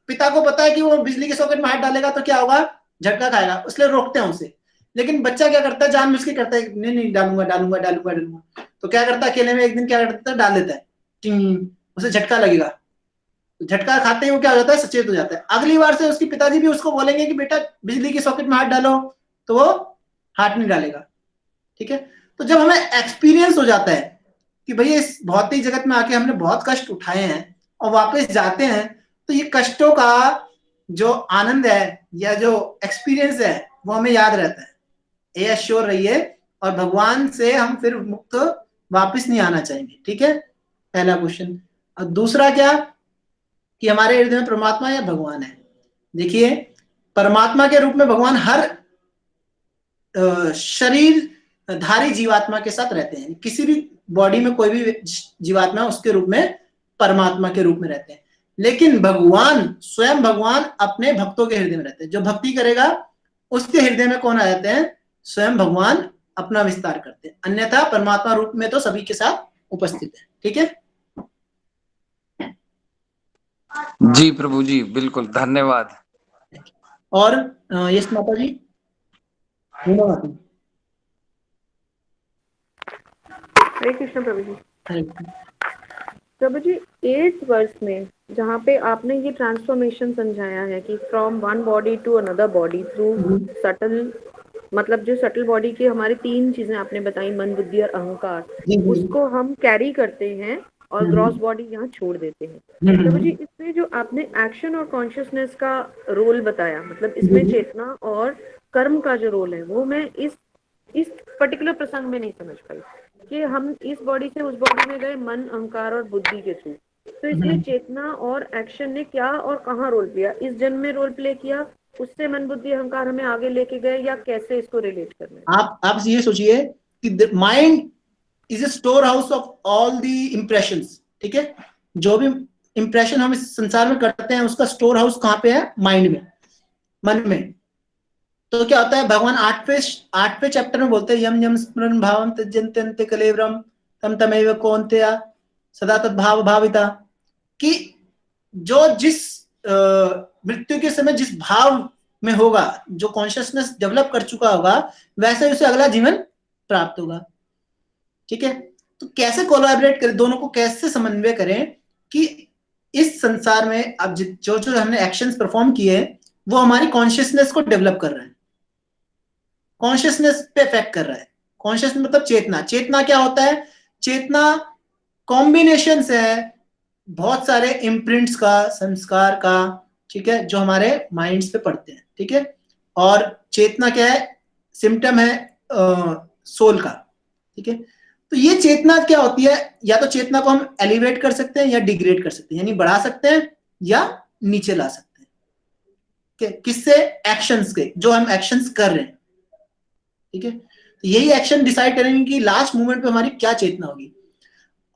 पिता को पता है कि वो बिजली के सॉकेट में हाथ डालेगा तो क्या होगा, झटका खाएगा, इसलिए रोकते हैं उसे। लेकिन बच्चा क्या करता है, जानबूझ के करता है, नहीं डालूंगा डालूंगा डालूंगा डालूंगा, तो क्या करता है, अकेले में एक दिन क्या करता है, डाल देता है, उसे झटका लगेगा, झटका खाते ही वो क्या हो जाता है, सचेत हो जाता है। अगली बार से उसके पिताजी भी उसको बोलेंगे कि बेटा बिजली के सॉकेट में हाथ डालो, तो वो हाथ नहीं डालेगा, ठीक है। तो जब हमें एक्सपीरियंस हो जाता है कि भैया इस भौतिक जगत में आके हमने बहुत कष्ट उठाए हैं और वापस जाते हैं, तो ये कष्टों का जो आनंद है या जो एक्सपीरियंस है वो हमें याद रहता है, ये एश्योर रहिए। और भगवान से हम फिर मुक्त वापस नहीं आना चाहेंगे, ठीक है, पहला क्वेश्चन। और दूसरा क्या कि हमारे हृदय में परमात्मा या भगवान है? देखिए, परमात्मा के रूप में भगवान हर शरीर धारी जीवात्मा के साथ रहते हैं, किसी भी बॉडी में कोई भी जीवात्मा उसके रूप में परमात्मा के रूप में रहते हैं। लेकिन भगवान स्वयं भगवान अपने भक्तों के हृदय में रहते हैं, जो भक्ति करेगा उसके हृदय में कौन आ जाते हैं, स्वयं भगवान अपना विस्तार करते हैं। अन्यथा परमात्मा रूप में तो सभी के साथ उपस्थित है, ठीक है। जी प्रभु जी, बिल्कुल, धन्यवाद। और यस माता जी, हरे कृष्ण प्रभु जी। प्रभु जी, 8th वर्ष में जहाँ पे आपने ये ट्रांसफॉर्मेशन समझाया है कि from one body to another body through subtle, मतलब जो सटल बॉडी की हमारी 3 चीजें आपने बताई, मन बुद्धि और अहंकार, उसको हम कैरी करते हैं और ग्रॉस बॉडी यहाँ छोड़ देते हैं। प्रभु जी, इसमें जो आपने एक्शन और कॉन्शियसनेस का रोल बताया, मतलब इसमें चेतना और कर्म का जो रोल है वो मैं इस पर्टिकुलर प्रसंग में नहीं समझ पाई कि हम इस बॉडी से उस बॉडी में गए मन, अहंकार और बुद्धि के थ्रू, तो इसमें चेतना और एक्शन ने क्या और कहाँ रोल किया, इस जन्म में रोल प्ले किया, उससे मन बुद्धि अहंकार हमें आगे लेके गए, या कैसे इसको रिलेट करना है? आप ये सोचिए कि mind is a store house of all the impressions, ठीक है। जो भी इंप्रेशन हम इस संसार में करते हैं उसका स्टोर हाउस कहाँ पे है, माइंड में, मन में। तो क्या होता है, भगवान 8वें चैप्टर में बोलते हैं, यम यम स्मरण भावम त्यजन्ते अन्ते कलेवरम तम तमेव कौन्तेय सदा तद्भाव भाविता, कि जो जिस मृत्यु के समय जिस भाव में होगा, जो कॉन्शियसनेस डेवलप कर चुका होगा, वैसे उसे अगला जीवन प्राप्त होगा, ठीक है। तो कैसे कोलैबोरेट करें, दोनों को कैसे समन्वय करें कि इस संसार में अब जो जो हमने एक्शंस परफॉर्म किए वो हमारी कॉन्शियसनेस को डेवलप कर रहे हैं, कॉन्शियसनेस पे इफेक्ट कर रहा है। कॉन्शियसनेस मतलब चेतना। चेतना क्या होता है, चेतना कॉम्बिनेशन है बहुत सारे इम्प्रिंट्स का, संस्कार का, ठीक है, जो हमारे माइंड्स पे पड़ते हैं, ठीक है। और चेतना क्या है, सिम्टम है सोल का, ठीक है, तो ये चेतना क्या होती है, या तो चेतना को हम एलिवेट कर सकते हैं या डिग्रेड कर सकते हैं, यानी बढ़ा सकते हैं या नीचे ला सकते हैं। किससे? एक्शंस के, जो हम एक्शंस कर रहे हैं। ठीक है, तो यही एक्शन डिसाइड करेंगे कि लास्ट मोमेंट पे हमारी क्या चेतना होगी,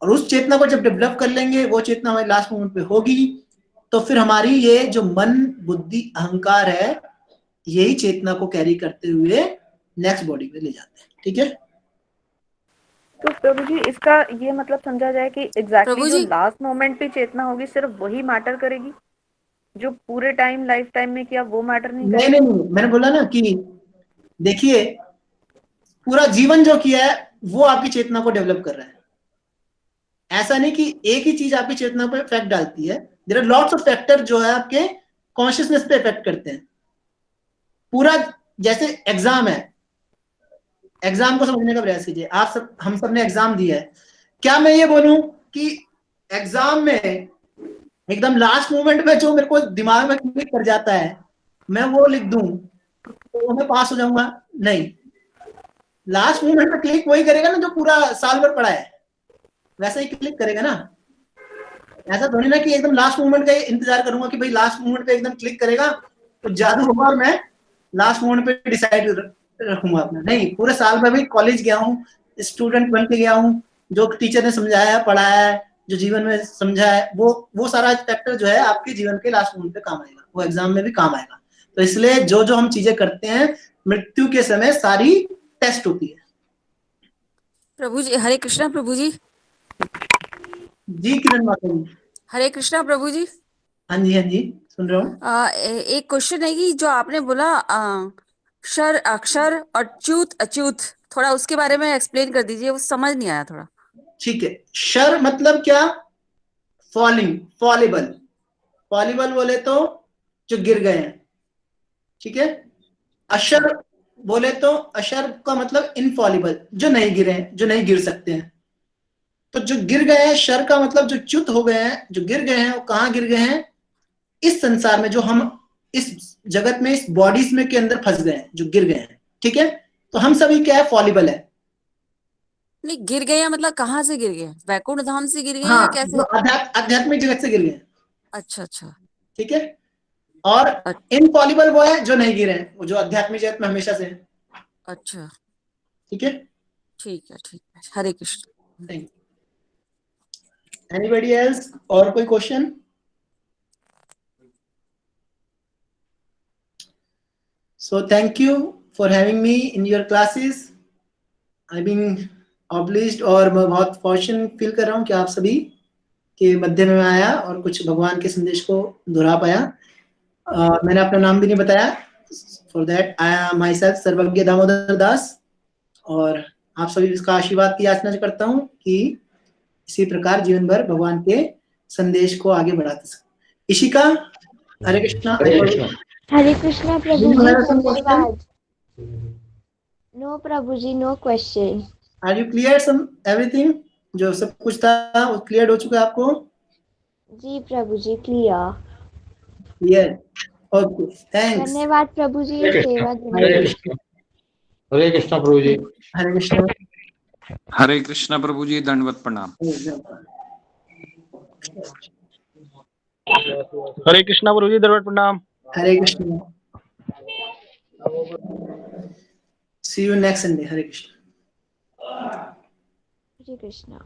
और उस चेतना को जब डेवलप कर लेंगे, वो चेतना हमारी लास्ट मोमेंट पे होगी, तो फिर हमारी ये जो मन, बुद्धि, अहंकार है, यही चेतना को कैरी करते हुए नेक्स्ट बॉडी पे ले जाते हैं। ठीक है, तो प्रभु जी इसका ये मतलब समझा जाए कि एग्जैक्टली जो लास्ट मोमेंट पे चेतना होगी सिर्फ वही मैटर करेगी, जो पूरे टाइम लाइफ टाइम में किया वो मैटर नहीं करेगा? नहीं, मैंने बोला ना कि देखिए, पूरा जीवन जो किया है वो आपकी चेतना को डेवलप कर रहा है। ऐसा नहीं कि एक ही चीज आपकी चेतना पर इफेक्ट डालती है, there are lots of factor जो है आपके कॉन्शियसनेस पे इफेक्ट करते हैं। पूरा जैसे एग्जाम है, एग्जाम को समझने का प्रयास कीजिए। आप सब, हम सब ने एग्जाम दिया है। क्या मैं ये बोलूं कि एग्जाम में एकदम लास्ट मोमेंट में जो मेरे को दिमाग में क्लिक कर जाता है मैं वो लिख दूं तो मैं पास हो जाऊंगा? नहीं, लास्ट मोमेंट में क्लिक वही करेगा ना जो पूरा साल भर पढ़ा है, वैसा ही क्लिक करेगा ना। ऐसा थोड़ी ना कि एकदम लास्ट मोमेंट का इंतजार करूंगा कि भाई लास्ट मोमेंट पे एकदम क्लिक करेगा तो जादू होगा और मैं लास्ट मोमेंट पे डिसाइड रखूंगा अपना। नहीं, पूरे साल में भी कॉलेज गया हूँ, स्टूडेंट बन के गया हूँ, जो टीचर ने समझाया, पढ़ाया है, जो जीवन में समझा है, वो सारा फैक्टर जो है आपके जीवन के लास्ट मोमेंट पे काम आएगा, वो एग्जाम में भी काम आएगा। तो इसलिए जो जो हम चीजें करते हैं मृत्यु के समय सारी टेस्ट होती है। प्रभु जी, हरे कृष्णा प्रभु जी। जी किरण माता जी। हरे कृष्णा प्रभु जी। हाँ जी, हाँ जी, सुन रहा हूँ। एक क्वेश्चन है कि जो आपने बोला अक्षर, अक्षर और च्युत अच्युत, थोड़ा उसके बारे में एक्सप्लेन कर दीजिए, वो समझ नहीं आया थोड़ा। ठीक है, शर मतलब क्या? Falling, fallible. फॉलिबल बोले तो जो गिर गए हैं। ठीक है, अशर बोले तो अशर का मतलब इनफॉलिबल, जो नहीं गिरे हैं, जो नहीं गिर सकते हैं। तो जो गिर गए हैं, शर का मतलब जो च्युत हो गए हैं, जो गिर गए हैं, वो कहाँ गिर गए हैं? इस संसार में, जो हम इस जगत में, इस बॉडीज में के अंदर फंस गए हैं, जो गिर गए हैं। ठीक है, तो हम सभी क्या है? फॉलिबल है। नहीं, गिर गए मतलब कहाँ से गिर गए? वैकुंठ धाम से गिर गए हाँ, या कैसे? आध्यात्मिक जगत से गिर गए। अच्छा अच्छा, ठीक है, और इनफॉलिबल वो है जो नहीं गिरे हैं, वो जो आध्यात्मिक जगत में हमेशा से है। अच्छा, ठीक है, ठीक है, ठीक है। Hare Krishna. Thank you. Anybody else? और कोई question? So thank you for having me in your classes. I've been obliged और मैं बहुत फॉर्चुनेट फील कर रहा हूँ कि आप सभी के मध्य में आया और कुछ भगवान के संदेश को दोहरा पाया। मैंने अपना नाम भी नहीं बताया। For that I am myself सर्वज्ञ दामोदर दास, और आप सभी इसका आशीर्वाद की याचना करता हूँ कि इसी प्रकार जीवन भर भगवान के संदेश को आगे बढ़ाते सकें। इशिका, हरे कृष्णा। हरे कृष्णा प्रभु जी, धन्यवाद। No Prabhu ji, no question. Are you clear some everything? जो सब कुछ था वो क्लियर हो चुका है आपको? जी प्रभु जी, क्लियर। Clear, okay, thanks. धन्यवाद प्रभु जी, सेवा हरे कृष्णा प्रभु जी। हरे कृष्णा। हरे कृष्णा प्रभु जी, दंडवत प्रणाम। हरे कृष्णा प्रभु जी, दंडवत प्रणाम। हरे Krishna. See you next Sunday. Hare Krishna. Hare Krishna.